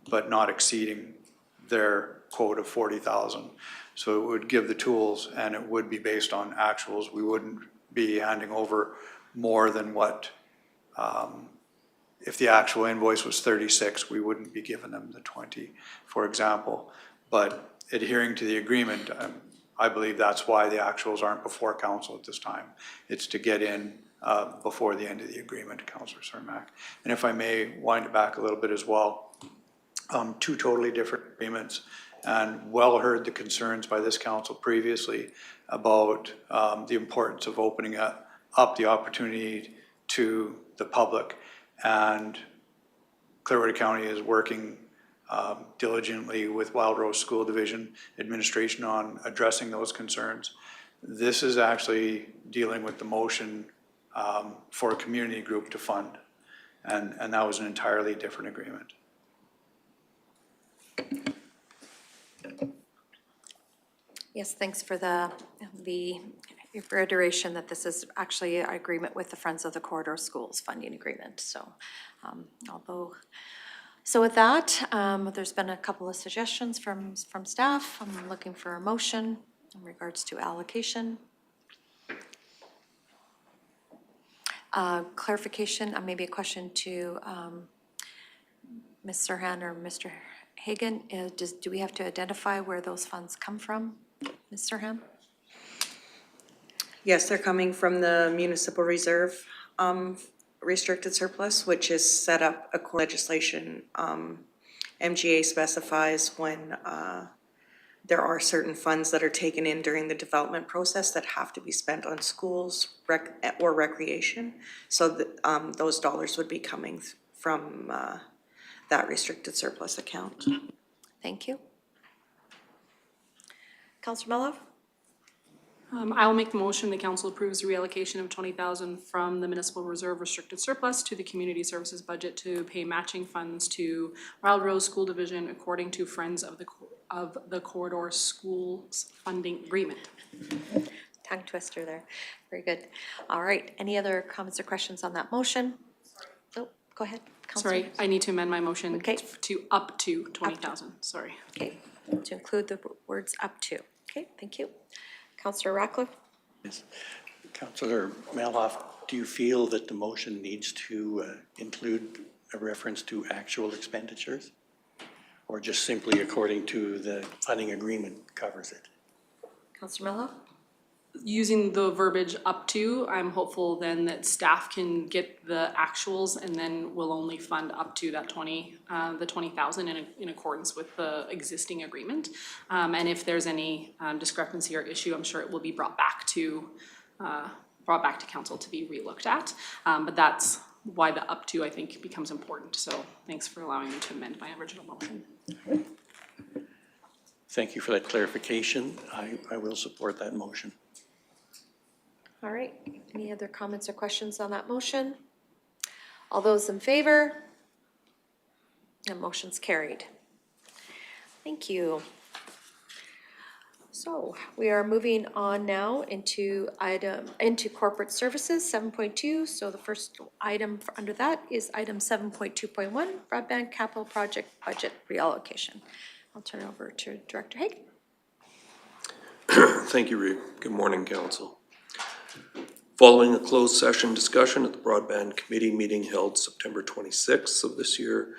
but not exceeding their quote of 40,000. So it would give the tools, and it would be based on actuals. We wouldn't be handing over more than what, if the actual invoice was 36, we wouldn't be giving them the 20, for example. But adhering to the agreement, I believe that's why the actuals aren't before council at this time. It's to get in before the end of the agreement, Councillor Cermak. And if I may wind it back a little bit as well, two totally different agreements, and well heard the concerns by this council previously about the importance of opening up the opportunity to the public. And Clearwater County is working diligently with Wild Rose School Division administration on addressing those concerns. This is actually dealing with the motion for a community group to fund, and that was an entirely different agreement. Yes, thanks for the reiteration that this is actually an agreement with the Friends of the Corridor Schools funding agreement. So, so with that, there's been a couple of suggestions from staff. I'm looking for a motion in regards to allocation. Clarification, maybe a question to Ms. Serhan or Mr. Hagan. Do we have to identify where those funds come from, Ms. Serhan? Yes, they're coming from the municipal reserve restricted surplus, which is set up according to legislation. MGA specifies when there are certain funds that are taken in during the development process that have to be spent on schools or recreation. So those dollars would be coming from that restricted surplus account. Thank you. Councillor Mello? I will make the motion. The council approves the reallocation of $20,000 from the municipal reserve restricted surplus to the community services budget to pay matching funds to Wild Rose School Division according to Friends of the Corridor Schools funding agreement. Tongue twister there. Very good. All right. Any other comments or questions on that motion? Oh, go ahead. Counselor? Sorry, I need to amend my motion Okay. to up to 20,000, sorry. Okay, to include the words up to. Okay, thank you. Counselor Ratcliffe? Yes. Councillor Meloff, do you feel that the motion needs to include a reference to actual expenditures? Or just simply according to the funding agreement covers it? Counselor Meloff? Using the verbiage up to, I'm hopeful then that staff can get the actuals and then we'll only fund up to that the 20,000 in accordance with the existing agreement. And if there's any discrepancy or issue, I'm sure it will be brought back to council to be relooked at. But that's why the up to, I think, becomes important. So thanks for allowing me to amend my original motion. Thank you for that clarification. I will support that motion. All right, any other comments or questions on that motion? All those in favor? And motion's carried. Thank you. So we are moving on now into corporate services, 7.2. So the first item under that is item 7.2.1, broadband capital project budget reallocation. I'll turn it over to Director Haig. Thank you, Reeve. Good morning, Council. Following a closed session discussion at the Broadband Committee meeting held September 26th of this year,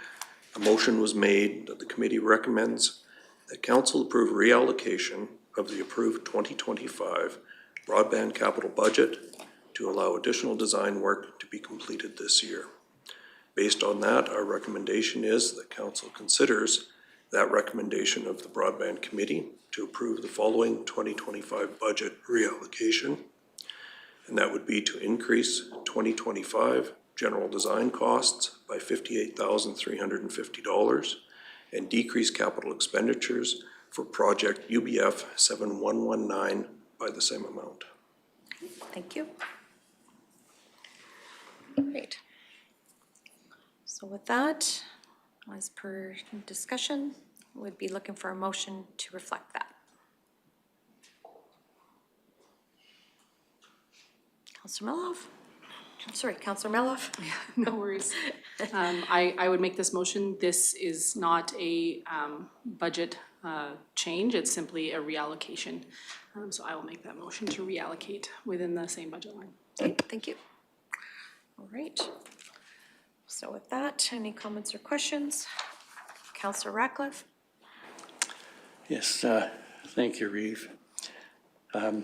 a motion was made that the committee recommends that Council approve reallocation of the approved 2025 broadband capital budget to allow additional design work to be completed this year. Based on that, our recommendation is that Council considers that recommendation of the Broadband Committee to approve the following 2025 budget reallocation. And that would be to increase 2025 general design costs by $58,350 and decrease capital expenditures for project UBF 7119 by the same amount. Thank you. Great. So with that, as per discussion, we'd be looking for a motion to reflect that. Councillor Meloff? I'm sorry, Councillor Meloff? No worries. I would make this motion. This is not a budget change, it's simply a reallocation. So I will make that motion to reallocate within the same budget line. Okay, thank you. All right. So with that, any comments or questions? Councillor Ratcliffe? Yes, thank you, Reeve. I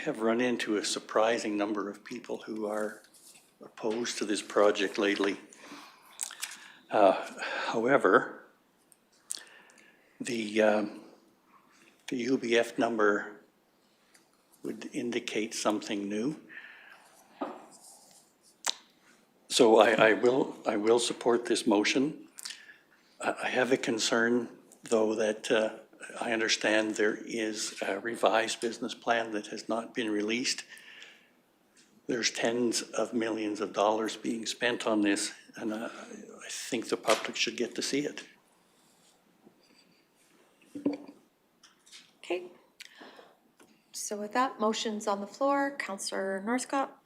have run into a surprising number of people who are opposed to this project lately. However, the UBF number would indicate something new. So I will support this motion. I have a concern, though, that I understand there is a revised business plan that has not been released. There's tens of millions of dollars being spent on this, and I think the public should get to see it. Okay. So with that, motion's on the floor. Councillor Northcott?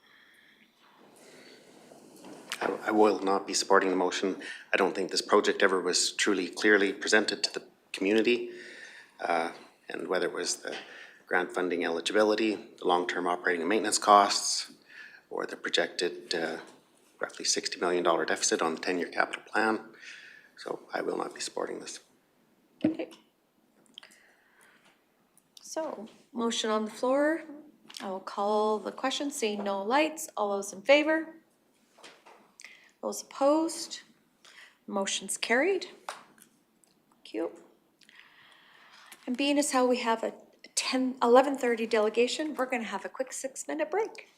I will not be supporting the motion. I don't think this project ever was truly clearly presented to the community. And whether it was the grant funding eligibility, the long-term operating and maintenance costs, or the projected roughly $60 million deficit on the 10-year capital plan. So I will not be supporting this. Okay. So, motion on the floor. I will call the question, seeing no lights. All those in favor? Those opposed? Motion's carried. Thank you. And being as how we have a 11:30 delegation, we're gonna have a quick 6-minute break.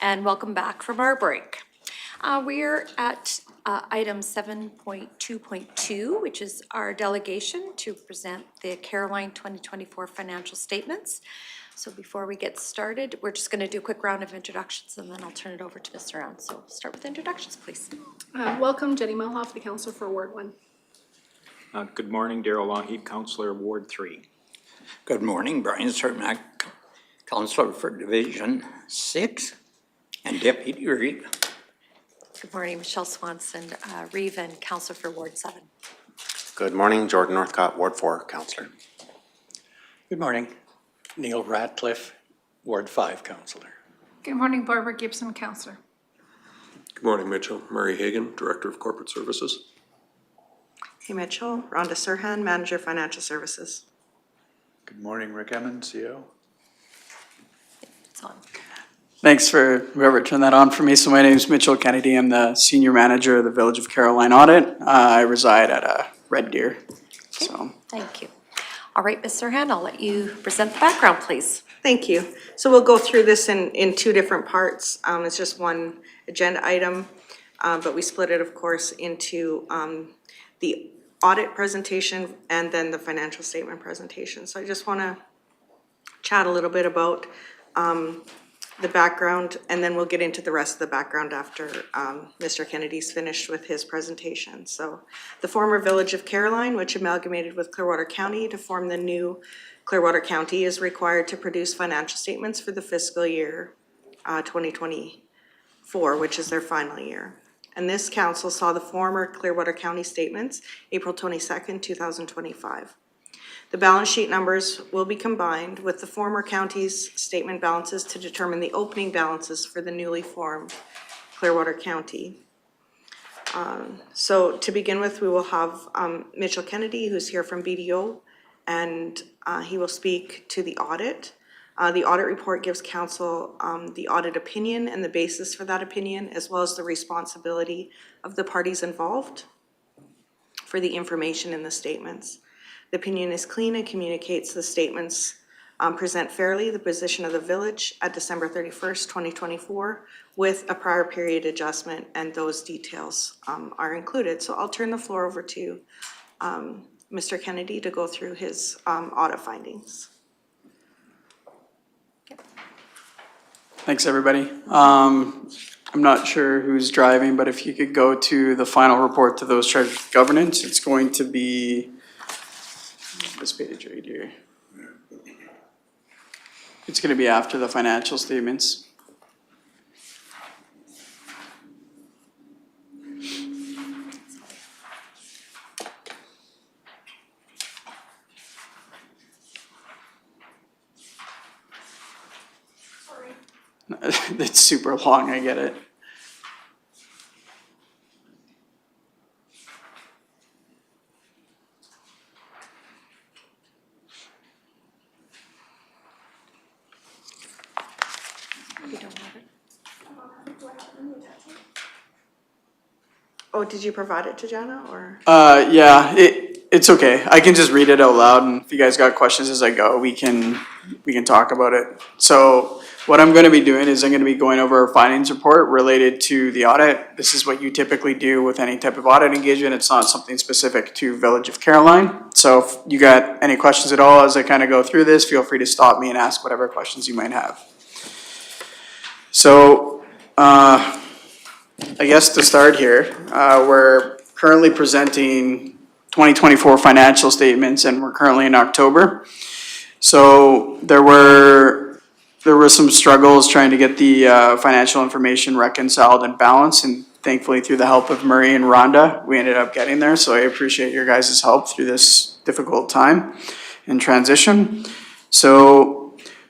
and welcome back from our break. We're at item 7.2.2, which is our delegation to present the Caroline 2024 financial statements. So before we get started, we're just going to do a quick round of introductions and then I'll turn it over to Mr. Round. So start with introductions, please. Welcome Jenny Melhoff, the Councillor for Ward 1. Good morning, Darrell Lougheed, Councillor, Ward 3. Good morning, Brian Cermak, Councillor for Division 6 and Deputy Reeve. Good morning, Michelle Swanson, Reeve, and Councillor for Ward 7. Good morning, Jordan Northcott, Ward 4, Councillor. Good morning. Neil Ratcliffe, Ward 5 Councillor. Good morning, Barbara Gibson, Councillor. Good morning, Mitchell. Murray Hagan, Director of Corporate Services. Hey Mitchell, Rhonda Serhan, Manager Financial Services. Good morning, Rick Emmons, CEO. It's on. Thanks for whoever turned that on for me. So my name is Mitchell Kennedy. I'm the Senior Manager of the Village of Caroline Audit. I reside at Red Deer. So. Thank you. All right, Ms. Serhan, I'll let you present the background, please. Thank you. So we'll go through this in two different parts. It's just one agenda item, but we split it, of course, into the audit presentation and then the financial statement presentation. So I just want to chat a little bit about the background, and then we'll get into the rest of the background after Mr. Kennedy's finished with his presentation. So the former Village of Caroline, which amalgamated with Clearwater County to form the new Clearwater County, is required to produce financial statements for the fiscal year 2024, which is their final year. And this council saw the former Clearwater County statements April 22nd, 2025. The balance sheet numbers will be combined with the former county's statement balances to determine the opening balances for the newly formed Clearwater County. So to begin with, we will have Mitchell Kennedy, who's here from BDO, and he will speak to the audit. The audit report gives council the audit opinion and the basis for that opinion, as well as the responsibility of the parties involved for the information in the statements. The opinion is clean and communicates the statements present fairly the position of the village at December 31st, 2024, with a prior period adjustment, and those details are included. So I'll turn the floor over to Mr. Kennedy to go through his audit findings. Thanks, everybody. I'm not sure who's driving, but if you could go to the final report to those charged with governance, it's going to be this page right here. It's going to be after the financial statements. It's super long, I get it. You don't have it? Oh, did you provide it to Jenna, or? Yeah, it's okay. I can just read it out loud, and if you guys got questions as I go, we can talk about it. So what I'm going to be doing is I'm going to be going over a findings report related to the audit. This is what you typically do with any type of audit engagement. It's not something specific to Village of Caroline. So if you got any questions at all as I kind of go through this, feel free to stop me and ask whatever questions you might have. So I guess to start here, we're currently presenting 2024 financial statements, and we're currently in October. So there were some struggles trying to get the financial information reconciled and balanced, and thankfully through the help of Murray and Rhonda, we ended up getting there. So I appreciate your guys' help through this difficult time and transition. So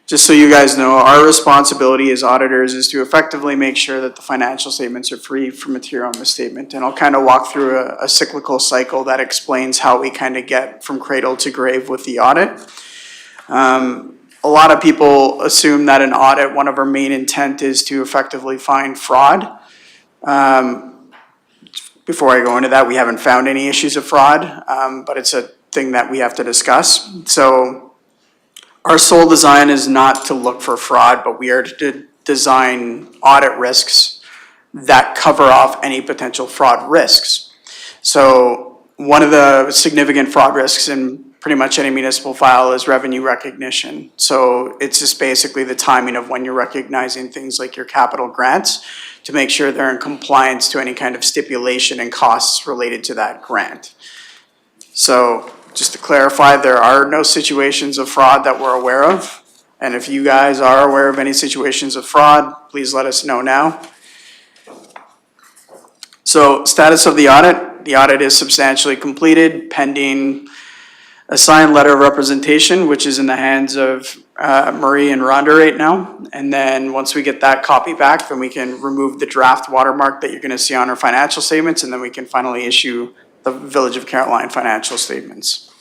just so you guys know, our responsibility as auditors is to effectively make sure that the financial statements are free from material misstatement. And I'll kind of walk through a cyclical cycle that explains how we kind of get from cradle to grave with the audit. A lot of people assume that an audit, one of our main intent is to effectively find fraud. Before I go into that, we haven't found any issues of fraud, but it's a thing that we have to discuss. So our sole design is not to look for fraud, but we are to design audit risks that cover off any potential fraud risks. So one of the significant fraud risks in pretty much any municipal file is revenue recognition. So it's just basically the timing of when you're recognizing things like your capital grants to make sure they're in compliance to any kind of stipulation and costs related to that grant. So just to clarify, there are no situations of fraud that we're aware of. And if you guys are aware of any situations of fraud, please let us know now. So status of the audit. The audit is substantially completed pending a signed letter of representation, which is in the hands of Marie and Rhonda right now. And then once we get that copy back, then we can remove the draft watermark that you're going to see on our financial statements, and then we can finally issue the Village of Caroline financial statements.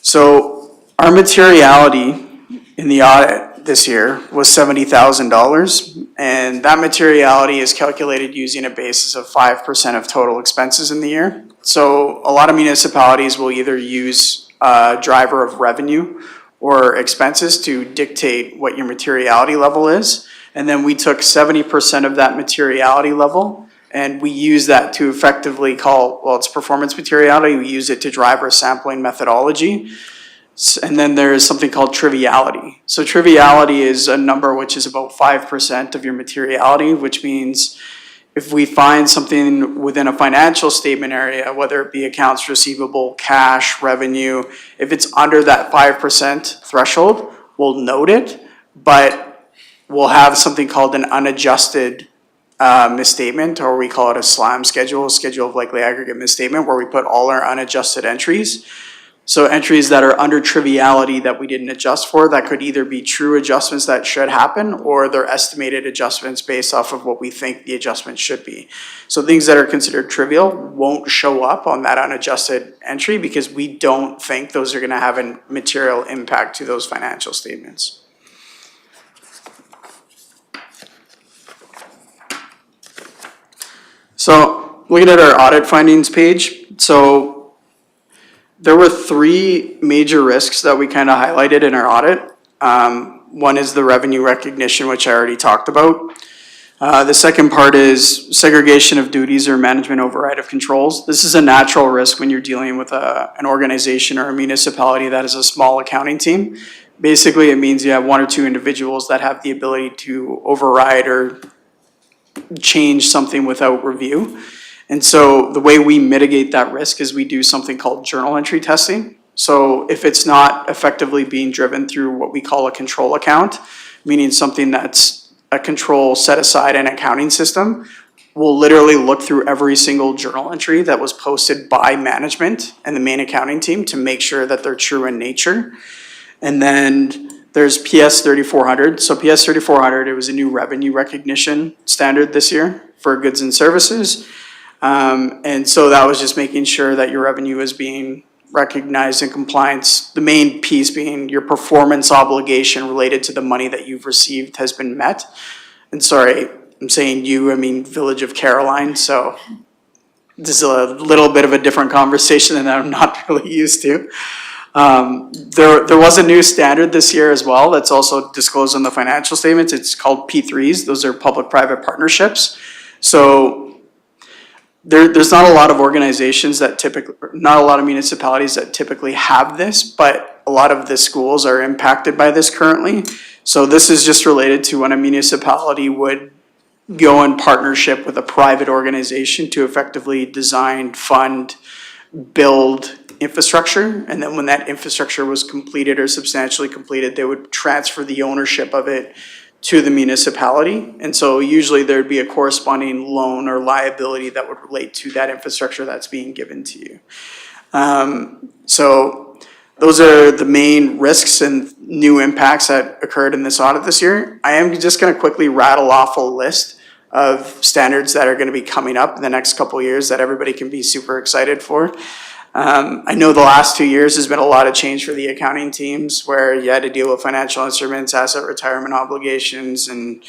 So our materiality in the audit this year was $70,000, and that materiality is calculated using a basis of 5% of total expenses in the year. So a lot of municipalities will either use a driver of revenue or expenses to dictate what your materiality level is. And then we took 70% of that materiality level and we use that to effectively call, well, it's performance materiality. We use it to drive our sampling methodology. And then there is something called triviality. So triviality is a number which is about 5% of your materiality, which means if we find something within a financial statement area, whether it be accounts receivable, cash, revenue, if it's under that 5% threshold, we'll note it, but we'll have something called an unadjusted misstatement, or we call it a SLAM schedule, schedule of likely aggregate misstatement, where we put all our unadjusted entries. So entries that are under triviality that we didn't adjust for, that could either be true adjustments that should happen, or they're estimated adjustments based off of what we think the adjustment should be. So things that are considered trivial won't show up on that unadjusted entry because we don't think those are going to have a material impact to those financial statements. So looking at our audit findings page, so there were three major risks that we kind of highlighted in our audit. One is the revenue recognition, which I already talked about. The second part is segregation of duties or management override of controls. This is a natural risk when you're dealing with an organization or a municipality that is a small accounting team. Basically, it means you have one or two individuals that have the ability to override or change something without review. And so the way we mitigate that risk is we do something called journal entry testing. So if it's not effectively being driven through what we call a control account, meaning something that's a control set aside in an accounting system, we'll literally look through every single journal entry that was posted by management and the main accounting team to make sure that they're true in nature. And then there's PS 3400. So PS 3400, it was a new revenue recognition standard this year for goods and services. And so that was just making sure that your revenue is being recognized in compliance. The main piece being your performance obligation related to the money that you've received has been met. And sorry, I'm saying you, I mean Village of Caroline. So this is a little bit of a different conversation than I'm not really used to. There was a new standard this year as well that's also disclosed in the financial statements. It's called P3s. Those are public-private partnerships. So there's not a lot of organizations that not a lot of municipalities that typically have this, but a lot of the schools are impacted by this currently. So this is just related to when a municipality would go in partnership with a private organization to effectively design, fund, build infrastructure. And then when that infrastructure was completed or substantially completed, they would transfer the ownership of it to the municipality. And so usually there'd be a corresponding loan or liability that would relate to that infrastructure that's being given to you. So those are the main risks and new impacts that occurred in this audit this year. I am just going to quickly rattle off a list of standards that are going to be coming up in the next couple of years that everybody can be super excited for. I know the last 2 years has been a lot of change for the accounting teams where you had to deal with financial instruments, asset retirement obligations, and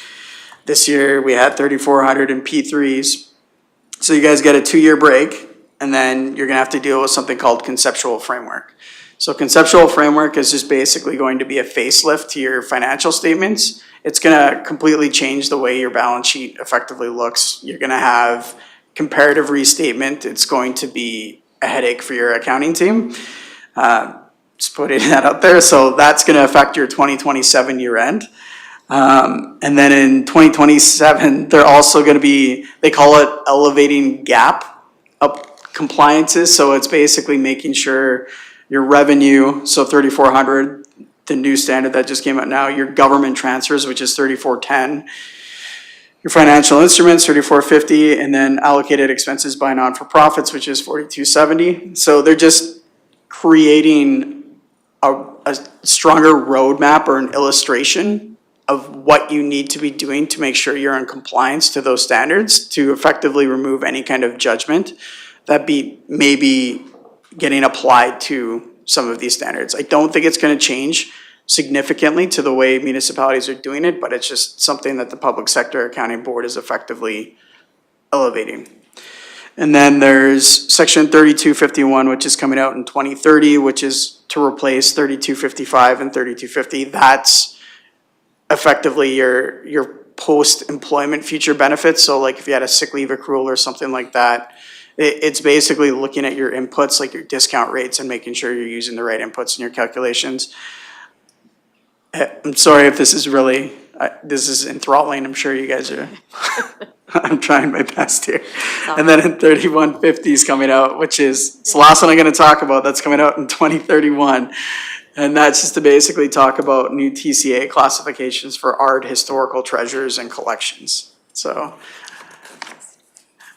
this year we had 3,400 in P3s. So you guys get a 2-year break, and then you're gonna have to deal with something called conceptual framework. So conceptual framework is just basically going to be a facelift to your financial statements. It's gonna completely change the way your balance sheet effectively looks. You're gonna have comparative restatement. It's going to be a headache for your accounting team. Just putting that out there. So that's gonna affect your 2027 year end. And then in 2027, they're also gonna be, they call it elevating gap up compliances. So it's basically making sure your revenue, so 3,400, the new standard that just came out now, your government transfers, which is 3,410, your financial instruments, 3,450, and then allocated expenses by non-for-profits, which is 4,270. So they're just creating a stronger roadmap or an illustration of what you need to be doing to make sure you're in compliance to those standards to effectively remove any kind of judgment that may be getting applied to some of these standards. I don't think it's gonna change significantly to the way municipalities are doing it, but it's just something that the Public Sector Accounting Board is effectively elevating. And then there's section 3251, which is coming out in 2030, which is to replace 3255 and 3250. That's effectively your post-employment future benefits. So like if you had a sick leave accrual or something like that, it's basically looking at your inputs, like your discount rates, and making sure you're using the right inputs in your calculations. I'm sorry if this is really, this is enthralling. I'm sure you guys are, I'm trying my best here. And then in 3150 is coming out, which is, it's the last one I'm gonna talk about, that's coming out in 2031. And that's just to basically talk about new TCA classifications for art, historical treasures, and collections. So,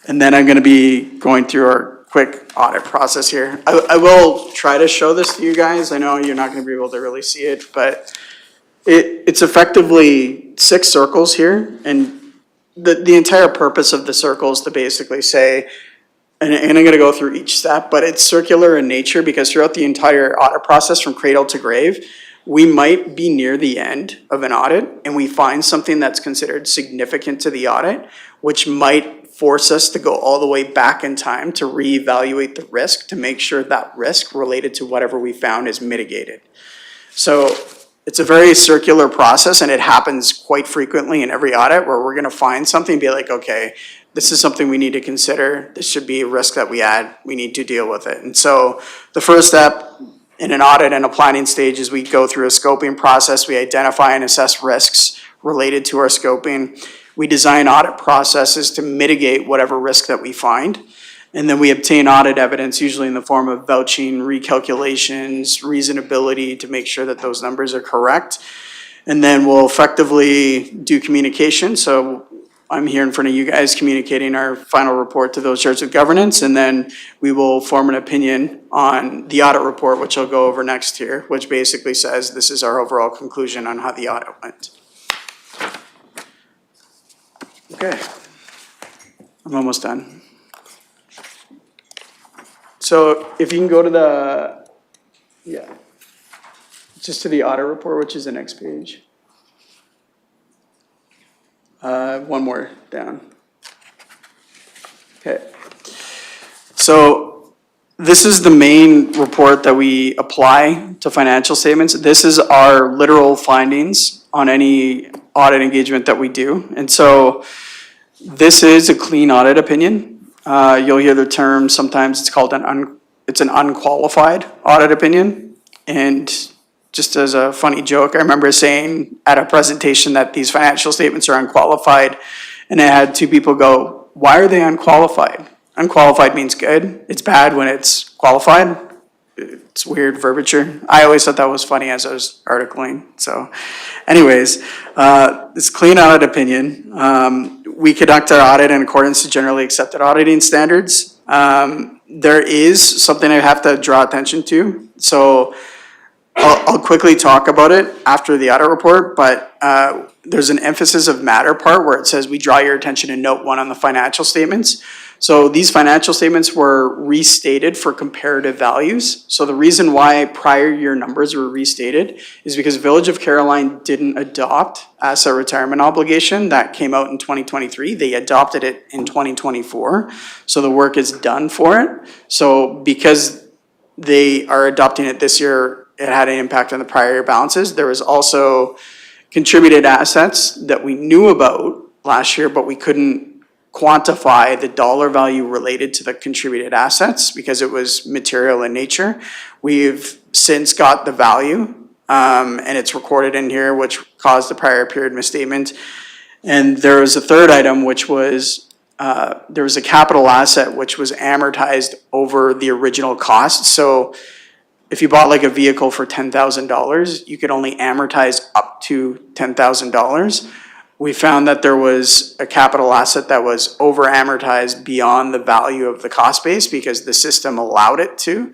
and then I'm gonna be going through our quick audit process here. I will try to show this to you guys. I know you're not gonna be able to really see it, but it's effectively 6 circles here, and the entire purpose of the circle is to basically say, and I'm gonna go through each step, but it's circular in nature because throughout the entire audit process from cradle to grave, we might be near the end of an audit and we find something that's considered significant to the audit, which might force us to go all the way back in time to reevaluate the risk to make sure that risk related to whatever we found is mitigated. So it's a very circular process, and it happens quite frequently in every audit where we're gonna find something and be like, okay, this is something we need to consider. This should be a risk that we add. We need to deal with it. And so the first step in an audit and a planning stage is we go through a scoping process. We identify and assess risks related to our scoping. We design audit processes to mitigate whatever risk that we find. And then we obtain audit evidence, usually in the form of vouching, recalculations, reasonability to make sure that those numbers are correct. And then we'll effectively do communication. So I'm here in front of you guys communicating our final report to those charged with governance. And then we will form an opinion on the audit report, which I'll go over next here, which basically says this is our overall conclusion on how the audit went. Okay, I'm almost done. So if you can go to the, just to the audit report, which is the next page. One more down. Okay. So this is the main report that we apply to financial statements. This is our literal findings on any audit engagement that we do. And so this is a clean audit opinion. You'll hear the term, sometimes it's called an unqualified audit opinion. And just as a funny joke, I remember saying at a presentation that these financial statements are unqualified, and I had 2 people go, why are they unqualified? Unqualified means good. It's bad when it's qualified. It's weird verbiage. I always thought that was funny as I was articling. So anyways, this clean audit opinion. We conduct our audit in accordance to generally accepted auditing standards. There is something I have to draw attention to. So I'll quickly talk about it after the audit report, but there's an emphasis of matter part where it says we draw your attention to note 1 on the financial statements. So these financial statements were restated for comparative values. So the reason why prior year numbers were restated is because Village of Caroline didn't adopt asset retirement obligation. That came out in 2023. They adopted it in 2024. So the work is done for it. So because they are adopting it this year, it had an impact on the prior year balances. There was also contributed assets that we knew about last year, but we couldn't quantify the dollar value related to the contributed assets because it was material in nature. We've since got the value, and it's recorded in here, which caused the prior period misstatement. And there was a third item, which was, there was a capital asset which was amortized over the original cost. So if you bought like a vehicle for $10,000, you could only amortize up to $10,000. We found that there was a capital asset that was over amortized beyond the value of the cost base because the system allowed it to.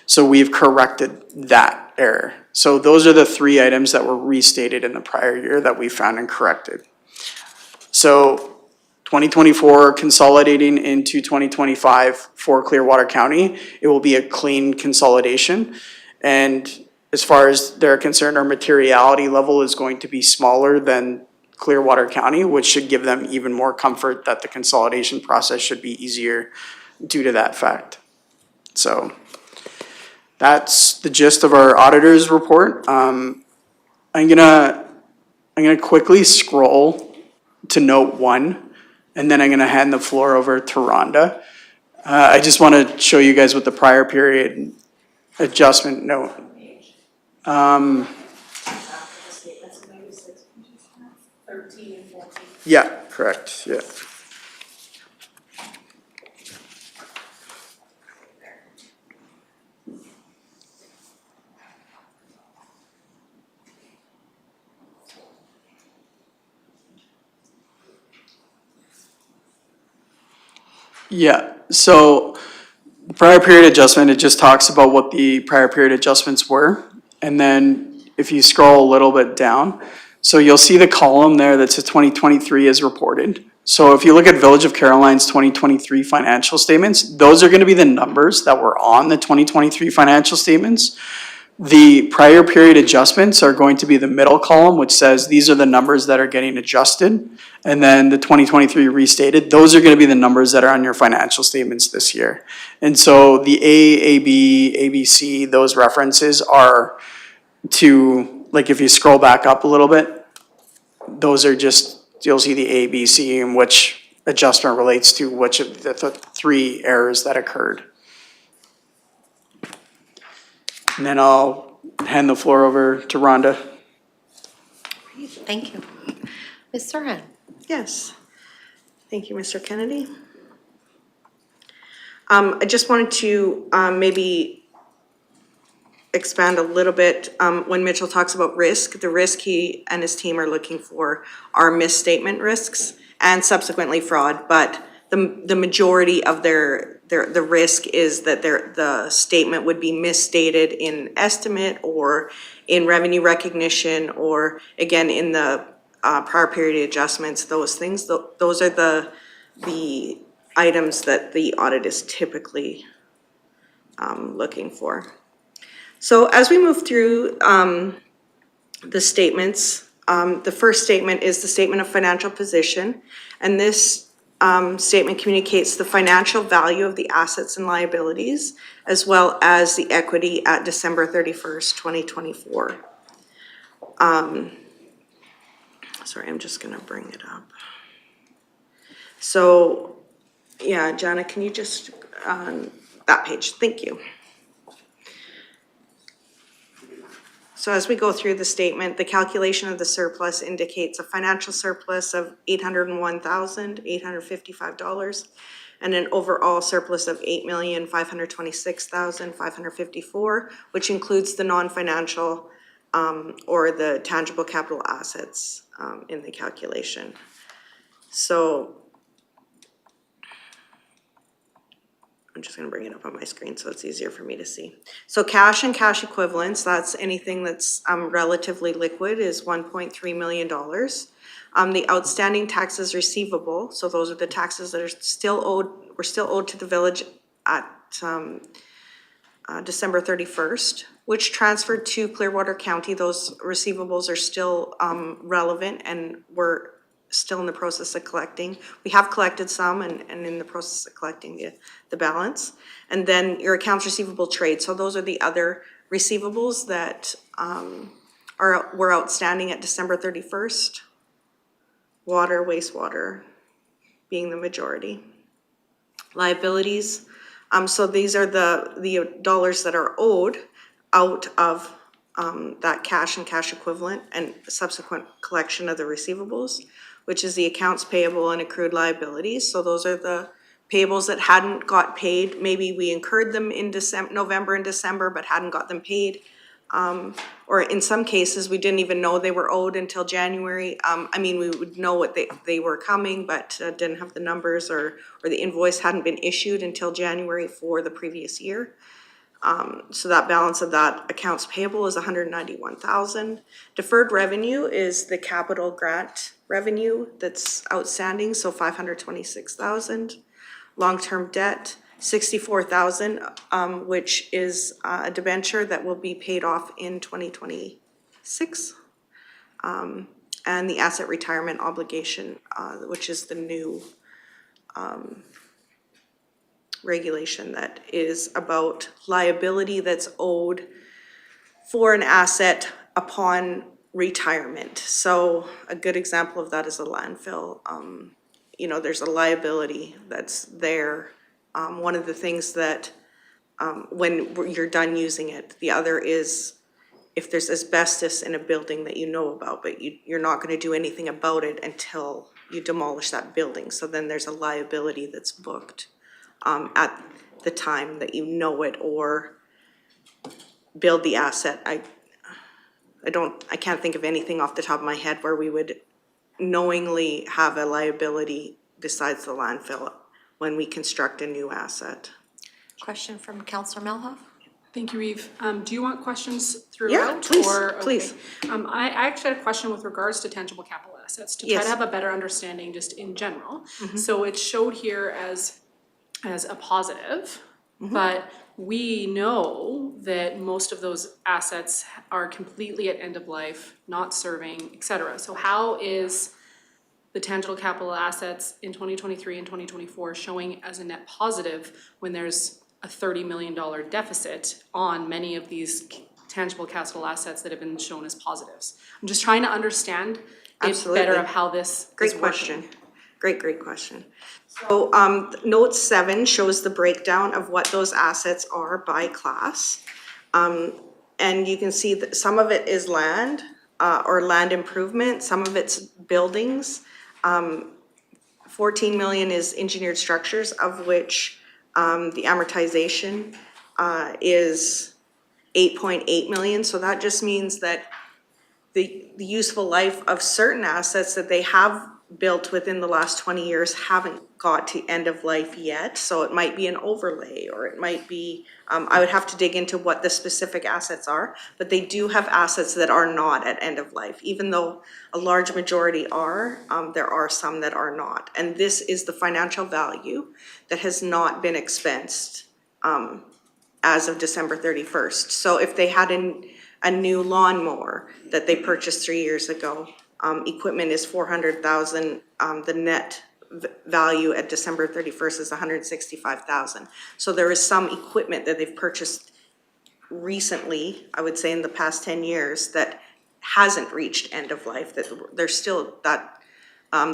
So we've corrected that error. So those are the three items that were restated in the prior year that we found and corrected. So 2024 consolidating into 2025 for Clearwater County, it will be a clean consolidation. And as far as they're concerned, our materiality level is going to be smaller than Clearwater County, which should give them even more comfort that the consolidation process should be easier due to that fact. So that's the gist of our auditor's report. I'm gonna quickly scroll to note 1, and then I'm gonna hand the floor over to Rhonda. I just wanna show you guys what the prior period adjustment note. Yeah, correct, yeah. Yeah, so the prior period adjustment, it just talks about what the prior period adjustments were. And then if you scroll a little bit down, so you'll see the column there that says 2023 is reported. So if you look at Village of Caroline's 2023 financial statements, those are gonna be the numbers that were on the 2023 financial statements. The prior period adjustments are going to be the middle column, which says these are the numbers that are getting adjusted. And then the 2023 restated, those are gonna be the numbers that are on your financial statements this year. And so the A, AB, ABC, those references are to, like if you scroll back up a little bit, those are just, you'll see the A, B, C, and which adjustment relates to which of the three errors that occurred. And then I'll hand the floor over to Rhonda. Thank you. Ms. Soran? Yes. Thank you, Mr. Kennedy. I just wanted to maybe expand a little bit. When Mitchell talks about risk, the risk he and his team are looking for are misstatement risks and subsequently fraud, but the majority of the risk is that the statement would be misstated in estimate or in revenue recognition or again in the prior period adjustments, those things. Those are the items that the audit is typically looking for. So as we move through the statements, the first statement is the statement of financial position, and this statement communicates the financial value of the assets and liabilities, as well as the equity at December 31st, 2024. Sorry, I'm just gonna bring it up. So, yeah, Jana, can you just, that page, thank you. So as we go through the statement, the calculation of the surplus indicates a financial surplus of $801,855 and an overall surplus of $8,526,554, which includes the non-financial or the tangible capital assets in the calculation. So I'm just gonna bring it up on my screen so it's easier for me to see. So cash and cash equivalents, that's anything that's relatively liquid, is $1.3 million. The outstanding taxes receivable, so those are the taxes that are still owed, were still owed to the village at December 31st, which transferred to Clearwater County. Those receivables are still relevant and were still in the process of collecting. We have collected some and in the process of collecting the balance. And then your accounts receivable trade, so those are the other receivables that were outstanding at December 31st. Water, wastewater being the majority. Liabilities, so these are the dollars that are owed out of that cash and cash equivalent and subsequent collection of the receivables, which is the accounts payable and accrued liabilities. So those are the payables that hadn't got paid. Maybe we incurred them in November and December, but hadn't got them paid. Or in some cases, we didn't even know they were owed until January. I mean, we would know what they were coming, but didn't have the numbers, or the invoice hadn't been issued until January for the previous year. So that balance of that accounts payable is $191,000. Deferred revenue is the capital grant revenue that's outstanding, so $526,000. Long-term debt, $64,000, which is a debenture that will be paid off in 2026. And the asset retirement obligation, which is the new regulation that is about liability that's owed for an asset upon retirement. So a good example of that is a landfill. You know, there's a liability that's there. One of the things that when you're done using it, the other is if there's asbestos in a building that you know about, but you're not going to do anything about it until you demolish that building. So then there's a liability that's booked at the time that you know it or build the asset. I can't think of anything off the top of my head where we would knowingly have a liability besides the landfill when we construct a new asset. Question from Councillor Melhoff? Thank you, Reeve. Do you want questions throughout? Yeah, please, or, okay. please. I actually had a question with regards to tangible capital assets to try Yes. to have a better understanding just in general. So it's showed here as a positive, but we know that most of those assets are completely at end of life, not serving, et cetera. So how is the tangible capital assets in 2023 and 2024 showing as a net positive when there's a $30 million deficit on many of these tangible capital assets that have been shown as positives? I'm just trying to understand it better of how this is working. Great question. So note 7 shows the breakdown of what those assets are by class. And you can see that some of it is land or land improvement, some of it's buildings. 14 million is engineered structures, of which the amortization is 8.8 million. So that just means that the useful life of certain assets that they have built within the last 20 years haven't got to end of life yet. So it might be an overlay, or it might be, I would have to dig into what the specific assets are, but they do have assets that are not at end of life. Even though a large majority are, there are some that are not. And this is the financial value that has not been expensed as of December 31st. So if they had a new lawnmower that they purchased 3 years ago, equipment is $400,000. The net value at December 31st is $165,000. So there is some equipment that they've purchased recently, I would say in the past 10 years, that hasn't reached end of life. That there's still that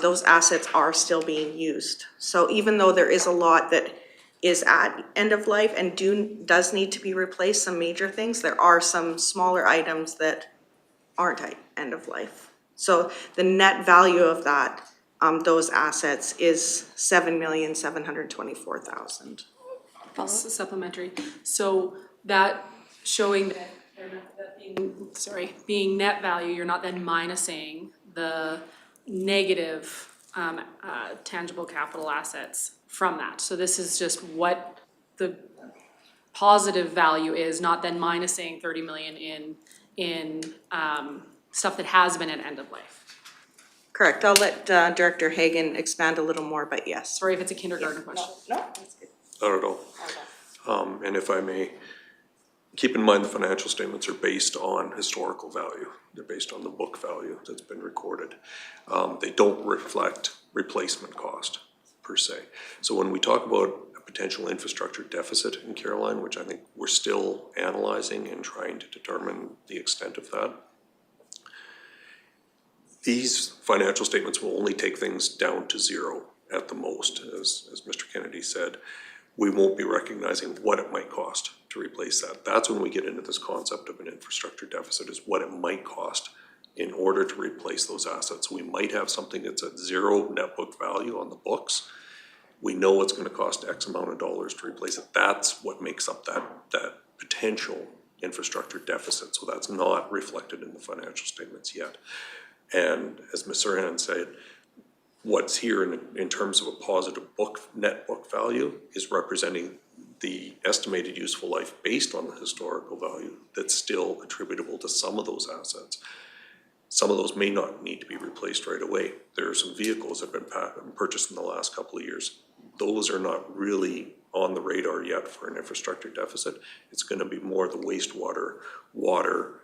those assets are still being used. So even though there is a lot that is at end of life and does need to be replaced, some major things, there are some smaller items that aren't at end of life. So the net value of that, those assets is $7,724,000. This is supplementary. So that showing that being net value, you're not then minusing the negative tangible capital assets from that. So this is just what the positive value is, not then minusing 30 million in stuff that has been at end of life. Correct. I'll let Director Hagan expand a little more, but yes. Sorry if it's a kindergarten question. No, that's good. Not at all. And if I may, keep in mind the financial statements are based on historical value. They're based on the book value that's been recorded. They don't reflect replacement cost per se. So when we talk about a potential infrastructure deficit in Caroline, which I think we're still analyzing and trying to determine the extent of that, these financial statements will only take things down to zero at the most, as Mr. Kennedy said. We won't be recognizing what it might cost to replace that. That's when we get into this concept of an infrastructure deficit, is what it might cost in order to replace those assets. We might have something that's at zero net book value on the books. We know it's gonna cost X amount of dollars to replace it. That's what makes up that potential infrastructure deficit. So that's not reflected in the financial statements yet. And as Ms. Serhan said, what's here in terms of a positive net book value is representing the estimated useful life based on the historical value that's still attributable to some of those assets. Some of those may not need to be replaced right away. There are some vehicles that have been purchased in the last couple of years. Those are not really on the radar yet for an infrastructure deficit. It's gonna be more the wastewater, water,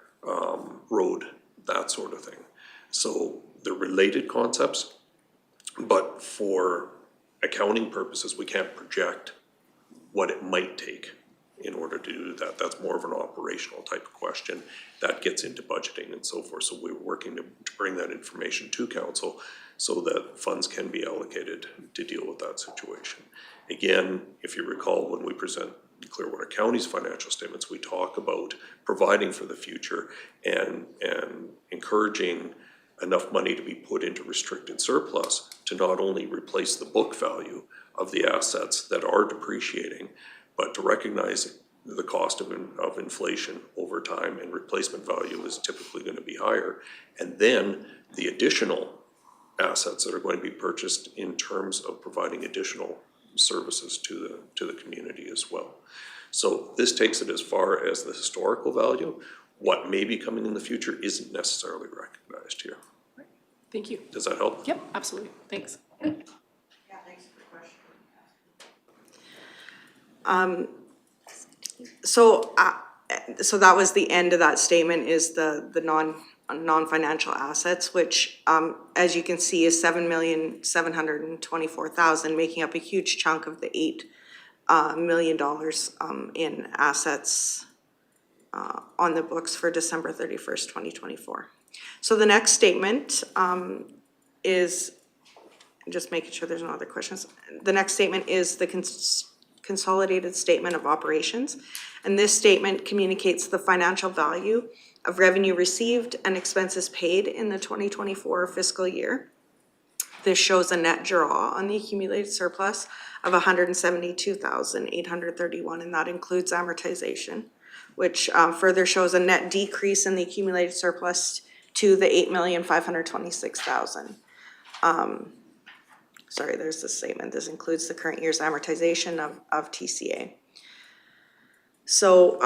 road, that sort of thing. So they're related concepts, but for accounting purposes, we can't project what it might take in order to do that. That's more of an operational type of question. That gets into budgeting and so forth. So we're working to bring that information to council so that funds can be allocated to deal with that situation. Again, if you recall, when we present Clearwater County's financial statements, we talk about providing for the future and encouraging enough money to be put into restricted surplus to not only replace the book value of the assets that are depreciating, but to recognize the cost of inflation over time, and replacement value is typically going to be higher. And then the additional assets that are going to be purchased in terms of providing additional services to the community as well. So this takes it as far as the historical value. What may be coming in the future isn't necessarily recognized here. Thank you. Does that help? Yep, absolutely. Thanks. Yeah, thanks for the question. So that was the end of that statement, is the non-financial assets, which, as you can see, is $7,724,000, making up a huge chunk of the $8 million in assets on the books for December 31st, 2024. So the next statement is, just making sure there's no other questions. The next statement is the consolidated statement of operations. And this statement communicates the financial value of revenue received and expenses paid in the 2024 fiscal year. This shows a net draw on the accumulated surplus of $172,831, and that includes amortization, which further shows a net decrease in the accumulated surplus to the $8,526,000. Sorry, there's the statement. This includes the current year's amortization of TCA. So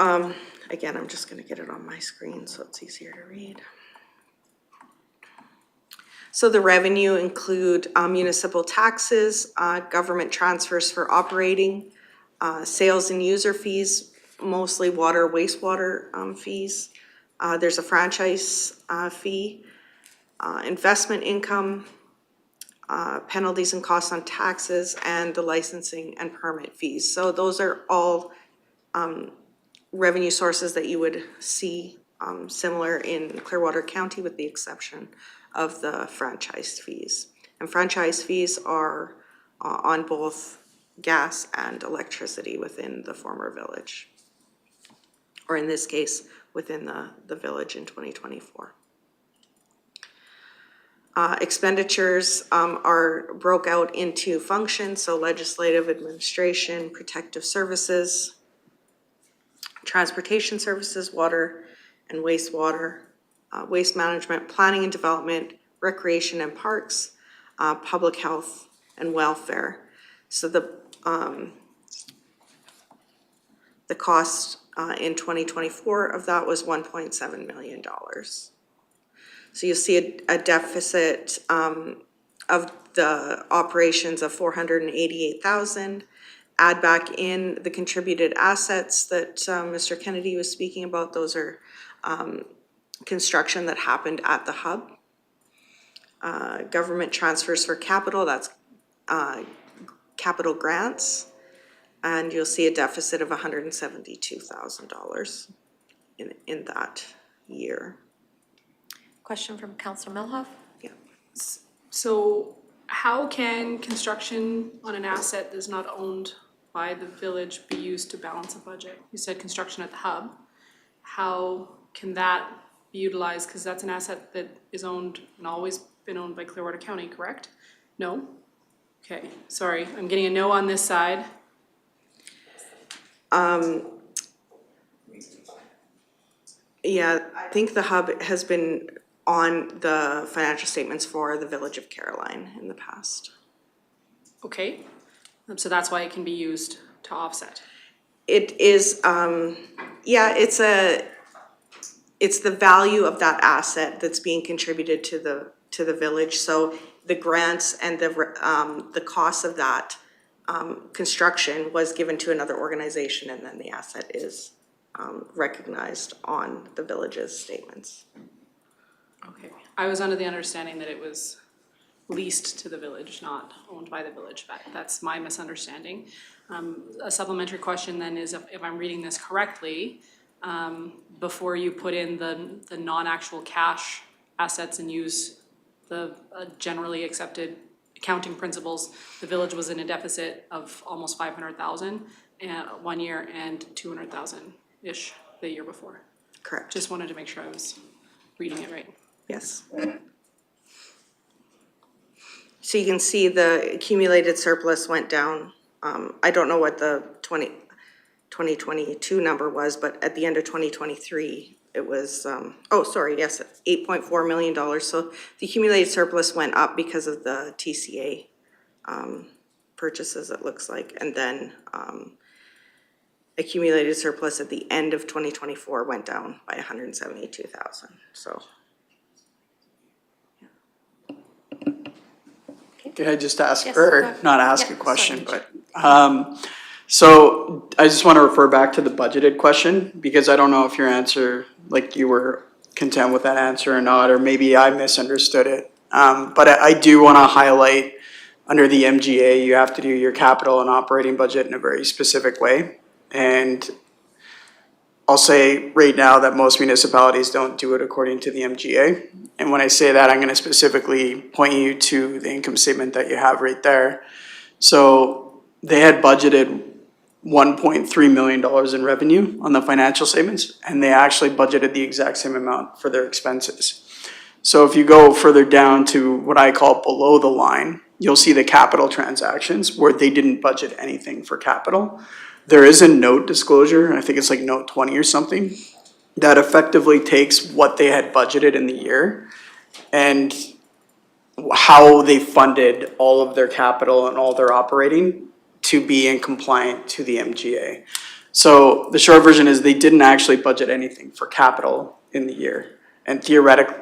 again, I'm just gonna get it on my screen so it's easier to read. So the revenue include municipal taxes, government transfers for operating, sales and user fees, mostly water, wastewater fees. There's a franchise fee, investment income, penalties and costs on taxes, and the licensing and permit fees. So those are all revenue sources that you would see similar in Clearwater County, with the exception of the franchise fees. And franchise fees are on both gas and electricity within the former village, or in this case, within the village in 2024. Expenditures are broke out into functions, so legislative, administration, protective services, transportation services, water and wastewater, waste management, planning and development, recreation and parks, public health and welfare. So the cost in 2024 of that was $1.7 million. So you see a deficit of the operations of $488,000, add back in the contributed assets that Mr. Kennedy was speaking about. Those are construction that happened at the hub. Government transfers for capital, that's capital grants. And you'll see a deficit of $172,000 in that year. Question from Councillor Milhoff? Yeah. So how can construction on an asset that's not owned by the village be used to balance a budget? You said construction at the hub. How can that be utilized? Because that's an asset that is owned and always been owned by Clearwater County, correct? No? Okay, sorry, I'm getting a no on this side. Yeah, I think the hub has been on the financial statements for the Village of Caroline in the past. Okay, so that's why it can be used to offset. It is, yeah, it's the value of that asset that's being contributed to the village. So the grants and the cost of that construction was given to another organization, and then the asset is recognized on the village's statements. Okay, I was under the understanding that it was leased to the village, not owned by the village. That's my misunderstanding. A supplementary question then is, if I'm reading this correctly, before you put in the non-actual cash assets and use the generally accepted accounting principles, the village was in a deficit of almost 500,000 one year and 200,000-ish the year before. Correct. Just wanted to make sure I was reading it right. Yes. So you can see the accumulated surplus went down. I don't know what the 2022 number was, but at the end of 2023, it was, $8.4 million. So the accumulated surplus went up because of the TCA purchases, it looks like. And then accumulated surplus at the end of 2024 went down by 172,000, so. Can I just ask, Yes, or not ask yeah, a question, sorry. but, so I just want to refer back to the budgeted question, because I don't know if your answer, like you were content with that answer or not, or maybe I misunderstood it. But I do want to highlight, under the MGA, you have to do your capital and operating budget in a very specific way. And I'll say right now that most municipalities don't do it according to the MGA. And when I say that, I'm going to specifically point you to the income statement that you have right there. So they had budgeted $1.3 million in revenue on the financial statements, and they actually budgeted the exact same amount for their expenses. So if you go further down to what I call below the line, you'll see the capital transactions where they didn't budget anything for capital. There is a note disclosure, I think it's like note 20 or something, that effectively takes what they had budgeted in the year and how they funded all of their capital and all their operating to be in compliant to the MGA. So the short version is they didn't actually budget anything for capital in the year. And theoretically,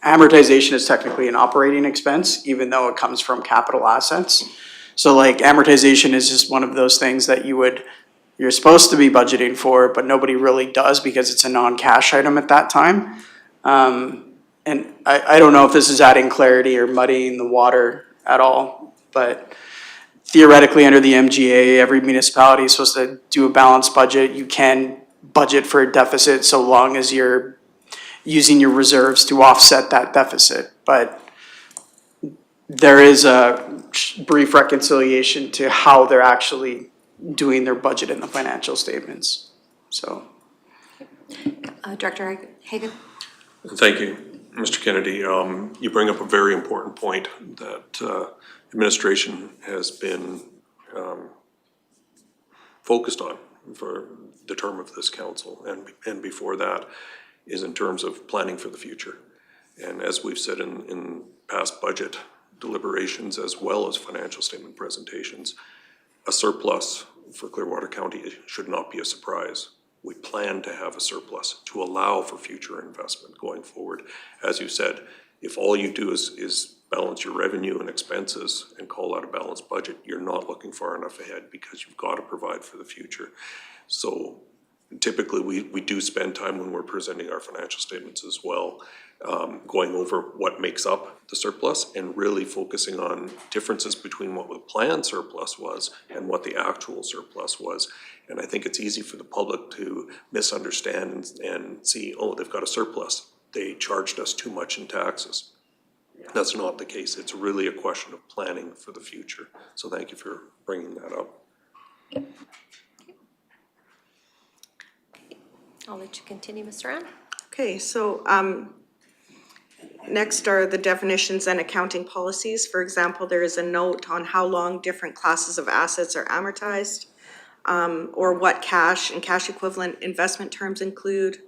amortization is technically an operating expense, even though it comes from capital assets. So like amortization is just one of those things that you're supposed to be budgeting for, but nobody really does because it's a non-cash item at that time. And I don't know if this is adding clarity or muddying the water at all, but theoretically under the MGA, every municipality is supposed to do a balanced budget. You can budget for a deficit so long as you're using your reserves to offset that deficit. But there is a brief reconciliation to how they're actually doing their budget in the financial statements, so. Director Hagan? Thank you, Mr. Kennedy. You bring up a very important point that administration has been focused on for the term of this council, and before that is in terms of planning for the future. And as we've said in past budget deliberations as well as financial statement presentations, a surplus for Clearwater County should not be a surprise. We plan to have a surplus to allow for future investment going forward. As you said, if all you do is balance your revenue and expenses and call that a balanced budget, you're not looking far enough ahead because you've got to provide for the future. So typically, we do spend time when we're presenting our financial statements as well, going over what makes up the surplus and really focusing on differences between what the planned surplus was and what the actual surplus was. And I think it's easy for the public to misunderstand and see, oh, they've got a surplus. They charged us too much in taxes. That's not the case. It's really a question of planning for the future. So thank you for bringing that up. I'll let you continue, Mr. Ann. Okay, so next are the definitions and accounting policies. For example, there is a note on how long different classes of assets are amortized, or what cash and cash equivalent investment terms include,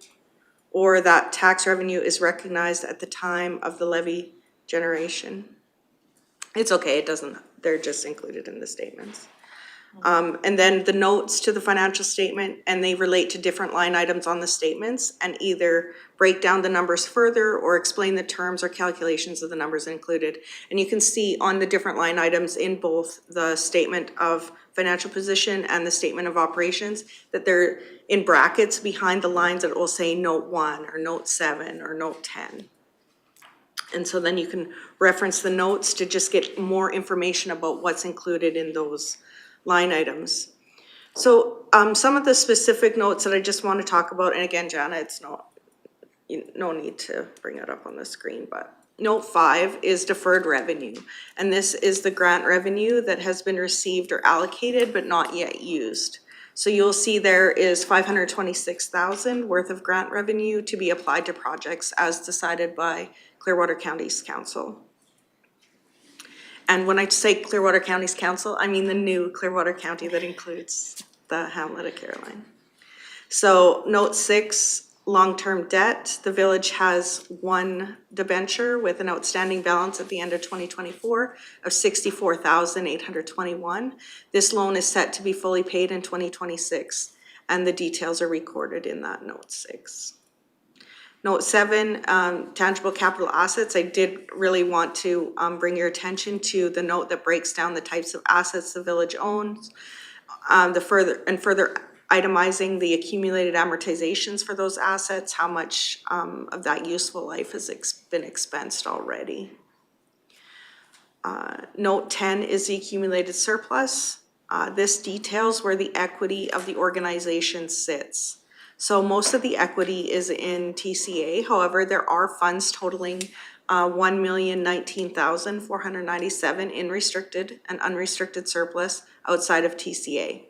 or that tax revenue is recognized at the time of the levy generation. It's okay, it doesn't, they're just included in the statements. And then the notes to the financial statement, and they relate to different line items on the statements and either break down the numbers further or explain the terms or calculations of the numbers included. And you can see on the different line items in both the statement of financial position and the statement of operations that they're in brackets behind the lines that will say note 1 or note 7 or note 10. And so then you can reference the notes to just get more information about what's included in those line items. So some of the specific notes that I just want to talk about, and again, Jana, it's no need to bring it up on the screen, but note 5 is deferred revenue. And this is the grant revenue that has been received or allocated but not yet used. So you'll see there is $526,000 worth of grant revenue to be applied to projects as decided by Clearwater County's Council. And when I say Clearwater County's Council, I mean the new Clearwater County that includes the hamlet of Caroline. So note 6, long-term debt. The village has one debenture with an outstanding balance at the end of 2024 of $64,821. This loan is set to be fully paid in 2026, and the details are recorded in that note 6. Note 7, tangible capital assets. I did really want to bring your attention to the note that breaks down the types of assets the village owns, further itemizing the accumulated amortizations for those assets, how much of that useful life has been expensed already. Note 10 is the accumulated surplus. This details where the equity of the organization sits. So most of the equity is in TCA. However, there are funds totaling $1,019,497 in restricted and unrestricted surplus outside of TCA.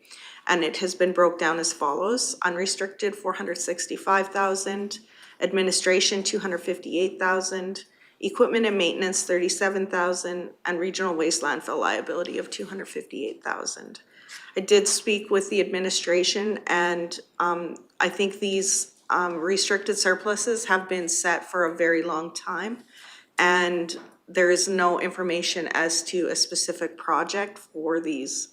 And it has been broke down as follows: unrestricted $465,000, administration $258,000, equipment and maintenance $37,000, and regional waste landfill liability of $258,000. I did speak with the administration, and I think these restricted surpluses have been set for a very long time, and there is no information as to a specific project for these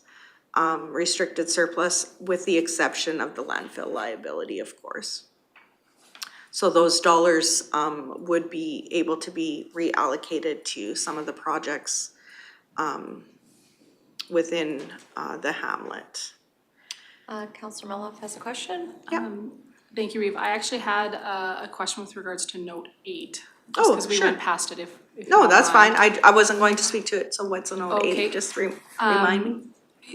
restricted surplus, with the exception of the landfill liability, of course. So those dollars would be able to be reallocated to some of the projects within the hamlet. Councillor Meloff has a question. Thank you, Reeve. I actually had a question with regards to note 8. Oh, because we sure. went past it if No, you that's don't fine. mind. I wasn't going to speak to it, so what's a note Okay. 8? Just remind me.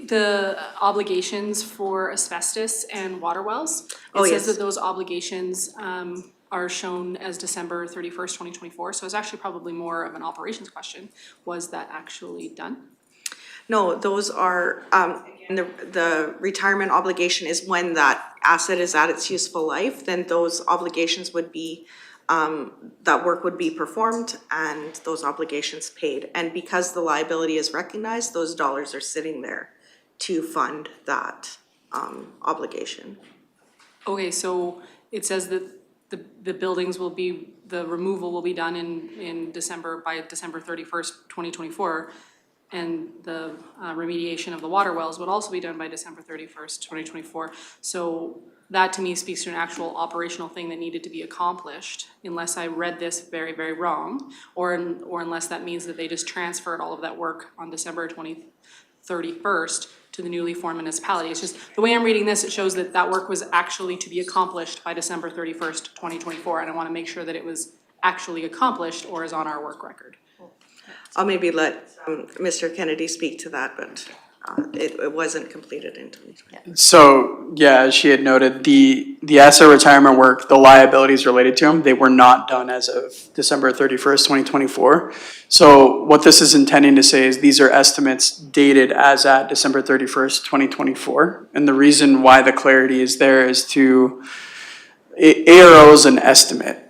The obligations for asbestos and water wells. Oh, It yes. says that those obligations are shown as December 31st, 2024. So it's actually probably more of an operations question. Was that actually done? No, those are, the retirement obligation is when that asset is at its useful life, then those obligations would be, that work would be performed and those obligations paid. And because the liability is recognized, those dollars are sitting there to fund that obligation. Okay, so it says that the buildings will be, the removal will be done in December, by December 31st, 2024. And the remediation of the water wells would also be done by December 31st, 2024. So that to me speaks to an actual operational thing that needed to be accomplished, unless I read this very, very wrong, or unless that means that they just transferred all of that work on December 31st to the newly formed municipality. It's just, the way I'm reading this, it shows that that work was actually to be accomplished by December 31st, 2024, and I want to make sure that it was actually accomplished or is on our work record. I'll maybe let Mr. Kennedy speak to that, but it wasn't completed in 2020. So, yeah, as she had noted, the asset retirement work, the liabilities related to them, they were not done as of December 31st, 2024. So what this is intending to say is these are estimates dated as at December 31st, 2024. And the reason why the clarity is there is ARO is an estimate.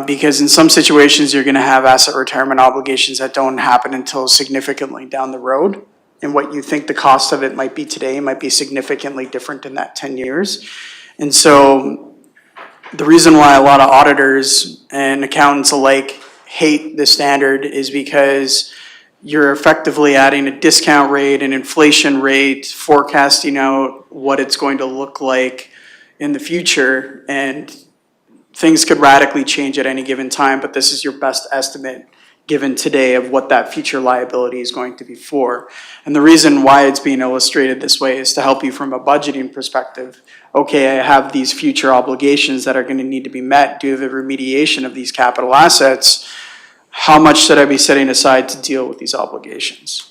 Because in some situations, you're gonna have asset retirement obligations that don't happen until significantly down the road. And what you think the cost of it might be today might be significantly different in that 10 years. And so the reason why a lot of auditors and accountants alike hate the standard is because you're effectively adding a discount rate, an inflation rate, forecasting out what it's going to look like in the future. And things could radically change at any given time, but this is your best estimate given today of what that future liability is going to be for. And the reason why it's being illustrated this way is to help you from a budgeting perspective. Okay, I have these future obligations that are going to need to be met due to the remediation of these capital assets. How much should I be setting aside to deal with these obligations?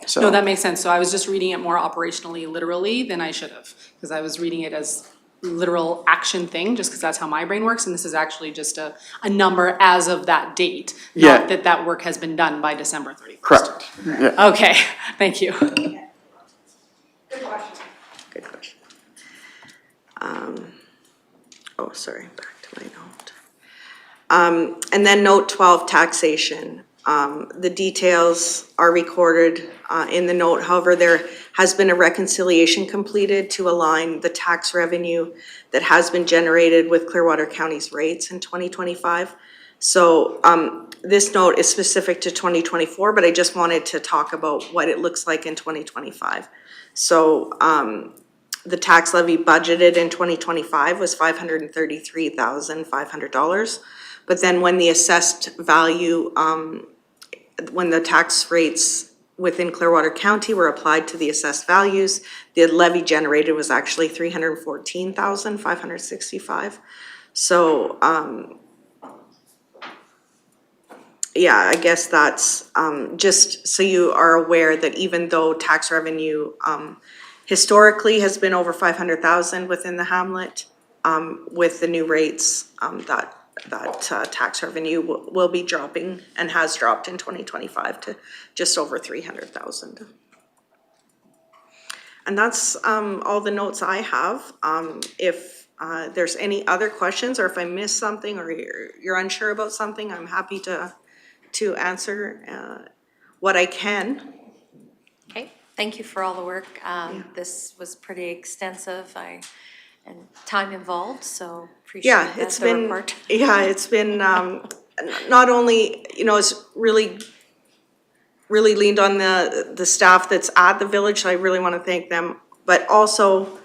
So, No, that makes sense. So I was just reading it more operationally, literally, than I should have, because I was reading it as literal action thing, just because that's how my brain works, and this is actually just a number as of that date, not that that work has been done by December 31st. Correct. Yeah. Okay, thank you. Good question. Good question. Oh, sorry, back to my note. And then note 12, taxation. The details are recorded in the note. However, there has been a reconciliation completed to align the tax revenue that has been generated with Clearwater County's rates in 2025. So this note is specific to 2024, but I just wanted to talk about what it looks like in 2025. So the tax levy budgeted in 2025 was $533,500. But then when the assessed value, when the tax rates within Clearwater County were applied to the assessed values, the levy generated was actually $314,565. So, yeah, I guess that's just so you are aware that even though tax revenue historically has been over 500,000 within the hamlet, with the new rates, that tax revenue will be dropping and has dropped in 2025 to just over 300,000. And that's all the notes I have. If there's any other questions, or if I missed something, or you're unsure about something, I'm happy to answer what I can. Okay, thank you for all the work. This was pretty extensive. And time involved, so appreciate that, It's the been, report. it's been, not only, it's really leaned on the staff that's at the village, so I really want to thank them, but also,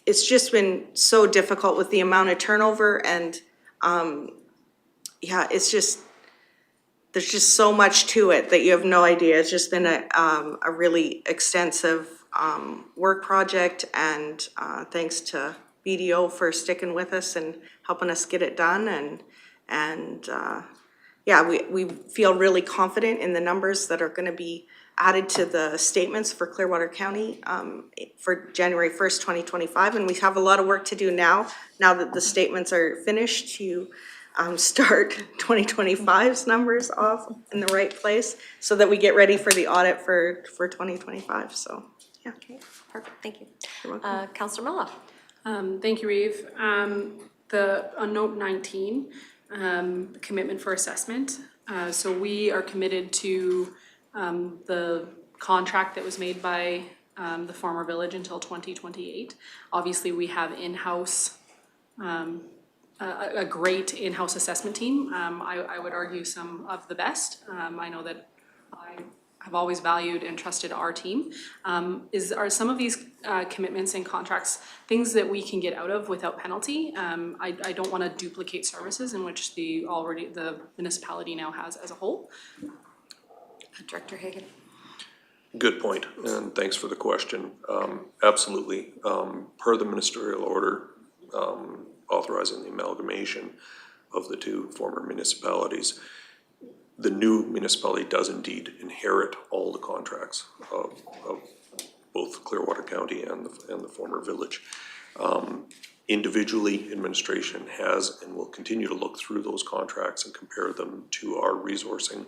it's just been so difficult with the amount of turnover, and, it's just, there's just so much to it that you have no idea. It's just been a really extensive work project, and thanks to BDO for sticking with us and helping us get it done. And we feel really confident in the numbers that are going to be added to the statements for Clearwater County for January 1st, 2025. And we have a lot of work to do now that the statements are finished, to start 2025's numbers off in the right place so that we get ready for the audit for 2025. So. Yeah. Okay, perfect, thank you. You're welcome. Councillor Miller. Thank you, Reeve. On note 19, commitment for assessment. So we are committed to the contract that was made by the former village until 2028. Obviously, we have in-house, a great in-house assessment team. I would argue some of the best. I know that I have always valued and trusted our team. Are some of these commitments and contracts things that we can get out of without penalty? I don't want to duplicate services in which the municipality now has as a whole. Director Hagan. Good point, and thanks for the question. Absolutely. Per the ministerial order authorizing the amalgamation of the two former municipalities, the new municipality does indeed inherit all the contracts of both Clearwater County and the former village. Individually, administration has and will continue to look through those contracts and compare them to our resourcing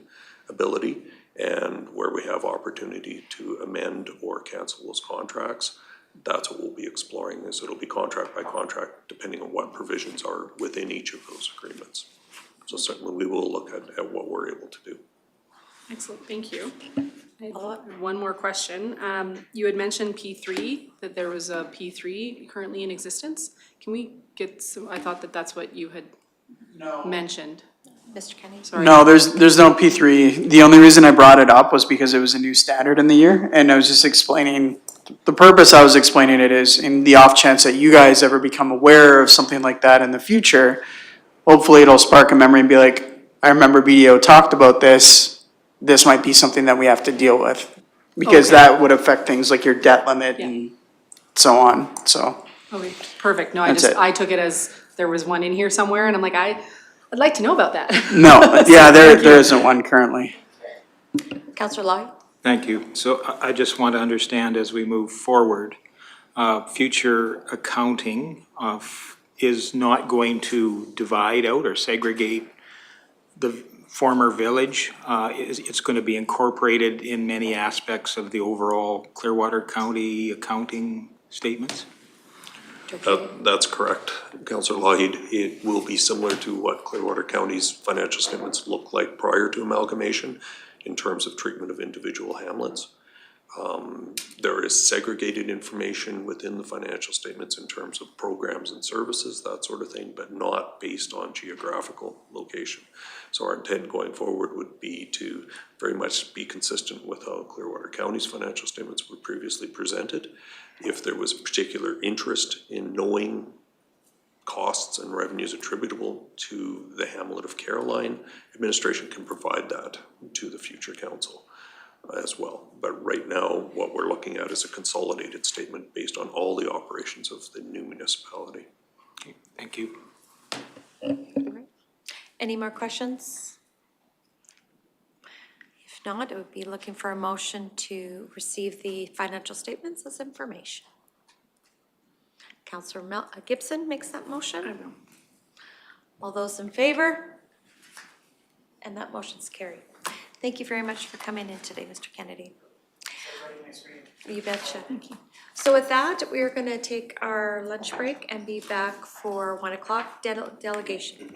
ability, and where we have opportunity to amend or cancel those contracts, that's what we'll be exploring. Is it'll be contract by contract depending on what provisions are within each of those agreements. So certainly we will look at what we're able to do. Excellent, thank you. One more question. You had mentioned P3, that there was a P3 currently in existence. Can we get some, I thought that that's what you had mentioned. Mr. Kenny? Sorry. No, there's no P3. The only reason I brought it up was because it was a new standard in the year, and I was just explaining, the purpose I was explaining it is in the off chance that you guys ever become aware of something like that in the future, hopefully it'll spark a memory and be like, I remember BDO talked about this might be something that we have to deal with. Because Okay. that would affect things like your debt limit and so on, so. Okay, perfect. No, That's it. I took it as there was one in here somewhere, and I'm like, I'd like to know about that. No, So, yeah, there thank you. isn't one currently. Councillor Lai? Thank you. So I just want to understand as we move forward, future accounting is not going to divide out or segregate the former village. It's going to be incorporated in many aspects of the overall Clearwater County accounting statements? That's correct, Councillor Lougheed. It will be similar to what Clearwater County's financial statements look like prior to amalgamation in terms of treatment of individual hamlets. There is segregated information within the financial statements in terms of programs and services, that sort of thing, but not based on geographical location. So our intent going forward would be to very much be consistent with how Clearwater County's financial statements were previously presented. If there was particular interest in knowing costs and revenues attributable to the hamlet of Caroline, administration can provide that to the future council as well. But right now, what we're looking at is a consolidated statement based on all the operations of the new municipality. Okay, thank you. Any more questions? If not, I would be looking for a motion to receive the financial statements as information. Councillor Gibson makes that motion. I will. All those in favor? And that motion's carried. Thank you very much for coming in today, Mr. Kennedy. You betcha. Thank you. So with that, we are going to take our lunch break and be back for 1 o'clock delegation.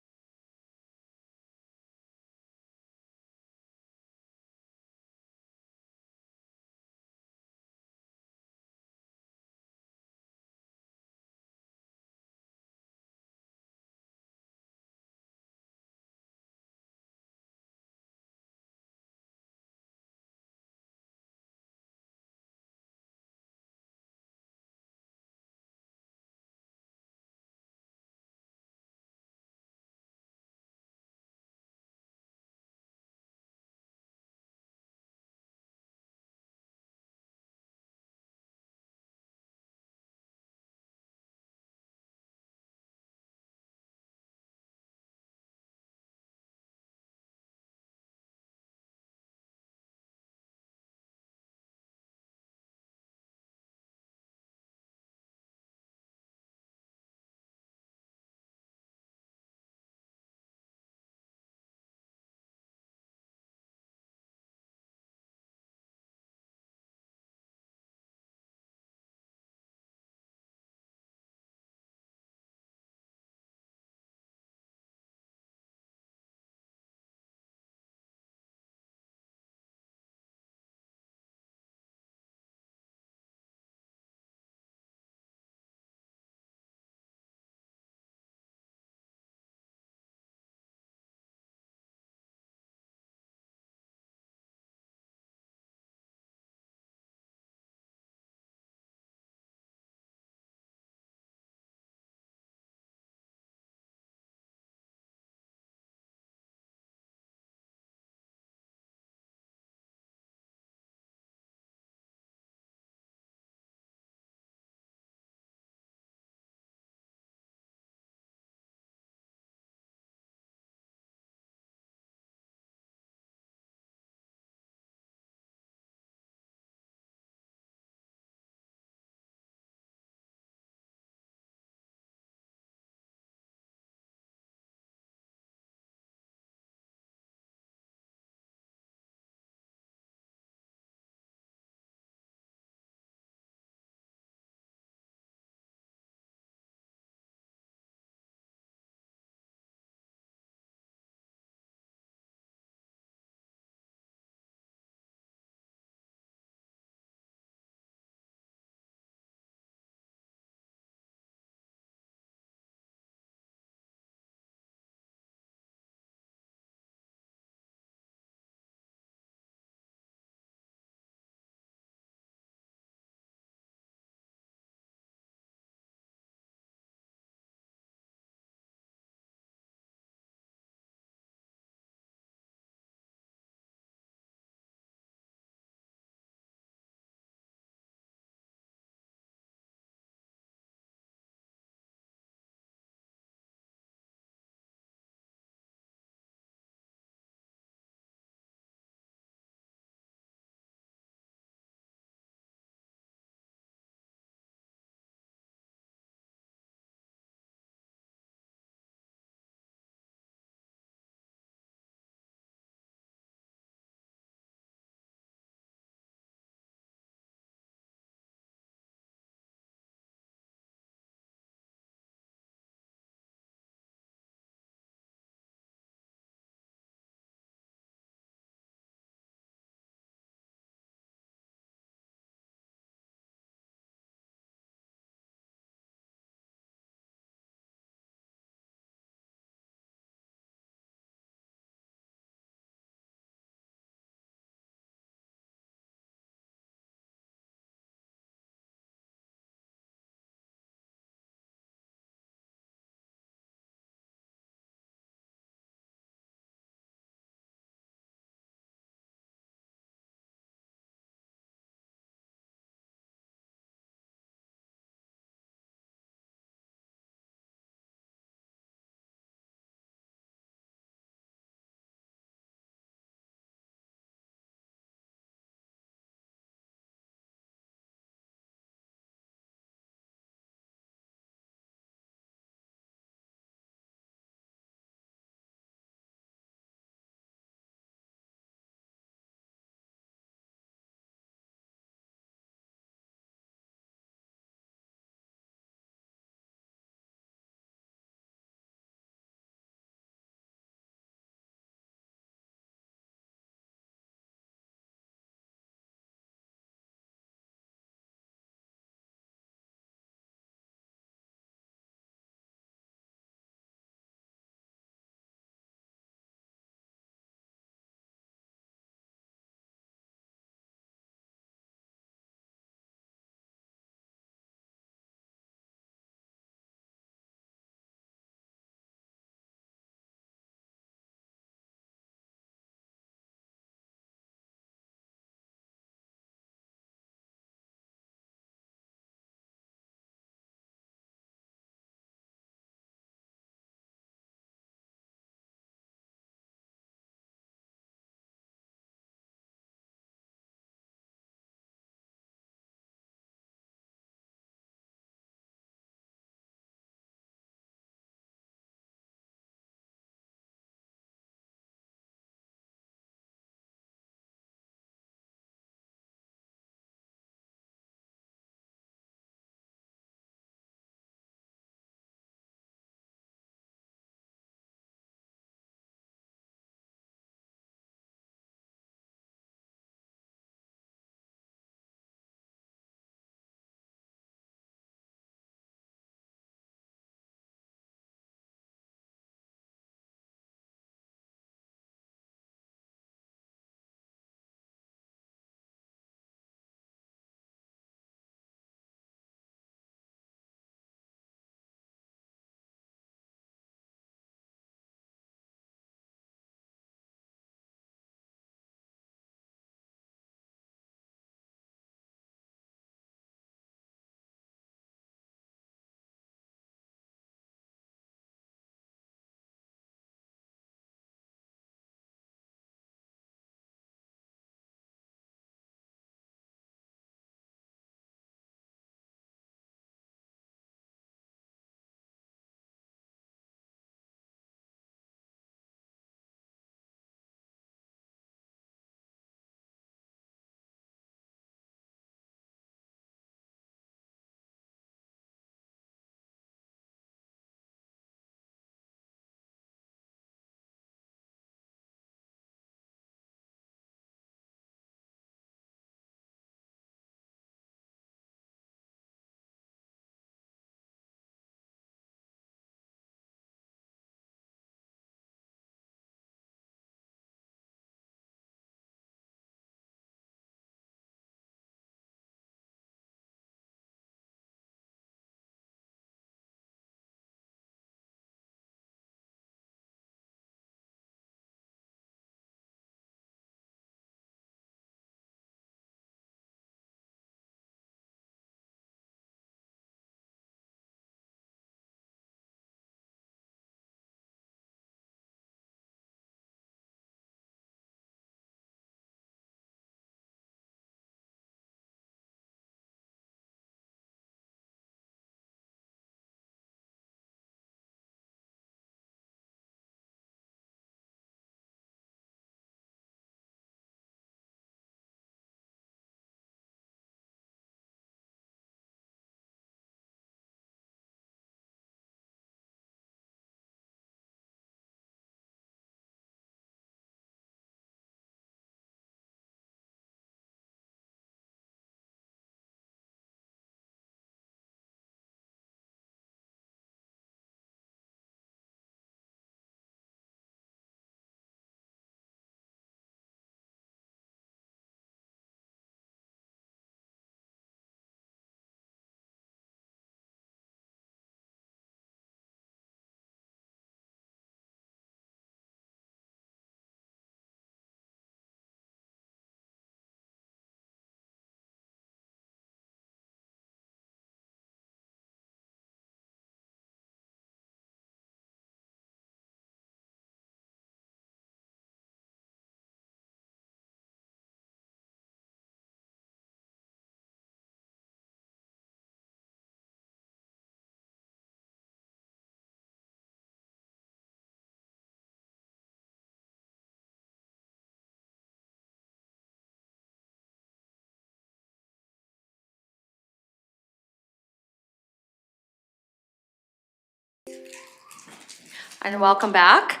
and welcome back.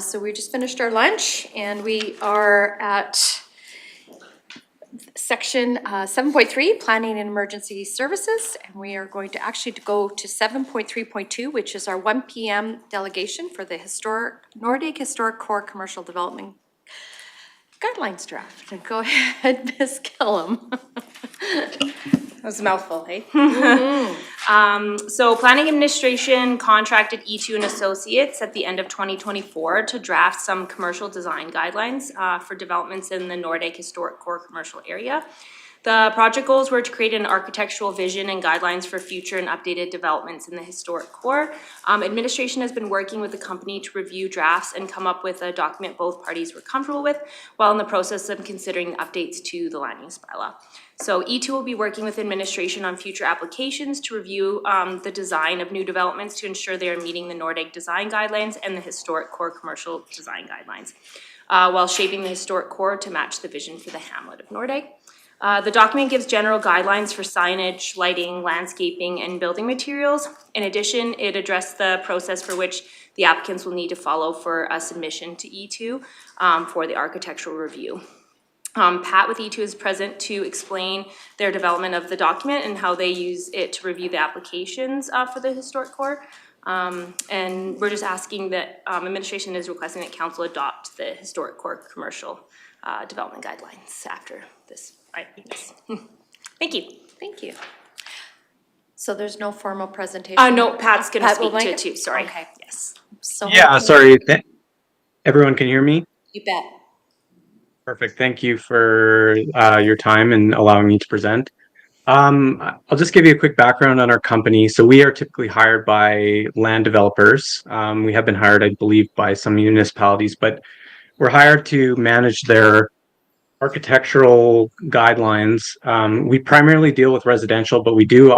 So we just finished our lunch and we are at section 7.3, Planning and Emergency Services. And we are going to actually go to 7.3.2, which is our 1 p.m. delegation for the Nordic Historic Core Commercial Development Guidelines draft. And go ahead, Ms. Gillum. That was a mouthful, hey? So Planning Administration contracted E2 and Associates at the end of 2024 to draft some commercial design guidelines for developments in the Nordic Historic Core Commercial Area. The project goals were to create an architectural vision and guidelines for future and updated developments in the historic core. Administration has been working with the company to review drafts and come up with a document both parties were comfortable with, while in the process of considering updates to the land use bylaw. So E2 will be working with administration on future applications to review the design of new developments to ensure they are meeting the Nordic design guidelines and the historic core commercial design guidelines, while shaping the historic core to match the vision for the hamlet of Nordic. The document gives general guidelines for signage, lighting, landscaping, and building materials. In addition, it addressed the process for which the applicants will need to follow for a submission to E2 for the architectural review. Pat with E2 is present to explain their development of the document and how they use it to review the applications for the historic core. And we're just asking that administration is requesting that council adopt the historic core commercial development guidelines after this. Thank you. Thank you. So there's no formal presentation? No, Pat's gonna speak will to make it too, sorry. Okay. Yes. So Yeah, sorry. Everyone can hear me? You bet. Perfect. Thank you for your time and allowing me to present. I'll just give you a quick background on our company. So we are typically hired by land developers. We have been hired, I believe, by some municipalities, but we're hired to manage their architectural guidelines. We primarily deal with residential, but we do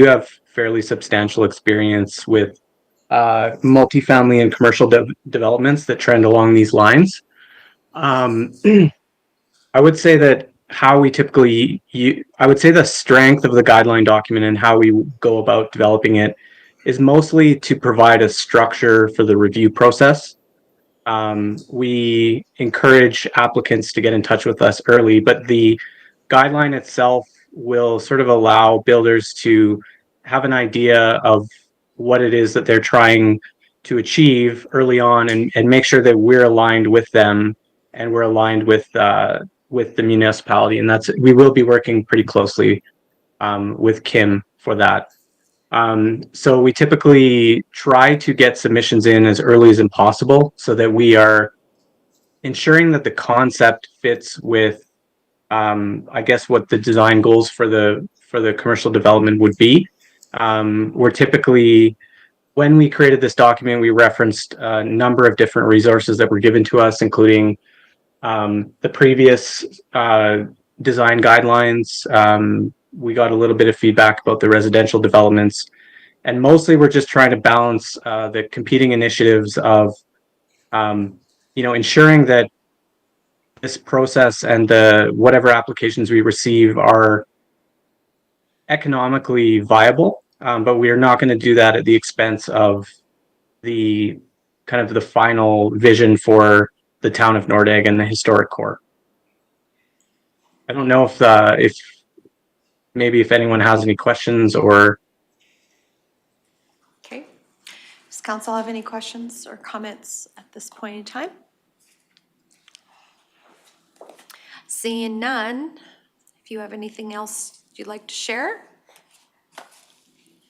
have fairly substantial experience with multifamily and commercial developments that trend along these lines. I would say that how we typically, I would say the strength of the guideline document and how we go about developing it is mostly to provide a structure for the review process. We encourage applicants to get in touch with us early, but the guideline itself will sort of allow builders to have an idea of what it is that they're trying to achieve early on and make sure that we're aligned with them and we're aligned with the municipality. And we will be working pretty closely with Kim for that. So we typically try to get submissions in as early as possible so that we are ensuring that the concept fits with, I guess, what the design goals for the commercial development would be. We're typically, when we created this document, we referenced a number of different resources that were given to us, including the previous design guidelines. We got a little bit of feedback about the residential developments, and mostly we're just trying to balance the competing initiatives of, ensuring that this process and whatever applications we receive are economically viable, but we are not going to do that at the expense of the kind of the final vision for the town of Nordegg and the historic core. I don't know if maybe if anyone has any questions or. Okay. Does council have any questions or comments at this point in time? Seeing none, if you have anything else you'd like to share?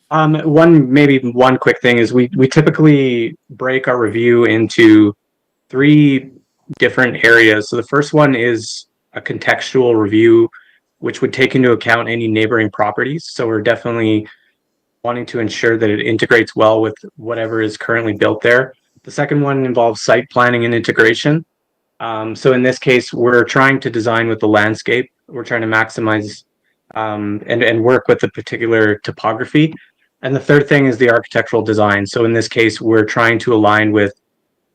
Maybe one quick thing is we typically break our review into 3 different areas. So the first one is a contextual review, which would take into account any neighboring properties. So we're definitely wanting to ensure that it integrates well with whatever is currently built there. The second one involves site planning and integration. So in this case, we're trying to design with the landscape. We're trying to maximize and work with the particular topography. And the third thing is the architectural design. So in this case, we're trying to align with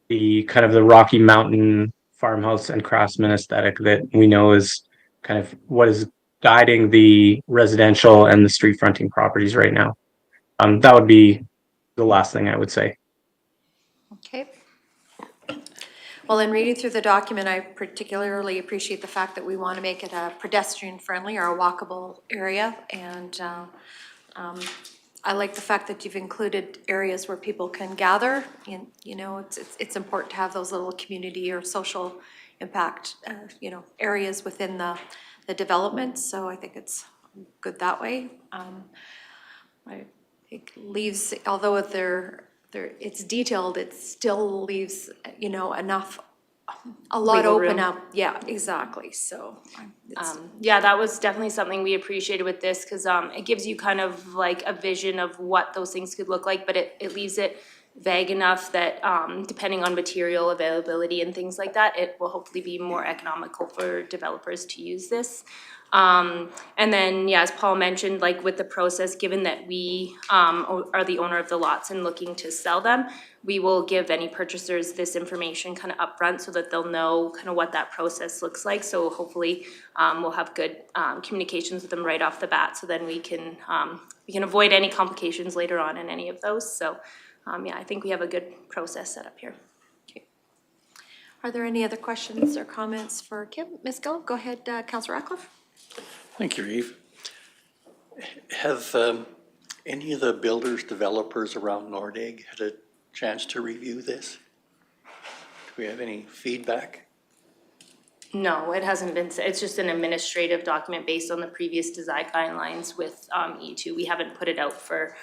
the kind of the Rocky Mountain farmhouse and craftsman aesthetic that we know is kind of what is guiding the residential and the street fronting properties right now. That would be the last thing I would say. Okay. Well, in reading through the document, I particularly appreciate the fact that we want to make it a pedestrian-friendly or a walkable area. And I like the fact that you've included areas where people can gather. And, you know, it's important to have those little community or social impact, you know, areas within the development. So I think it's good that way. It leaves, although it's detailed, it still leaves, you know, enough, a lot Wiggle open room. up. Yeah, exactly, so. Yeah, that was definitely something we appreciated with this, because it gives you kind of like a vision of what those things could look like, but it leaves it vague enough that depending on material availability and things like that, it will hopefully be more economical for developers to use this. And then, yeah, as Paul mentioned, like with the process, given that we are the owner of the lots and looking to sell them, we will give any purchasers this information kind of upfront so that they'll know kind of what that process looks like. So hopefully we'll have good communications with them right off the bat, so then we can avoid any complications later on in any of those. So yeah, I think we have a good process set up here. Okay. Are there any other questions or comments for Kim? Ms. Gill, go ahead, Councillor Ratcliffe. Thank you, Eve. Have any of the builders, developers around Nordegg had a chance to review this? Do we have any feedback? No, it hasn't been, it's just an administrative document based on the previous design guidelines with E2. We haven't put it out for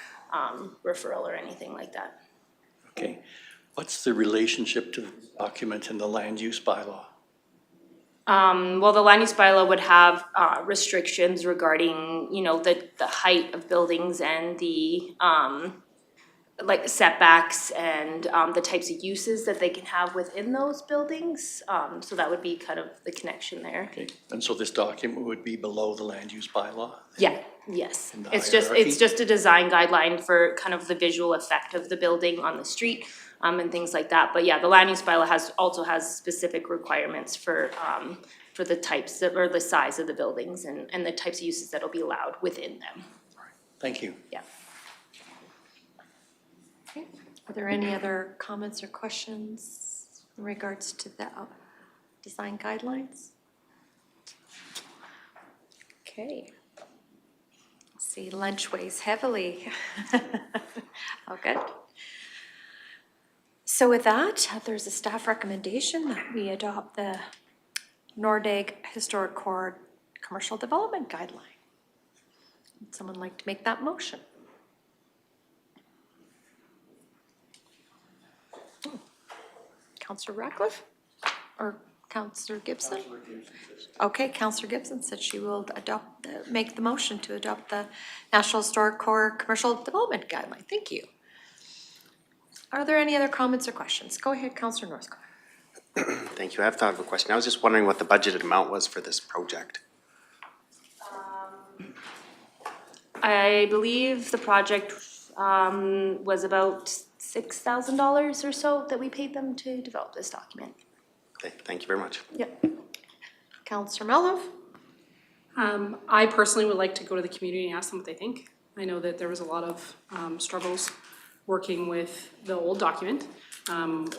referral or anything like that. Okay. What's the relationship to the document in the land use bylaw? Well, the land use bylaw would have restrictions regarding, you know, the height of buildings and the like setbacks and the types of uses that they can have within those buildings. So that would be kind of the connection there. Okay, and so this document would be below the land use bylaw? Yeah, yes. In the It's hierarchy? just a design guideline for kind of the visual effect of the building on the street and things like that. But yeah, the land use bylaw also has specific requirements for the types or the size of the buildings and the types of uses that'll be allowed within them. Thank you. Yeah. Okay. Are there any other comments or questions in regards to the design guidelines? Okay. Let's see, lunch weighs heavily. Oh, good. So with that, there's a staff recommendation that we adopt the Nordegg Historic Core Commercial Development Guideline. Would someone like to make that motion? Councillor Ratcliffe or Councillor Gibson? Okay, Councillor Gibson said she will make the motion to adopt the National Historic Core Commercial Development Guideline. Thank you. Are there any other comments or questions? Go ahead, Councillor Northcott. Thank you. I have thought of a question. I was just wondering what the budgeted amount was for this project. I believe the project was about $6,000 or so that we paid them to develop this document. Okay, thank you very much. Yep. Councillor Melov? I personally would like to go to the community and ask them what they think. I know that there was a lot of struggles working with the old document,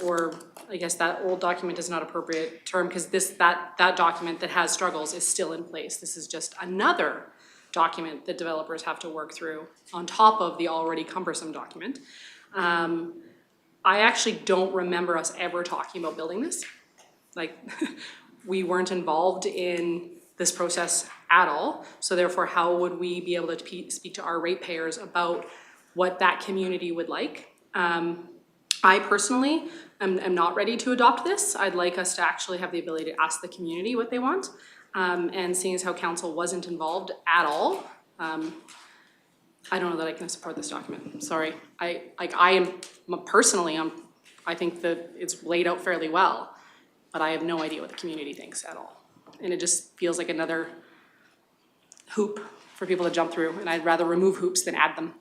or I guess that old document is not appropriate term because that document that has struggles is still in place. This is just another document that developers have to work through on top of the already cumbersome document. I actually don't remember us ever talking about building this. Like, we weren't involved in this process at all. So therefore, how would we be able to speak to our ratepayers about what that community would like? I personally am not ready to adopt this. I'd like us to actually have the ability to ask the community what they want. And seeing as how council wasn't involved at all, I don't know that I can support this document. Sorry. I think that it's laid out fairly well, but I have no idea what the community thinks at all. And it just feels like another hoop for people to jump through, and I'd rather remove hoops than add them.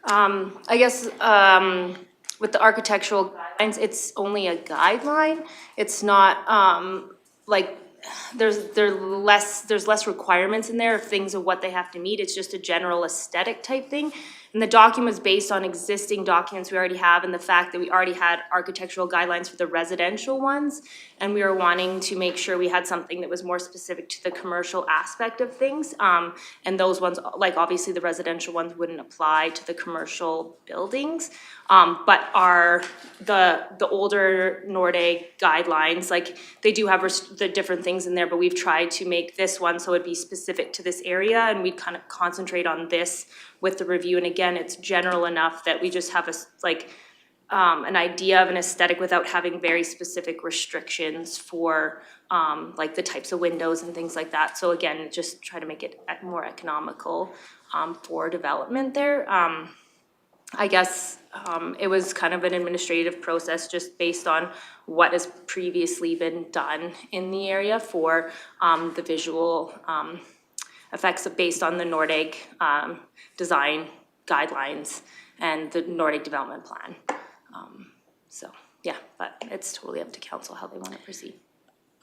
I guess with the architectural guidelines, it's only a guideline. It's not like there's less requirements in there of things of what they have to meet. It's just a general aesthetic type thing. And the document was based on existing documents we already have and the fact that we already had architectural guidelines for the residential ones. And we were wanting to make sure we had something that was more specific to the commercial aspect of things. And those ones, like obviously the residential ones wouldn't apply to the commercial buildings. But the older NORDAG guidelines, like they do have the different things in there, but we've tried to make this one so it'd be specific to this area, and we'd kind of concentrate on this with the review. And again, it's general enough that we just have an idea of an aesthetic without having very specific restrictions for like the types of windows and things like that. So again, just try to make it more economical for development there. I guess it was kind of an administrative process just based on what has previously been done in the area for the visual effects based on the NORDAG design guidelines and the NORDAG development plan. So yeah, but it's totally up to council how they want to proceed.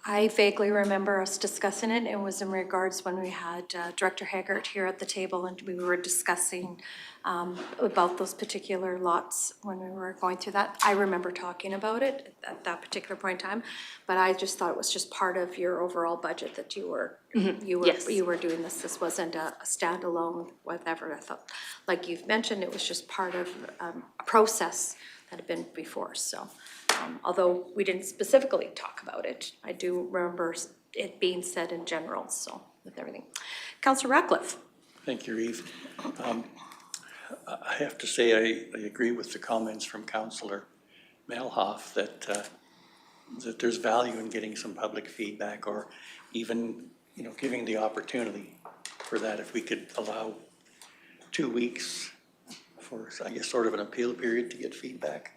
I vaguely remember us discussing it. It was in regards when we had Director Haggart here at the table and we were discussing about those particular lots when we were going through that. I remember talking about it at that particular point in time, but I just thought it was just part of your overall budget that you were Yes. you were doing this. This wasn't a standalone whatever. I thought, like you've mentioned, it was just part of a process that had been before. So although we didn't specifically talk about it, I do remember it being said in general, so with everything. Councillor Ratcliffe. Thank you, Eve. I have to say I agree with the comments from Councillor Melhoff that that there's value in getting some public feedback or even, giving the opportunity for that. If we could allow 2 weeks for, I guess, sort of an appeal period to get feedback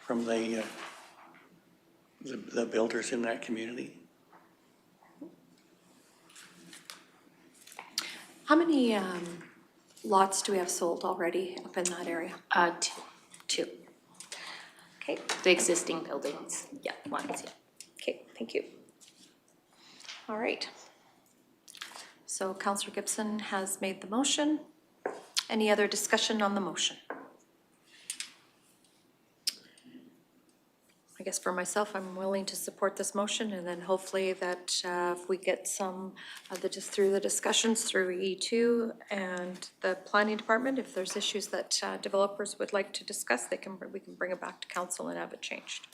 from the builders in that community. How many lots do we have sold already up in that area? Two. Okay. The existing buildings. Yeah, ones, yeah. Okay, thank you. All right. So Councillor Gibson has made the motion. Any other discussion on the motion? I guess for myself, I'm willing to support this motion, and then hopefully that if we get some of just through the discussions through E2 and the planning department, if there's issues that developers would like to discuss, we can bring it back to council and have it changed.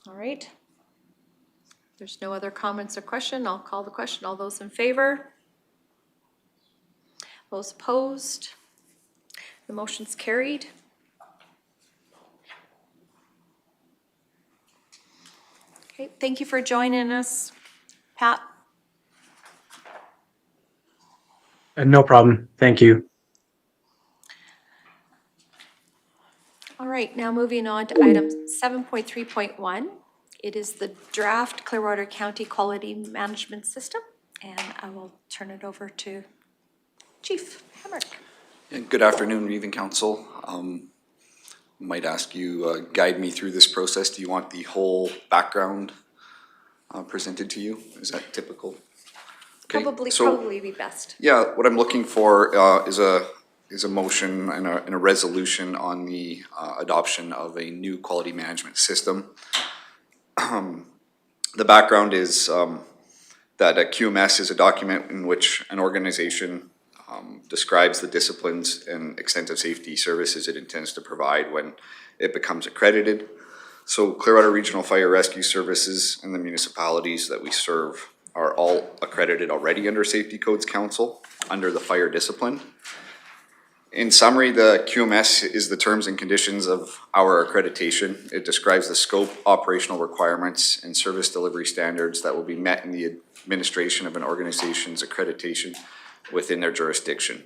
All right. There's no other comments or question. I'll call the question. All those in favor? Those opposed? The motion's carried. Okay, thank you for joining us, Pat. No problem. Thank you. All right, now moving on to item 7.3.1. It is the draft Clearwater County Quality Management System, and I will turn it over to Chief Hemrick. And good afternoon, evening council. Might ask you guide me through this process. Do you want the whole background presented to you? Is that typical? Okay, Probably be best. Yeah, what I'm looking for is a motion and a resolution on the adoption of a new quality management system. The background is that a QMS is a document in which an organization describes the disciplines and extent of safety services it intends to provide when it becomes accredited. So Clearwater Regional Fire Rescue Services and the municipalities that we serve are all accredited already under Safety Codes Council under the fire discipline. In summary, the QMS is the terms and conditions of our accreditation. It describes the scope, operational requirements, and service delivery standards that will be met in the administration of an organization's accreditation within their jurisdiction.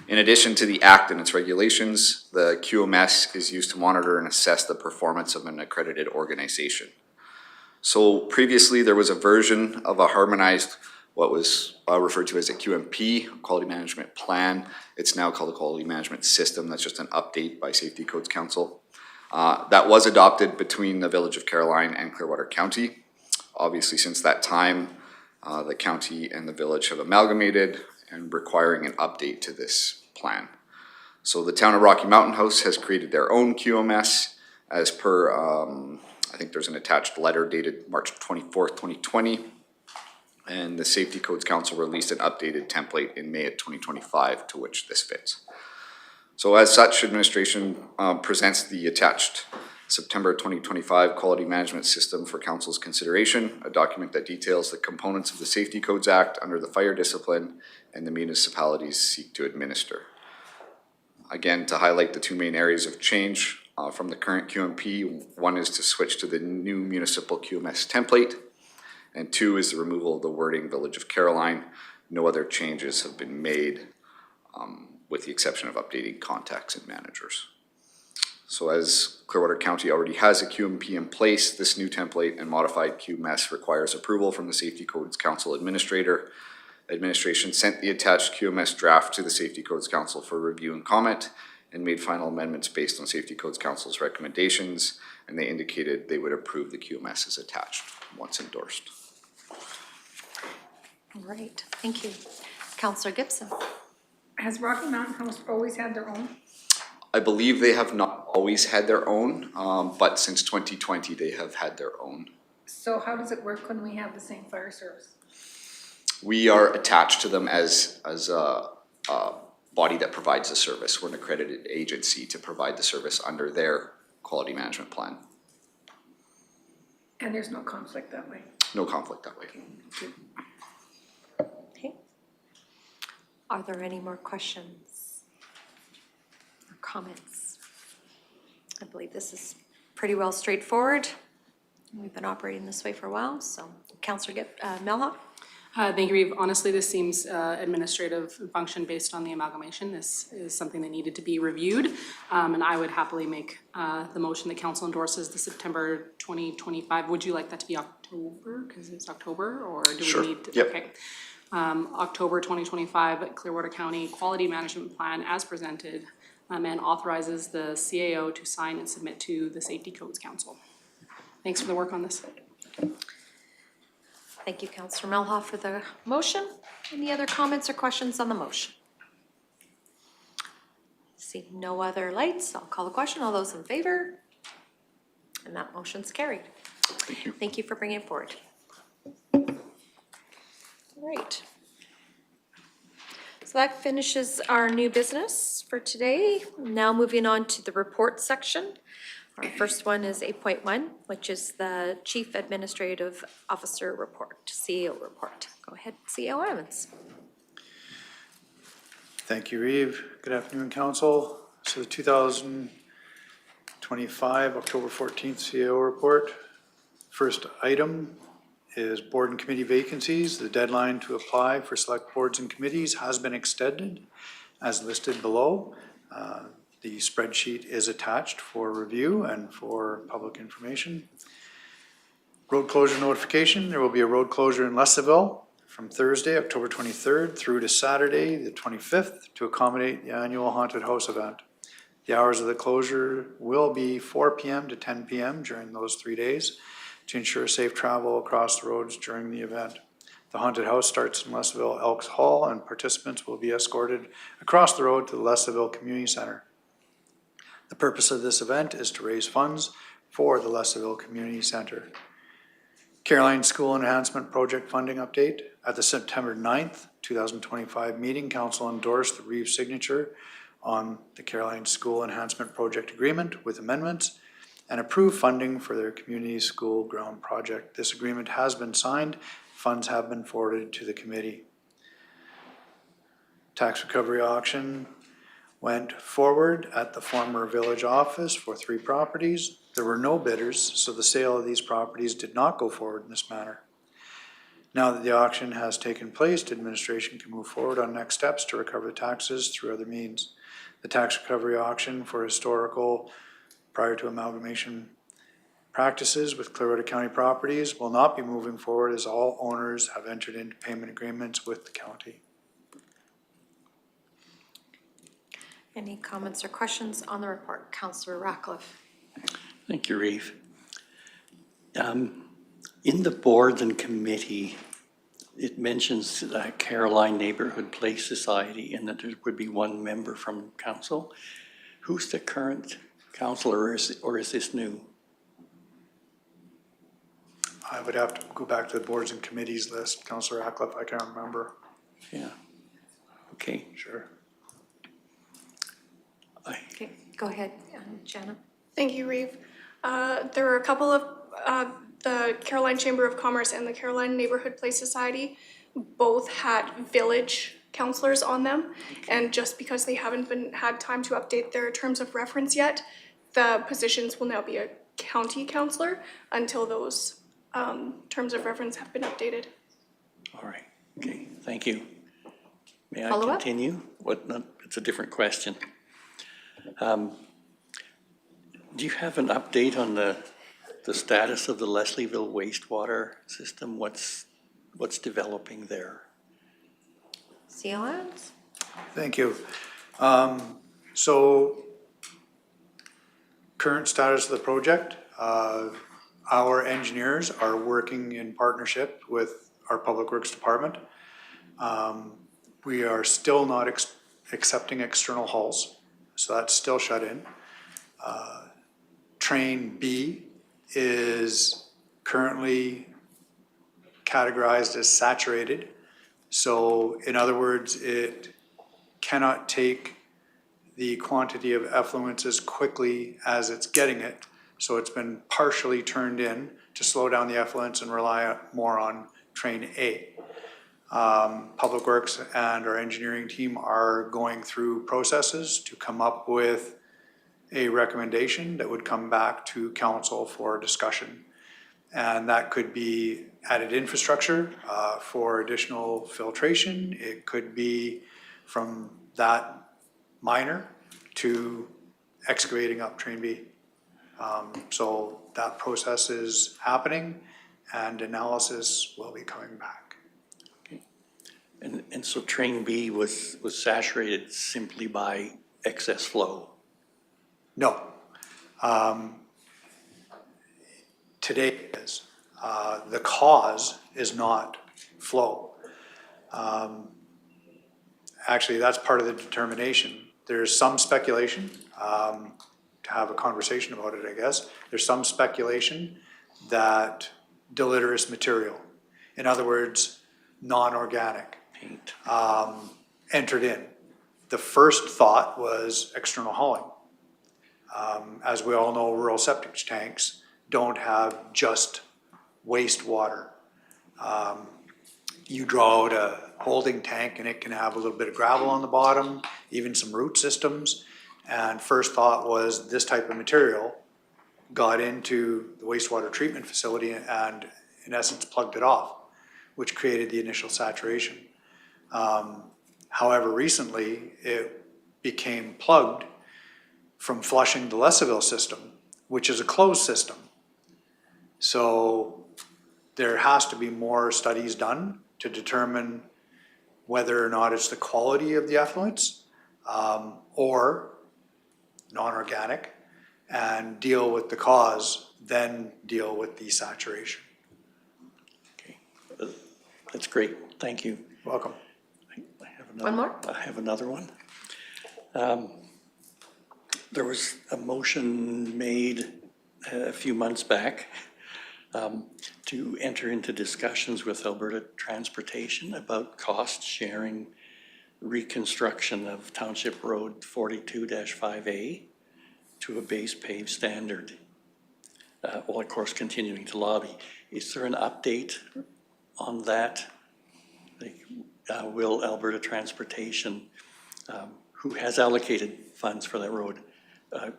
In addition to the Act and its regulations, the QMS is used to monitor and assess the performance of an accredited organization. So previously there was a version of a harmonized, what was referred to as a QMP, Quality Management Plan. It's now called a Quality Management System. That's just an update by Safety Codes Council. That was adopted between the Village of Caroline and Clearwater County. Obviously, since that time, the county and the village have amalgamated and requiring an update to this plan. So the town of Rocky Mountain House has created their own QMS as per, I think there's an attached letter dated March 24th, 2020. And the Safety Codes Council released an updated template in May of 2025 to which this fits. So as such, administration presents the attached September 2025 Quality Management System for Council's consideration, a document that details the components of the Safety Codes Act under the fire discipline and the municipalities seek to administer. Again, to highlight the two main areas of change from the current QMP, one is to switch to the new municipal QMS template, and two is the removal of the wording Village of Caroline. No other changes have been made with the exception of updating contacts and managers. So as Clearwater County already has a QMP in place, this new template and modified QMS requires approval from the Safety Codes Council Administrator. Administration sent the attached QMS draft to the Safety Codes Council for review and comment and made final amendments based on Safety Codes Council's recommendations, and they indicated they would approve the QMS as attached once endorsed. All right, thank you. Councillor Gibson. Has Rocky Mountain House always had their own? I believe they have not always had their own, but since 2020 they have had their own. So how does it work when we have the same fire service? We are attached to them as a body that provides the service. We're an accredited agency to provide the service under their quality management plan. And there's no conflict that way? No conflict that way. Okay. Are there any more questions or comments? I believe this is pretty well straightforward. We've been operating this way for a while, so Councillor Melhoff? Thank you, Reeve. Honestly, this seems administrative function based on the amalgamation. This is something that needed to be reviewed, and I would happily make the motion that council endorses the September 2025. Would you like that to be October, because it's October, or do Sure. we need to? Yep. Okay. October 2025 Clearwater County Quality Management Plan as presented, and authorizes the CAO to sign and submit to the Safety Codes Council. Thanks for the work on this. Thank you, Councillor Melhoff, for the motion. Any other comments or questions on the motion? See no other lights, I'll call the question. All those in favor? And that motion's carried. Thank you. Thank you for bringing it forward. All right. So that finishes our new business for today. Now moving on to the report section. Our first one is 8.1, which is the Chief Administrative Officer report, CEO report. Go ahead, CEO Evans. Thank you, Reeve. Good afternoon, council. So the 2025 October 14th CEO report. First item is board and committee vacancies. The deadline to apply for select boards and committees has been extended as listed below. The spreadsheet is attached for review and for public information. Road closure notification. There will be a road closure in Lesaville from Thursday, October 23rd through to Saturday, the 25th, to accommodate the annual haunted house event. The hours of the closure will be 4 p.m. to 10 p.m. during those 3 days to ensure safe travel across the roads during the event. The haunted house starts in Lesaville Elks Hall, and participants will be escorted across the road to the Lesaville Community Center. The purpose of this event is to raise funds for the Lesaville Community Center. Caroline School Enhancement Project Funding Update. At the September 9th, 2025 meeting, council endorsed the Reeve signature on the Caroline School Enhancement Project Agreement with amendments and approved funding for their community school ground project. This agreement has been signed. Funds have been forwarded to the committee. Tax recovery auction went forward at the former village office for 3 properties. There were no bidders, so the sale of these properties did not go forward in this manner. Now that the auction has taken place, administration can move forward on next steps to recover the taxes through other means. The tax recovery auction for historical prior to amalgamation practices with Clearwater County properties will not be moving forward as all owners have entered into payment agreements with the county. Any comments or questions on the report? Councillor Ratcliffe. Thank you, Reeve. In the boards and committee, it mentions Caroline Neighborhood Place Society and that there would be one member from council. Who's the current councillor, or is this new? I would have to go back to the boards and committees list. Councillor Ackliff, I can't remember. Yeah. Okay. Sure. Okay, go ahead, Jana. Thank you, Reeve. There were a couple of, the Caroline Chamber of Commerce and the Caroline Neighborhood Place Society both had village counselors on them. And just because they haven't had time to update their terms of reference yet, the positions will now be a county counselor until those terms of reference have been updated. All right. Okay. Thank you. May I Follow up? continue? What? No, it's a different question. Do you have an update on the status of the Leslieville wastewater system? What's developing there? CLNs? Thank you. So current status of the project, our engineers are working in partnership with our Public Works Department. We are still not accepting external hauls, so that's still shut in. Train B is currently categorized as saturated. So in other words, it cannot take the quantity of effluents as quickly as it's getting it. So it's been partially turned in to slow down the effluents and rely more on train A. Public Works and our engineering team are going through processes to come up with a recommendation that would come back to council for discussion. And that could be added infrastructure for additional filtration. It could be from that minor to excavating up train B. So that process is happening and analysis will be coming back. Okay. And so train B was saturated simply by excess flow? No. Today it is. The cause is not flow. Actually, that's part of the determination. There's some speculation, to have a conversation about it, I guess. There's some speculation that deleterious material, in other words, non-organic, paint, entered in. The first thought was external hauling. As we all know, rural septic tanks don't have just wastewater. You draw out a holding tank and it can have a little bit of gravel on the bottom, even some root systems. And first thought was this type of material got into the wastewater treatment facility and in essence plugged it off, which created the initial saturation. However, recently it became plugged from flushing the Leslieville system, which is a closed system. So there has to be more studies done to determine whether or not it's the quality of the effluents or non-organic, and deal with the cause, then deal with the saturation. Okay, that's great. Thank you. Welcome. I have another, One more? I have another one. There was a motion made a few months back to enter into discussions with Alberta Transportation about cost-sharing reconstruction of Township Road 42-5A to a base paved standard. Well, of course, continuing to lobby. Is there an update on that? Like, will Alberta Transportation, who has allocated funds for that road,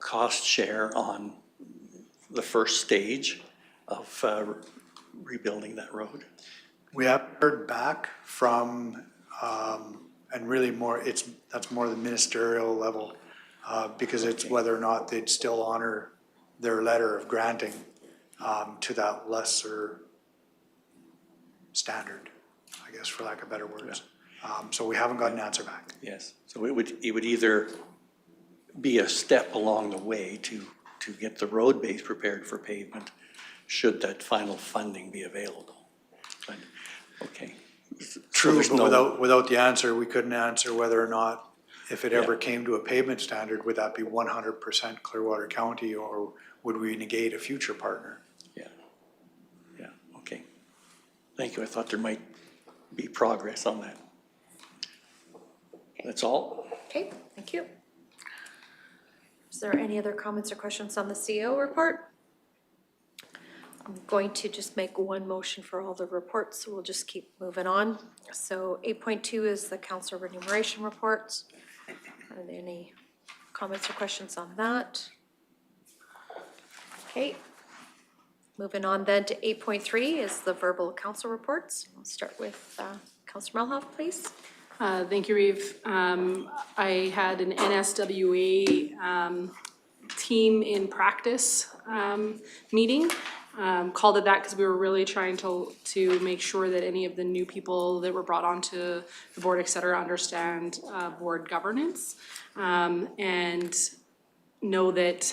cost share on the first stage of rebuilding that road? We have heard back from, and really more, that's more the ministerial level, because it's whether or not they'd still honor their letter of granting to that lesser standard, I guess, for lack of better words. So we haven't got an answer back. Yes, so it would either be a step along the way to to get the road base prepared for pavement, should that final funding be available. But, okay. So True, there's but no- without the answer, we couldn't answer whether or not, if it ever Yeah. came to a pavement standard, would that be 100% Clearwater County, or would we negate a future partner? Yeah, okay. Thank you. I thought there might be progress on that. That's all? Okay, thank you. Is there any other comments or questions on the CEO report? I'm going to just make one motion for all the reports, so we'll just keep moving on. So 8.2 is the council remuneration reports. Are there any comments or questions on that? Okay. Moving on then to 8.3 is the verbal council reports. I'll start with Councillor Melhoff, please. Thank you, Reeve. I had an NSWA team in practice meeting. Called it that because we were really trying to make sure that any of the new people that were brought onto the board, et cetera, understand board governance and know that,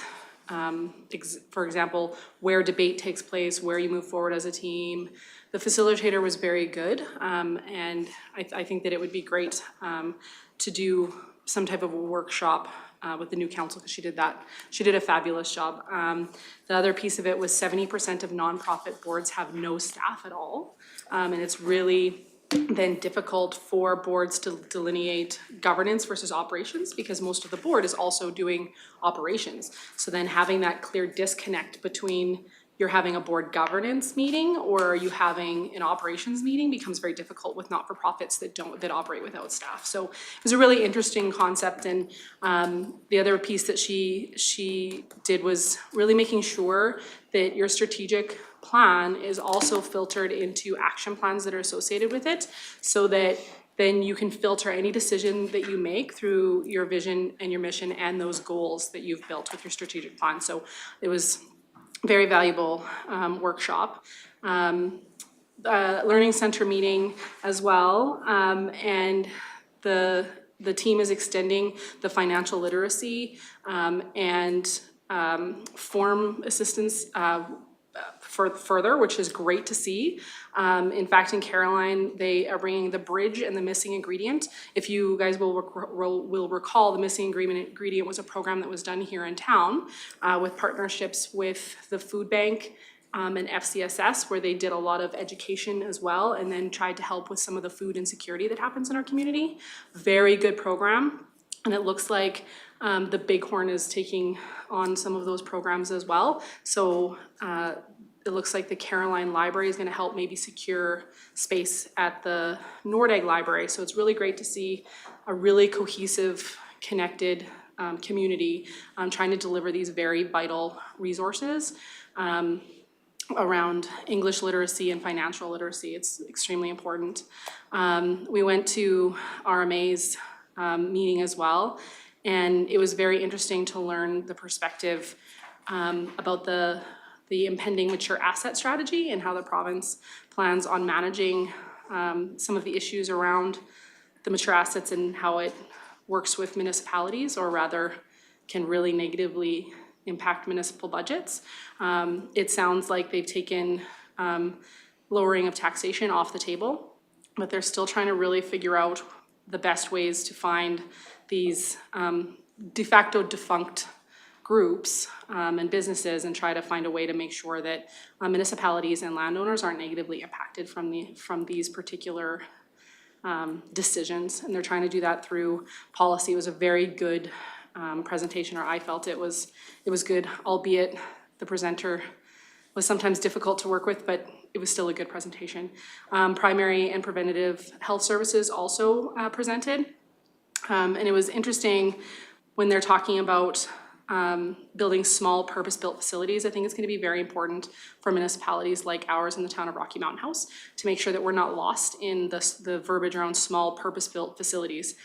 for example, where debate takes place, where you move forward as a team. The facilitator was very good, and I think that it would be great to do some type of a workshop with the new council, because she did that. She did a fabulous job. The other piece of it was 70% of nonprofit boards have no staff at all, and it's really then difficult for boards to delineate governance versus operations, because most of the board is also doing operations. So then having that clear disconnect between you're having a board governance meeting or are you having an operations meeting becomes very difficult with not-for-profits that operate without staff. So it was a really interesting concept, and the other piece that she did was really making sure that your strategic plan is also filtered into action plans that are associated with it, so that then you can filter any decision that you make through your vision and your mission and those goals that you've built with your strategic plan. So it was very valuable workshop. Learning center meeting as well, and the team is extending the financial literacy and form assistance further, which is great to see. In fact, in Caroline, they are bringing the bridge and the missing ingredient. If you guys will recall, the missing ingredient was a program that was done here in town with partnerships with the food bank and FCSS, where they did a lot of education as well, and then tried to help with some of the food insecurity that happens in our community. Very good program. And it looks like the Bighorn is taking on some of those programs as well. So it looks like the Caroline Library is going to help maybe secure space at the Nordegg Library. So it's really great to see a really cohesive, connected community trying to deliver these very vital resources around English literacy and financial literacy. It's extremely important. We went to RMA's meeting as well, and it was very interesting to learn the perspective about the impending mature asset strategy and how the province plans on managing some of the issues around the mature assets and how it works with municipalities, or rather can really negatively impact municipal budgets. It sounds like they've taken lowering of taxation off the table, but they're still trying to really figure out the best ways to find these de facto defunct groups and businesses, and try to find a way to make sure that municipalities and landowners aren't negatively impacted from these particular decisions. And they're trying to do that through policy. It was a very good presentation, or I felt it was good, albeit the presenter was sometimes difficult to work with, but it was still a good presentation. Primary and preventative health services also presented. And it was interesting when they're talking about building small purpose-built facilities. I think it's going to be very important for municipalities like ours in the town of Rocky Mountain House to make sure that we're not lost in the verbiage around small purpose-built facilities.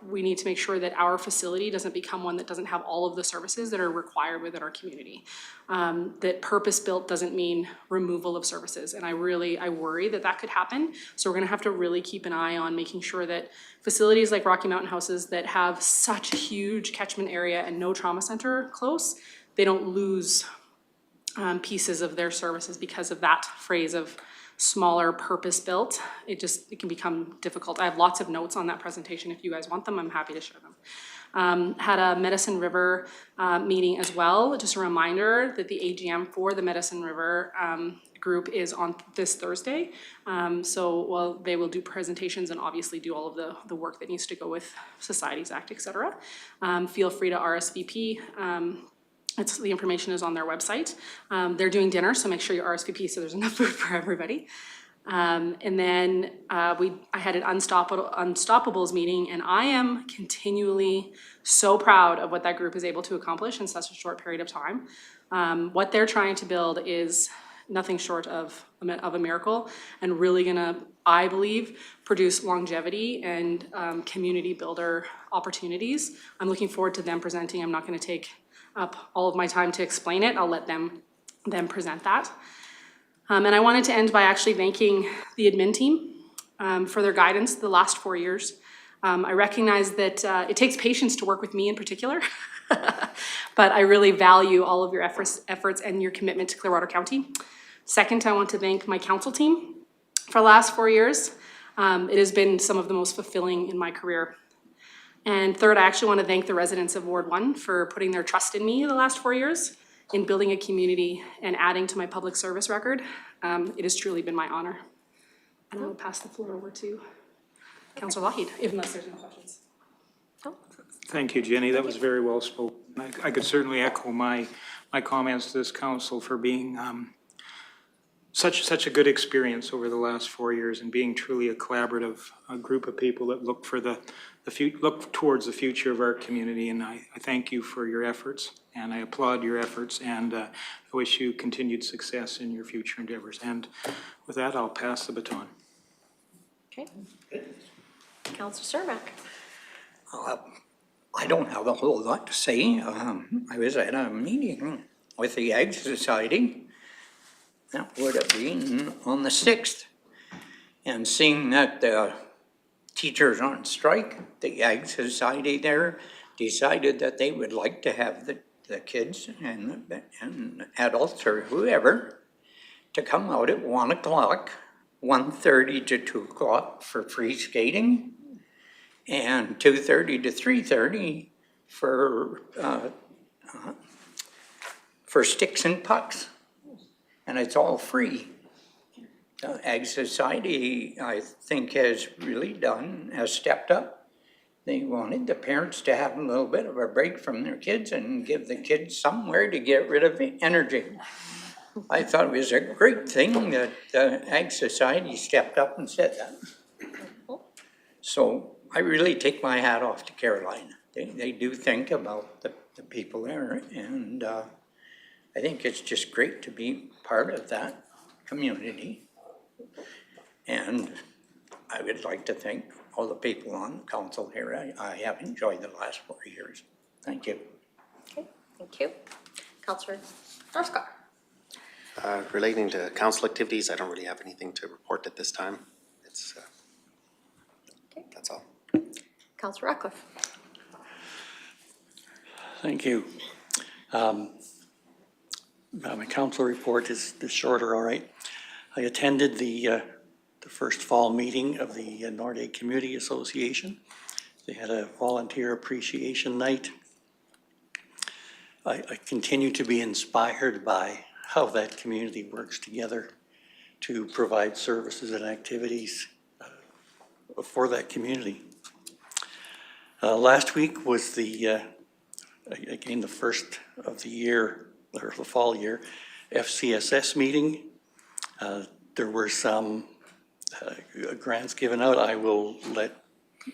We need to make sure that our facility doesn't become one that doesn't have all of the services that are required within our community. That purpose-built doesn't mean removal of services, and I worry that could happen. So we're going to have to really keep an eye on making sure that facilities like Rocky Mountain Houses that have such a huge catchment area and no trauma center close, they don't lose pieces of their services because of that phrase of smaller purpose-built. It can become difficult. I have lots of notes on that presentation. If you guys want them, I'm happy to share them. Had a Medicine River meeting as well. Just a reminder that the AGM for the Medicine River group is on this Thursday. So they will do presentations and obviously do all of the work that needs to go with Societies Act, et cetera. Feel free to RSVP. The information is on their website. They're doing dinner, so make sure you RSVP so there's enough food for everybody. And then I had an Unstoppables meeting, and I am continually so proud of what that group is able to accomplish in such a short period of time. What they're trying to build is nothing short of a miracle, and really gonna, I believe, produce longevity and community builder opportunities. I'm looking forward to them presenting. I'm not gonna take up all of my time to explain it. I'll let them present that. And I wanted to end by actually thanking the admin team for their guidance the last 4 years. I recognize that it takes patience to work with me in particular, but I really value all of your efforts and your commitment to Clearwater County. Second, I want to thank my council team for the last 4 years. It has been some of the most fulfilling in my career. And third, I actually want to thank the residents of Ward 1 for putting their trust in me the last 4 years in building a community and adding to my public service record. It has truly been my honor. And I will pass the floor over to Councillor Lougheed, unless there's no questions. Thank you, Jenny. That was very well spoken. I could certainly echo my comments to this council for being such a good experience over the last 4 years and being truly a collaborative group of people that look for look towards the future of our community. And I thank you for your efforts, and I applaud your efforts, and I wish you continued success in your future endeavors. And with that, I'll pass the baton. Okay. Councillor Cermak. I don't have a whole lot to say. I was at a meeting with the Ag Society. That would have been on the 6th. And seeing that the teachers on strike, the Ag Society there decided that they would like to have the kids and adults or whoever to come out at 1 o'clock, 1:30 to 2 o'clock for free skating, and 2:30 to 3:30 for sticks and pucks. And it's all free. The Ag Society, I think, has stepped up. They wanted the parents to have a little bit of a break from their kids and give the kids somewhere to get rid of energy. I thought it was a great thing that the Ag Society stepped up and said that. So I really take my hat off to Caroline. They do think about the people there, and I think it's just great to be part of that community. And I would like to thank all the people on council here. I have enjoyed the last 4 years. Thank you. Okay, thank you. Councillor Northcott. Relating to council activities, I don't really have anything to report at this time. That's all. Councillor Ratcliffe. Thank you. My council report is shorter, all right. I attended the first fall meeting of the Norday Community Association. They had a volunteer appreciation night. I continue to be inspired by how that community works together to provide services and activities for that community. Last week was again the first of the year, or the fall year, FCSS meeting. There were some grants given out. I will let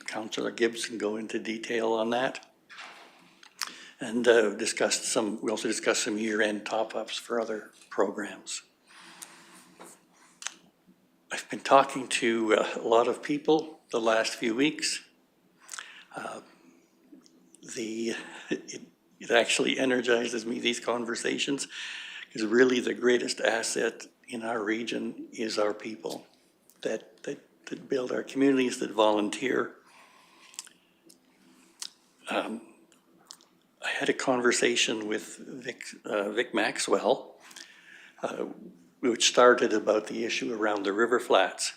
Councillor Gibson go into detail on that. And we also discussed some year-end top-ups for other programs. I've been talking to a lot of people the last few weeks. It actually energizes me, these conversations, because really the greatest asset in our region is our people that build our communities, that volunteer. I had a conversation with Vic Maxwell, which started about the issue around the river flats.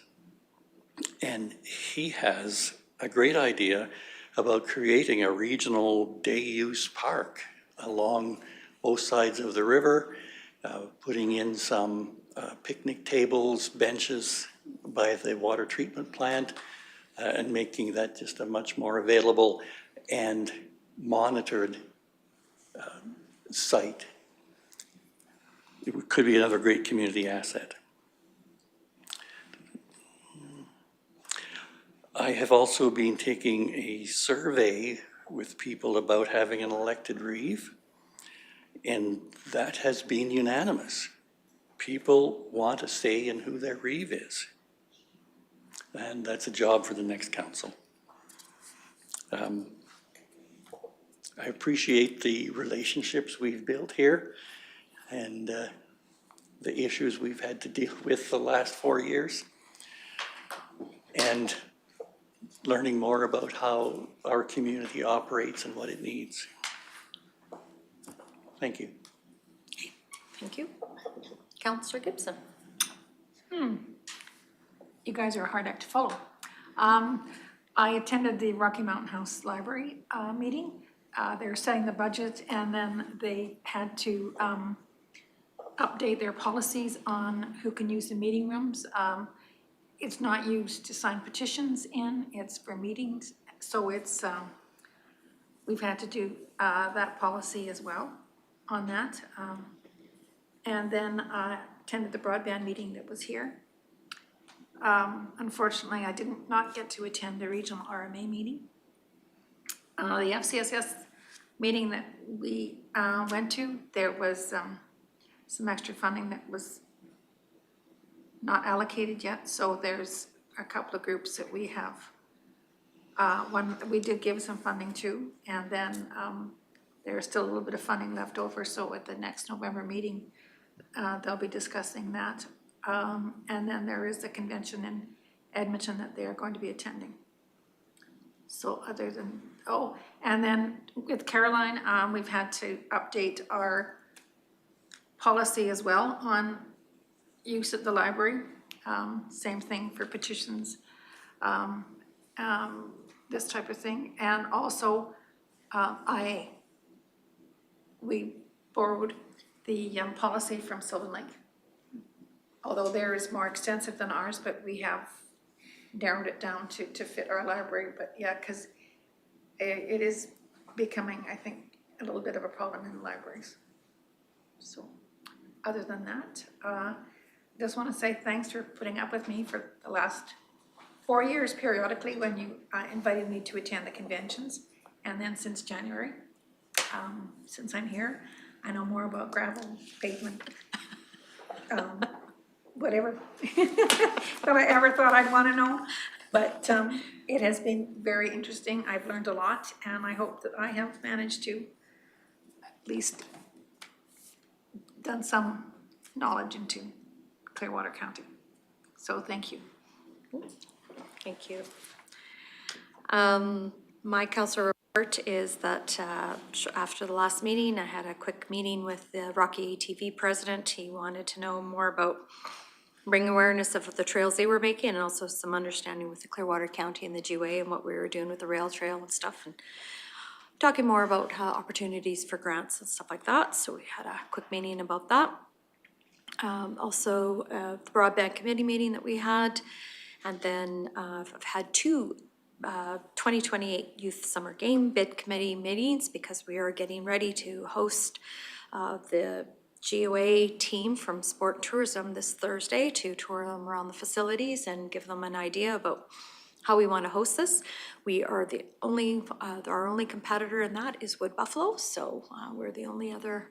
And he has a great idea about creating a regional day-use park along both sides of the river, putting in some picnic tables, benches by the water treatment plant, and making that just a much more available and monitored site. It could be another great community asset. I have also been taking a survey with people about having an elected reeve, and that has been unanimous. People want to say in who their reeve is, and that's a job for the next council. I appreciate the relationships we've built here and the issues we've had to deal with the last 4 years, and learning more about how our community operates and what it needs. Thank you. Thank you. Councillor Gibson. You guys are a hard act to follow. I attended the Rocky Mountain House Library meeting. They were setting the budget, and then they had to update their policies on who can use the meeting rooms. It's not used to sign petitions in, it's for meetings. So it's, we've had to do that policy as well on that. And then I attended the broadband meeting that was here. Unfortunately, I did not get to attend the regional RMA meeting. The FCSS meeting that we went to, there was some extra funding that was not allocated yet, so there's a couple of groups that we have. One we did give some funding to, and then there's still a little bit of funding left over, so at the next November meeting, they'll be discussing that. And then there is a convention in Edmonton that they are going to be attending. So other than, and then with Caroline, we've had to update our policy as well on use at the library. Same thing for petitions, this type of thing. And also, we borrowed the policy from Sylvan Lake. Although theirs is more extensive than ours, but we have narrowed it down to fit our library. But yeah, because it is becoming, I think, a little bit of a problem in the libraries. So other than that, just want to say thanks for putting up with me for the last 4 years periodically when you invited me to attend the conventions. And then since January, since I'm here, I know more about gravel, pavement, whatever that I ever thought I'd want to know. But it has been very interesting. I've learned a lot, and I hope that I have managed to at least done some knowledge into Clearwater County. So thank you. Thank you. My council report is that after the last meeting, I had a quick meeting with the Rocky ATV president. He wanted to know more about bringing awareness of the trails they were making and also some understanding with the Clearwater County and the GWA and what we were doing with the rail trail and stuff, and talking more about opportunities for grants and stuff like that. So we had a quick meeting about that. Also, the broadband committee meeting that we had, and then I've had 2 2028 Youth Summer Game Bid Committee meetings because we are getting ready to host the GOA team from Sport Tourism this Thursday to tour them around the facilities and give them an idea about how we want to host this. We are the only, our only competitor in that is Wood Buffalo, so we're the only other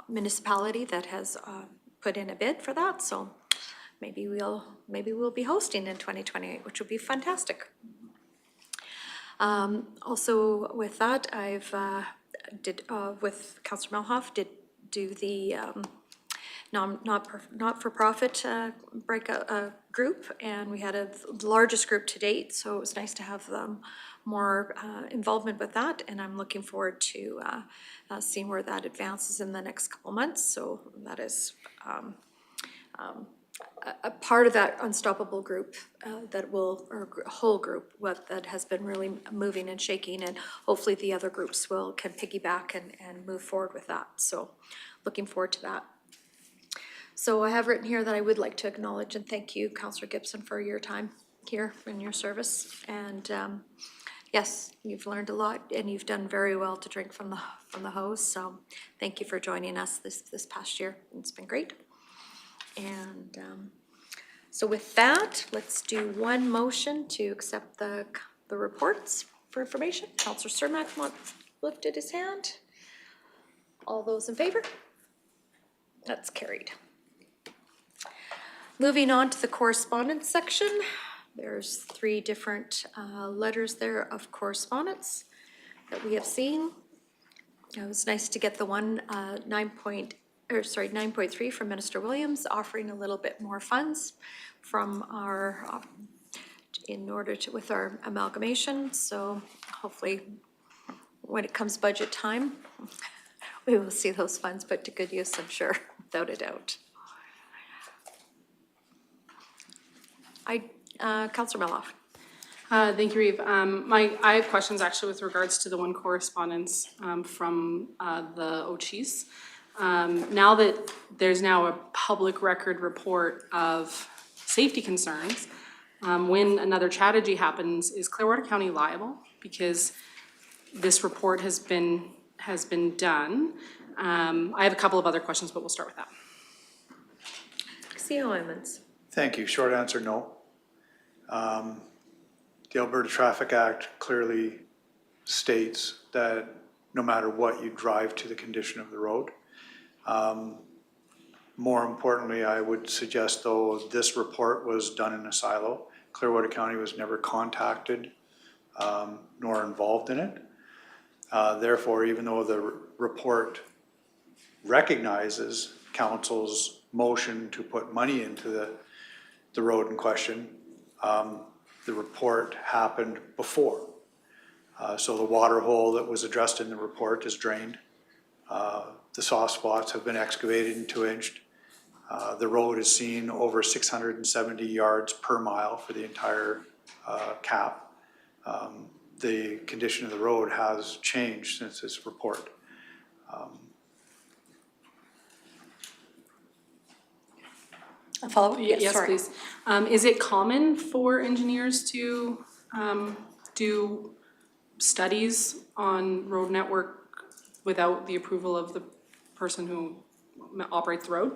municipality that has put in a bid for that. So maybe we'll be hosting in 2028, which will be fantastic. Also with that, I've with Councillor Melhoff did do the not-for-profit breakout group, and we had the largest group to date, so it was nice to have more involvement with that, and I'm looking forward to seeing where that advances in the next couple months. So that is a part of that unstoppable group whole group, that has been really moving and shaking, and hopefully the other groups can piggyback and move forward with that. So looking forward to that. So I have written here that I would like to acknowledge and thank you, Councillor Gibson, for your time here and your service. And yes, you've learned a lot, and you've done very well to drink from the hose. So thank you for joining us this past year. It's been great. And so with that, let's do one motion to accept the reports for information. Councillor Cermak lifted his hand. All those in favor? That's carried. Moving on to the correspondence section. There's 3 different letters there of correspondence that we have seen. It was nice to get the one 9.3 from Minister Williams, offering a little bit more funds from our with our amalgamation. So hopefully when it comes budget time, we will see those funds put to good use, I'm sure, without a doubt. Councillor Meloff. Thank you, Reeve. I have questions actually with regards to the one correspondence from the Ochis. Now that there's now a public record report of safety concerns, when another tragedy happens, is Clearwater County liable? Because this report has been done. I have a couple of other questions, but we'll start with that. CO Emmons. Thank you. Short answer, no. The Alberta Traffic Act clearly states that no matter what, you drive to the condition of the road. More importantly, I would suggest, though, this report was done in a silo. Clearwater County was never contacted nor involved in it. Therefore, even though the report recognizes council's motion to put money into the road in question, the report happened before. So the water hole that was addressed in the report is drained. The soft spots have been excavated and 2-inched. The road is seen over 670 yards per mile for the entire cap. The condition of the road has changed since this report. A follow-up? Yes, sorry. please. Is it common for engineers to do studies on road network without the approval of the person who operates the road?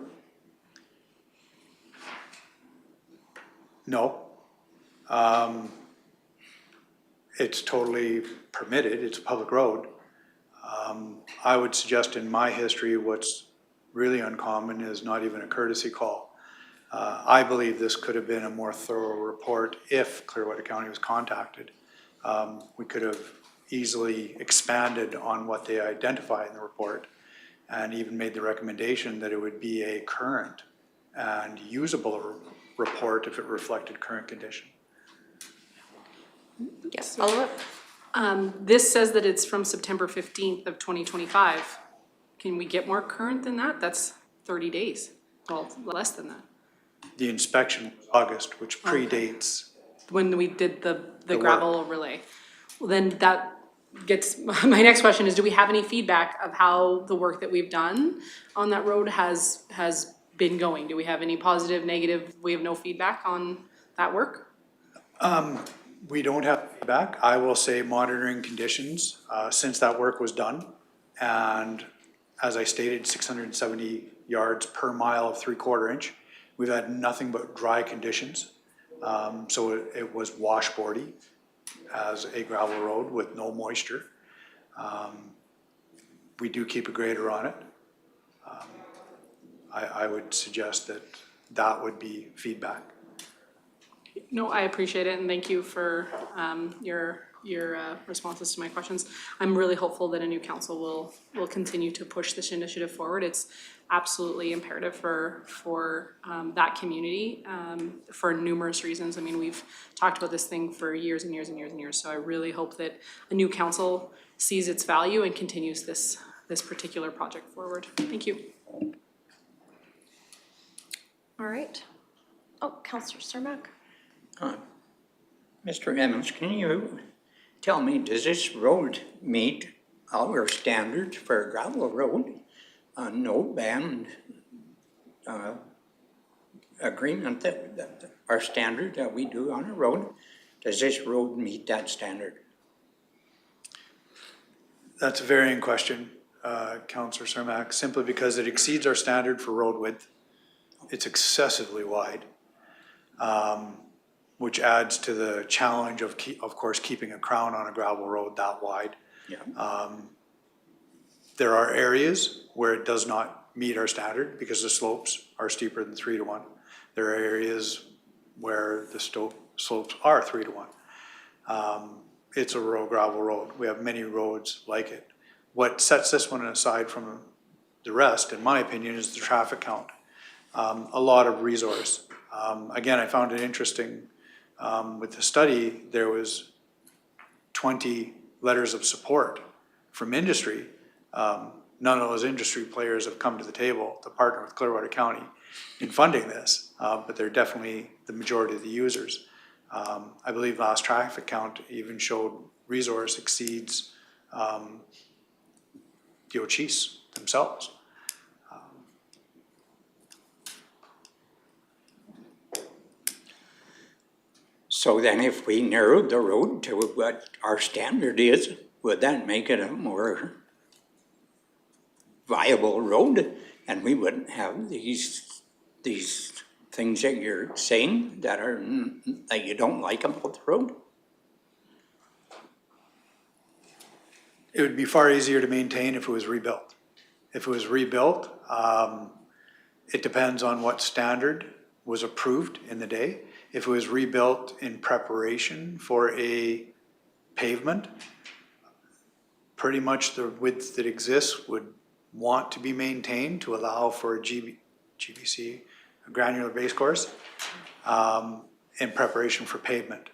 No. It's totally permitted. It's a public road. I would suggest in my history, what's really uncommon is not even a courtesy call. I believe this could have been a more thorough report if Clearwater County was contacted. We could have easily expanded on what they identify in the report and even made the recommendation that it would be a current and usable report if it reflected current condition. Yes, follow-up? This says that it's from September 15th of 2025. Can we get more current than that? That's 30 days. Well, less than that. The inspection was August, which predates. When we did the gravel overlay. Well, then that gets, my next question is, do we have any feedback of how the work that we've done on that road has been going? Do we have any positive, negative? We have no feedback on that work? We don't have feedback. I will say monitoring conditions since that work was done. And as I stated, 670 yards per mile of 3/4 inch. We've had nothing but dry conditions. So it was washboardy as a gravel road with no moisture. We do keep a grader on it. I would suggest that would be feedback. No, I appreciate it, and thank you for your responses to my questions. I'm really hopeful that a new council will continue to push this initiative forward. It's absolutely imperative for that community for numerous reasons. I mean, we've talked about this thing for years and years and years and years, so I really hope that a new council sees its value and continues this particular project forward. Thank you. All right. Oh, Councillor Cermak. Mr. Emmons, can you tell me, does this road meet our standards for a gravel road? No band agreement that our standard that we do on a road, does this road meet that standard? That's a varying question, Councillor Cermak, simply because it exceeds our standard for road width. It's excessively wide, which adds to the challenge of course, keeping a crown on a gravel road that wide. Yeah. There are areas where it does not meet our standard because the slopes are steeper than 3 to 1. There are areas where the slopes are 3 to 1. It's a rural gravel road. We have many roads like it. What sets this one aside from the rest, in my opinion, is the traffic count. A lot of resource. Again, I found it interesting with the study, there was 20 letters of support from industry. None of those industry players have come to the table to partner with Clearwater County in funding this, but they're definitely the majority of the users. I believe last traffic count even showed resource exceeds the Ochis themselves. So then if we narrowed the road to what our standard is, would that make it a more viable road? And we wouldn't have these things that you're saying that you don't like about the road? It would be far easier to maintain if it was rebuilt. If it was rebuilt, it depends on what standard was approved in the day. If it was rebuilt in preparation for a pavement, pretty much the width that exists would want to be maintained to allow for a GBC, a granular base course, in preparation for pavement.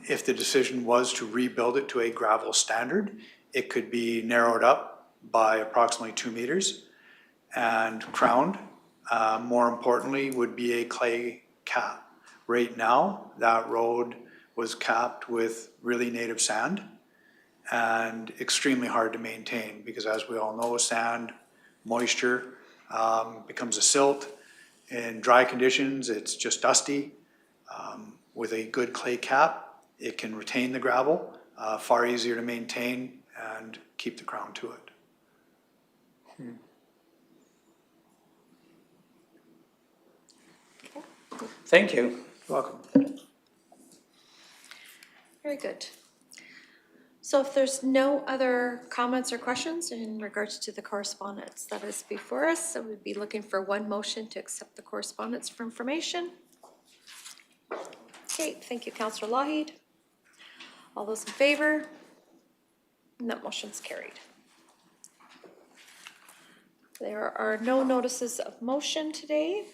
If the decision was to rebuild it to a gravel standard, it could be narrowed up by approximately 2 meters and crowned. More importantly, would be a clay cap. Right now, that road was capped with really native sand and extremely hard to maintain because, as we all know, sand, moisture becomes a silt. In dry conditions, it's just dusty. With a good clay cap, it can retain the gravel, far easier to maintain and keep the crown to it. Thank you. You're welcome. Very good. So if there's no other comments or questions in regards to the correspondence that is before us, so we'd be looking for one motion to accept the correspondence for information. Okay, thank you, Councillor Lougheed. All those in favor? And that motion's carried. There are no notices of motion today,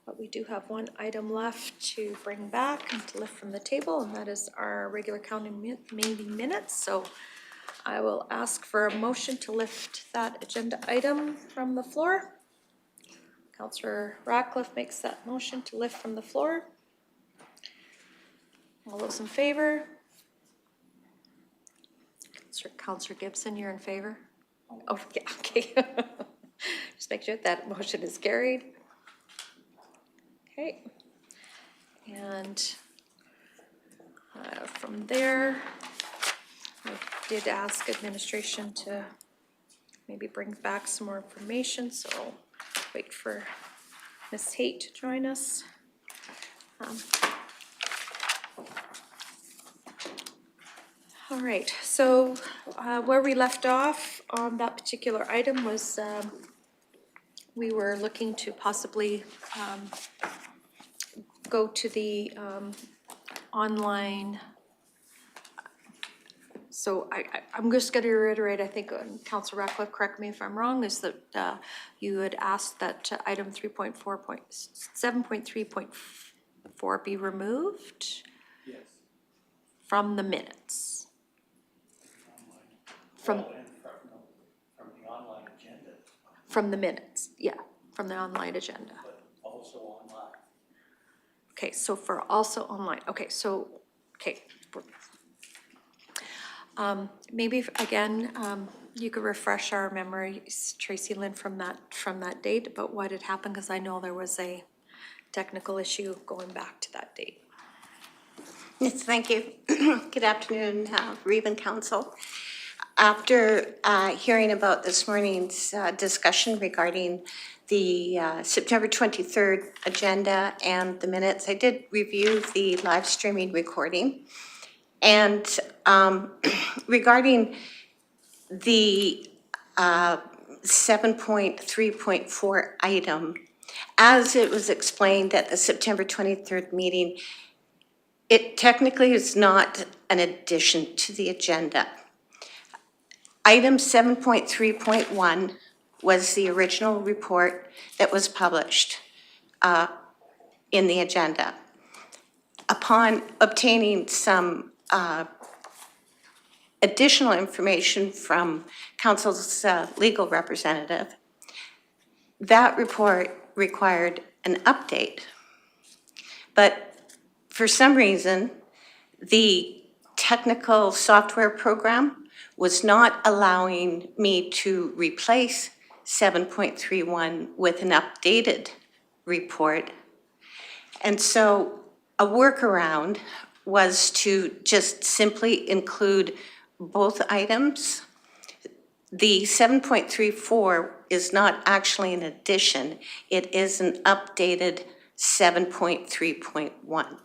but we do have one item left to bring back and to lift from the table, and that is our regular county meeting minutes. So I will ask for a motion to lift that agenda item from the floor. Councillor Ratcliffe makes that motion to lift from the floor. All those in favor? Councillor Gibson, you're in favor? Oh, yeah, okay. Just make sure that motion is carried. Okay. And from there, I did ask administration to maybe bring back some more information, so I'll wait for Ms. Haight to join us. All right, so where we left off on that particular item was we were looking to possibly go to the online. So I'm just going to reiterate, I think, Councillor Ratcliffe, correct me if I'm wrong, is that you had asked that item 7.3.4 be removed? Yes. From the minutes. From the online agenda, the minutes, yeah, from the online agenda. but also online. Okay, so for also online, okay, so, okay. Maybe, again, you could refresh our memories, Tracy Lynn, from that date, about what had happened, because I know there was a technical issue going back to that date. Yes, thank you. Good afternoon, Reglin Council. After hearing about this morning's discussion regarding the September 23rd agenda and the minutes, I did review the live streaming recording. And regarding the 7.3.4 item, as it was explained at the September 23rd meeting, it technically is not an addition to the agenda. Item 7.3.1 was the original report that was published in the agenda. Upon obtaining some additional information from Council's legal representative, that report required an update. But for some reason, the technical software program was not allowing me to replace 7.31 with an updated report. And so a workaround was to just simply include both items. The 7.34 is not actually an addition, it is an updated 7.3.1.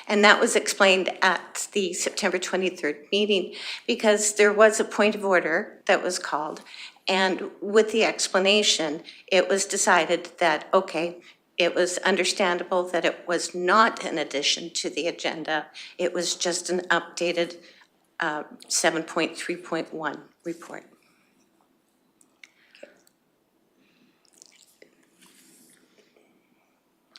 And that was explained at the September 23rd meeting because there was a point of order that was called. And with the explanation, it was decided that, okay, it was understandable that it was not an addition to the agenda. It was just an updated 7.3.1 report.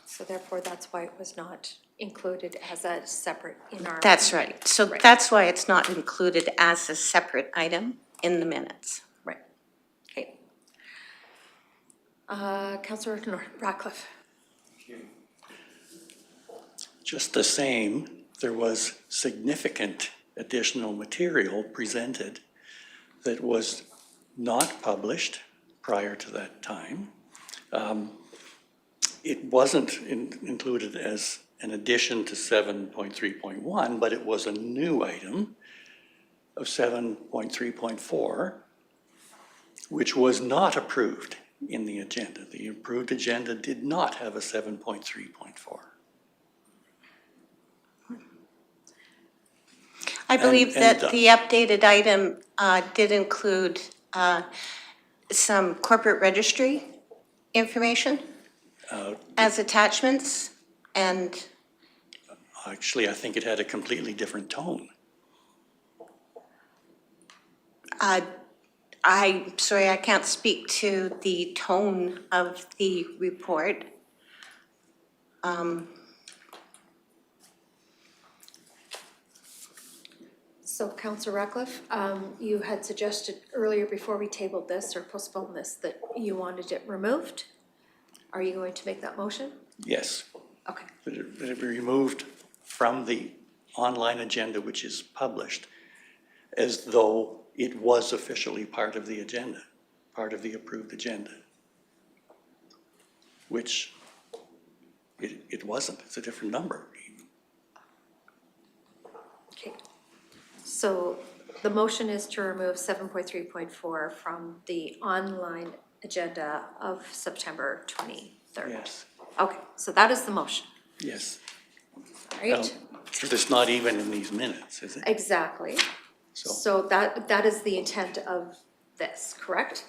So therefore, that's why it was not included as a separate in our. That's right. So Right. that's why it's not included as a separate item in the minutes. Right, okay. Councillor Ratcliffe. Just the same, there was significant additional material presented that was not published prior to that time. It wasn't included as an addition to 7.3.1, but it was a new item of 7.3.4, which was not approved in the agenda. The approved agenda did not have a 7.3.4. I believe that the updated item did include some corporate registry information as attachments, and Actually, I think it had a completely different tone. I'm sorry, I can't speak to the tone of the report. So Councillor Ratcliffe, you had suggested earlier before we tabled this or postponed this that you wanted it removed. Are you going to make that motion? Yes. Okay. That it be removed from the online agenda, which is published, as though it was officially part of the agenda, part of the approved agenda, which it wasn't. It's a different number. Okay. So the motion is to remove 7.3.4 from the online agenda of September 23rd. Yes. Okay, so that is the motion. Yes. All right. It's not even in these minutes, is it? Exactly. So that is the intent of this, correct?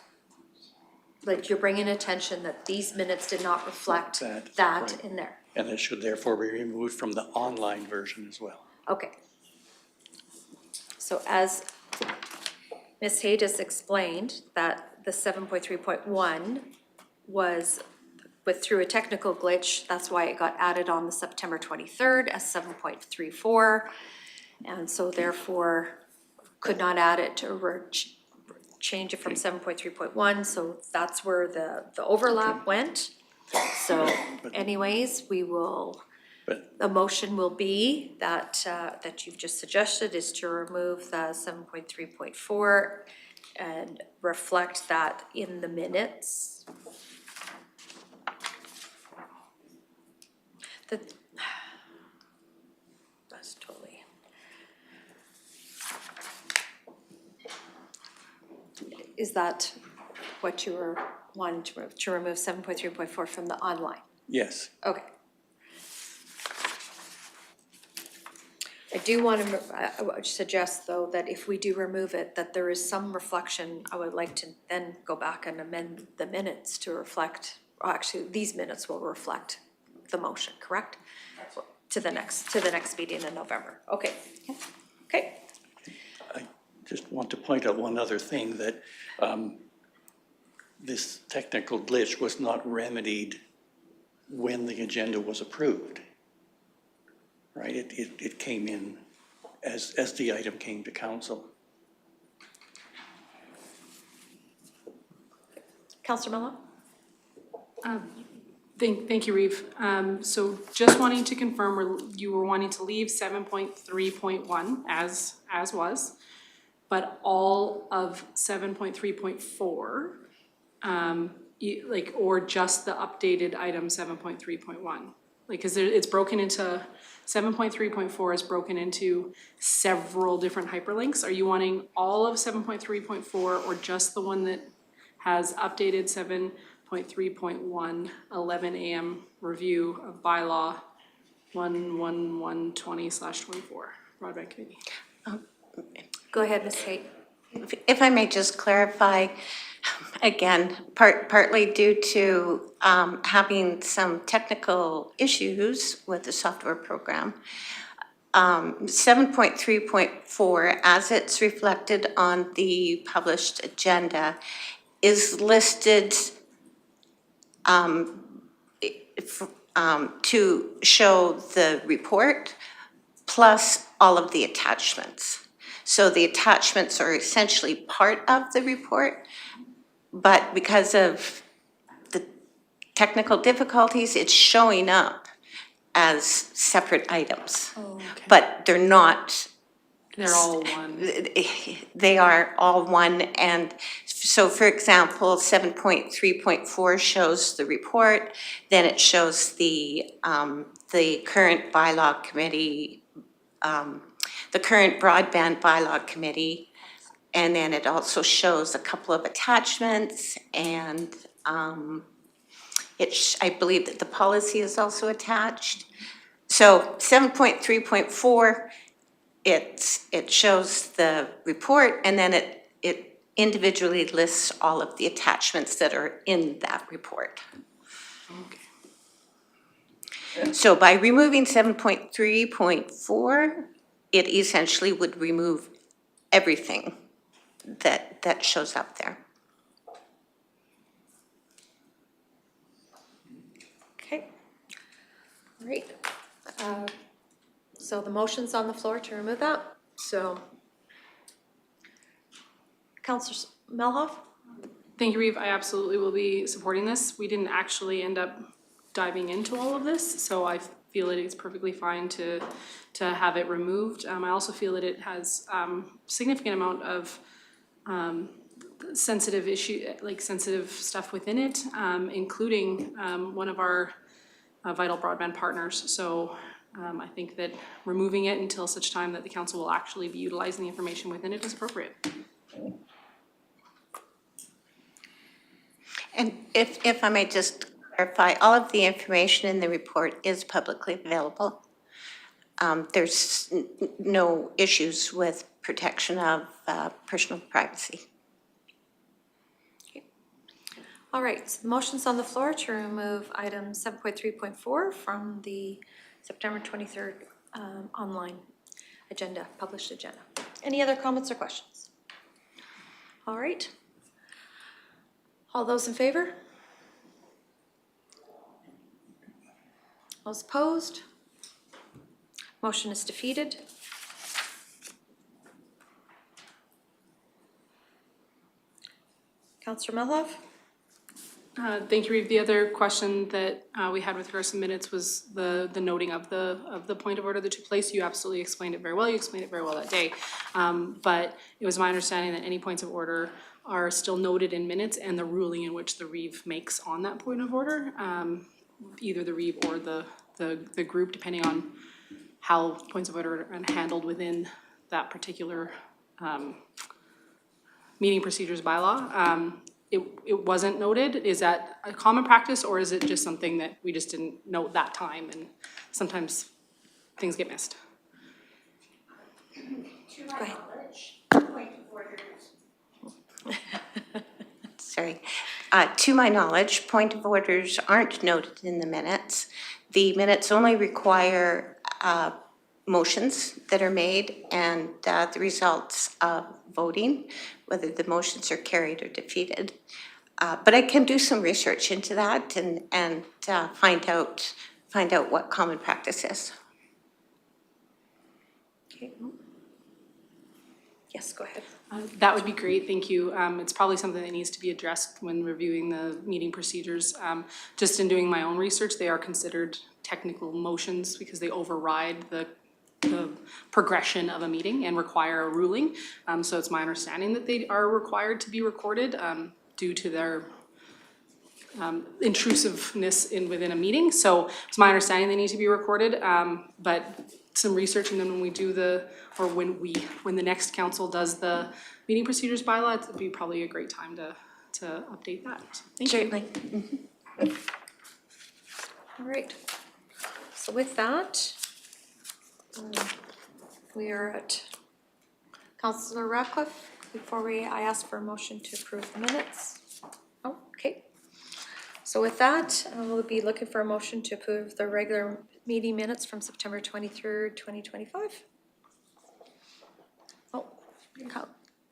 Like you're bringing attention that these minutes did not reflect that right. in there. and it should therefore be removed from the online version as well. Okay. So as Ms. Hay just explained, that the 7.3.1 was, through a technical glitch, that's why it got added on the September 23rd as 7.34. And so therefore could not add it to change it from 7.3.1, so that's where the overlap went. So anyways, we will, the motion will be that, that you've just suggested is to remove the 7.3.4 and reflect that in the minutes. That's totally. Is that what you were wanting to remove 7.3.4 from the online? Yes. Okay. I do want to, I would suggest though, that if we do remove it, that there is some reflection. I would like to then go back and amend the minutes to reflect, or actually, these minutes will reflect the motion, correct? To the next meeting in November. Okay. Okay. I just want to point out one other thing, that this technical glitch was not remedied when the agenda was approved. Right, it came in as the item came to council. Councillor Mello? Thank you, Reeve. So just wanting to confirm, you were wanting to leave 7.3.1 as was, but all of 7.3.4, or just the updated item 7.3.1? Like, cause it's broken into, 7.3.4 is broken into several different hyperlinks. Are you wanting all of 7.3.4 or just the one that has updated 7.3.1, 11 AM review of bylaw 11120/24, broadband committee? Go ahead, Ms. Hay. If I may just clarify, again, partly due to having some technical issues with the software program, 7.3.4, as it's reflected on the published agenda, is listed to show the report plus all of the attachments. So the attachments are essentially part of the report, but because of the technical difficulties, it's showing up as separate items. Oh, okay. But they're not. They're all one. They are all one, and so for example, 7.3.4 shows the report, then it shows the current bylaw committee, the current broadband bylaw committee, and then it also shows a couple of attachments, and I believe that the policy is also attached. So 7.3.4, it shows the report, and then it individually lists all of the attachments that are in that report. Okay. So by removing 7.3.4, it essentially would remove everything that shows up there. Okay. All right. So the motion's on the floor to remove that. So, Councillor Melhoff? Thank you, Reeve. I absolutely will be supporting this. We didn't actually end up diving into all of this, so I feel it is perfectly fine to have it removed. I also feel that it has significant amount of sensitive sensitive stuff within it, including one of our vital broadband partners. So I think that removing it until such time that the council will actually be utilizing the information within it is appropriate. And if I may just clarify, all of the information in the report is publicly available. There's no issues with protection of personal privacy. All right, so the motion's on the floor to remove item 7.3.4 from the September 23rd online agenda, published agenda. Any other comments or questions? All right. All those in favor? Those opposed? Motion is defeated. Councillor Melhove? Thank you, Reeve. The other question that we had with regards to minutes was the noting of the point of order that took place. You absolutely explained it very well. You explained it very well that day. But it was my understanding that any points of order are still noted in minutes and the ruling in which the Reeve makes on that point of order, either the Reeve or the group, depending on how points of order are handled within that particular meeting procedures bylaw. It wasn't noted. Is that a common practice, or is it just something that we just didn't note that time and sometimes things get missed? Go ahead. Sorry. To my knowledge, point of orders aren't noted in the minutes. The minutes only require motions that are made and the results of voting, whether the motions are carried or defeated. But I can do some research into that and find out what common practice is. Okay. Yes, go ahead. That would be great, thank you. It's probably something that needs to be addressed when reviewing the meeting procedures. Just in doing my own research, they are considered technical motions because they override the progression of a meeting and require a ruling. So it's my understanding that they are required to be recorded due to their intrusiveness within a meeting. So it's my understanding they need to be recorded, but some research, and then when we do when the next council does the meeting procedures bylaw, it'd be probably a great time to update that. So thank you. Certainly. Mm-hmm. All right. So with that, we are at Councillor Ratcliffe. Before I ask for a motion to approve the minutes. Oh, okay. So with that, we'll be looking for a motion to approve the regular meeting minutes from September 23rd, 2025. Oh,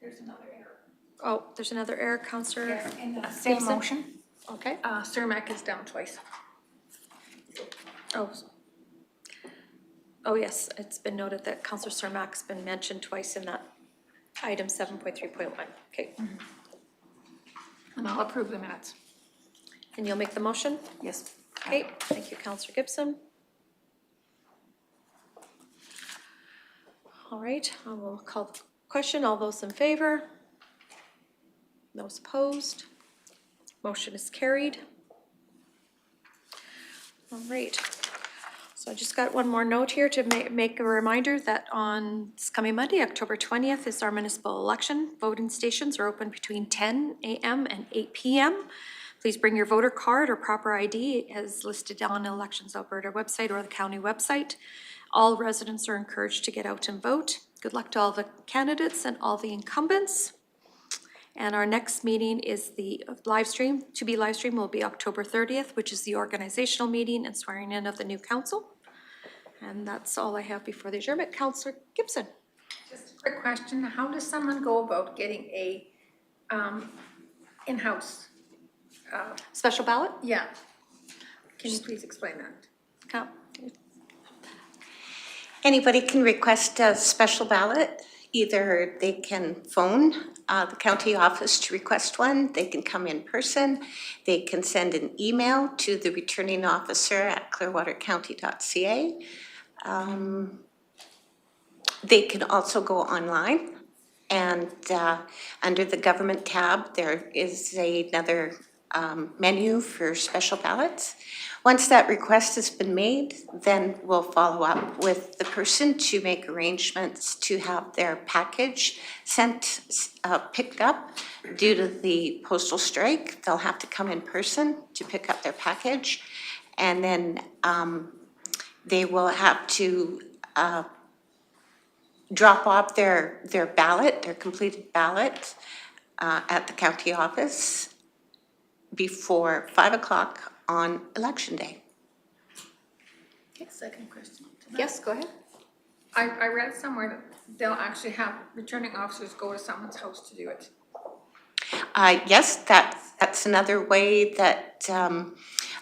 There's another error. oh, there's another error, Councillor. Yes, in that same Gibson? motion, Okay. Cermak is down twice. Oh. Oh, yes, it's been noted that Councillor Cermak's been mentioned twice in that item 7.3.1. Okay. And I'll approve the minutes. And you'll make the motion? Yes. Okay, thank you, Councillor Gibson. All right, I will call the question. All those in favor? Those opposed? Motion is carried. All right. So I just got one more note here to make a reminder that on this coming Monday, October 20th, is our municipal election. Voting stations are open between 10 a.m. and 8 p.m. Please bring your voter card or proper ID as listed on the Elections Alberta website or the county website. All residents are encouraged to get out and vote. Good luck to all the candidates and all the incumbents. And our next meeting is the live stream. To be live stream will be October 30th, which is the organizational meeting and swearing in of the new council. And that's all I have before the adjournment. Councillor Gibson. Just a quick question. How does someone go about getting a in-house? Special ballot? Yeah. Can you please explain that? Anybody can request a special ballot. Either they can phone the county office to request one, they can come in person, they can send an email to the returning officer at clearwatercounty.ca. They can also go online, and under the government tab, there is another menu for special ballots. Once that request has been made, then we'll follow up with the person to make arrangements to have their package sent, picked up. Due to the postal strike, they'll have to come in person to pick up their package. And then they will have to drop off their ballot, their completed ballot at the county office. before 5 o'clock on Election Day. Second question. Yes, go ahead. I read somewhere that they'll actually have returning officers go to someone's house to do it. Yes, that's another way that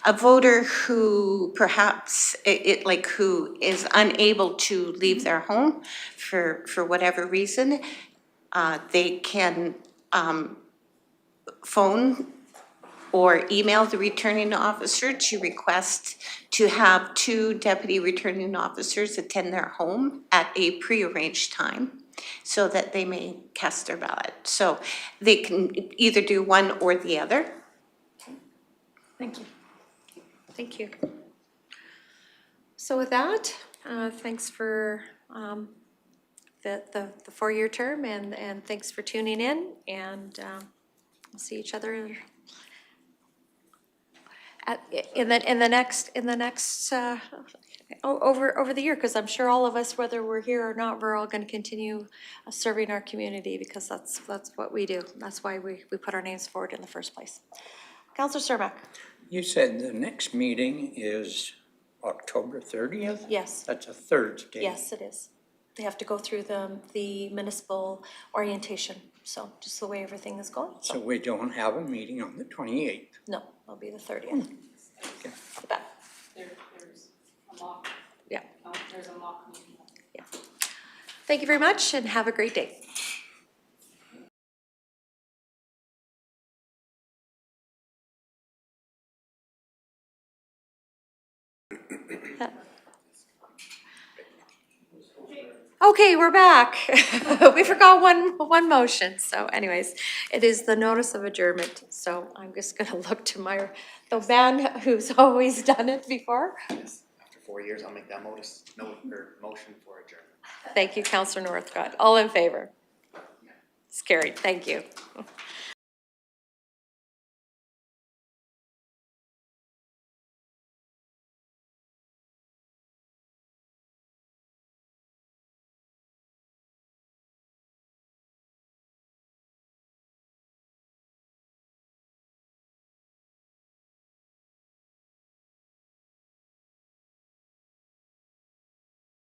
a voter who perhaps, who is unable to leave their home for whatever reason, they can phone or email the returning officer to request to have 2 deputy returning officers attend their home at a prearranged time so that they may cast their ballot. So they can either do one or the other. Thank you. Thank you. So with that, thanks for the 4-year term and thanks for tuning in, and we'll see each other in the next over the year, because I'm sure all of us, whether we're here or not, we're all going to continue serving our community, because that's what we do. That's why we put our names forward in the first place. Councillor Cermak. You said the next meeting is October 30th? Yes. That's a Thursday. Yes, it is. They have to go through the municipal orientation, so just the way everything is going. So we don't have a meeting on the 28th? No, it'll be the 30th. Okay. You bet. There's a mock. Yeah. There's a mock meeting. Yeah. Thank you very much and have a great day. Okay, we're back. We forgot one motion. So anyways, it is the notice of adjournment. So I'm just gonna look to the man who's always done it before. After 4 years, I'll make that motion for adjournment. Thank you, Councillor Northcott. All in favor? It's carried. Thank you.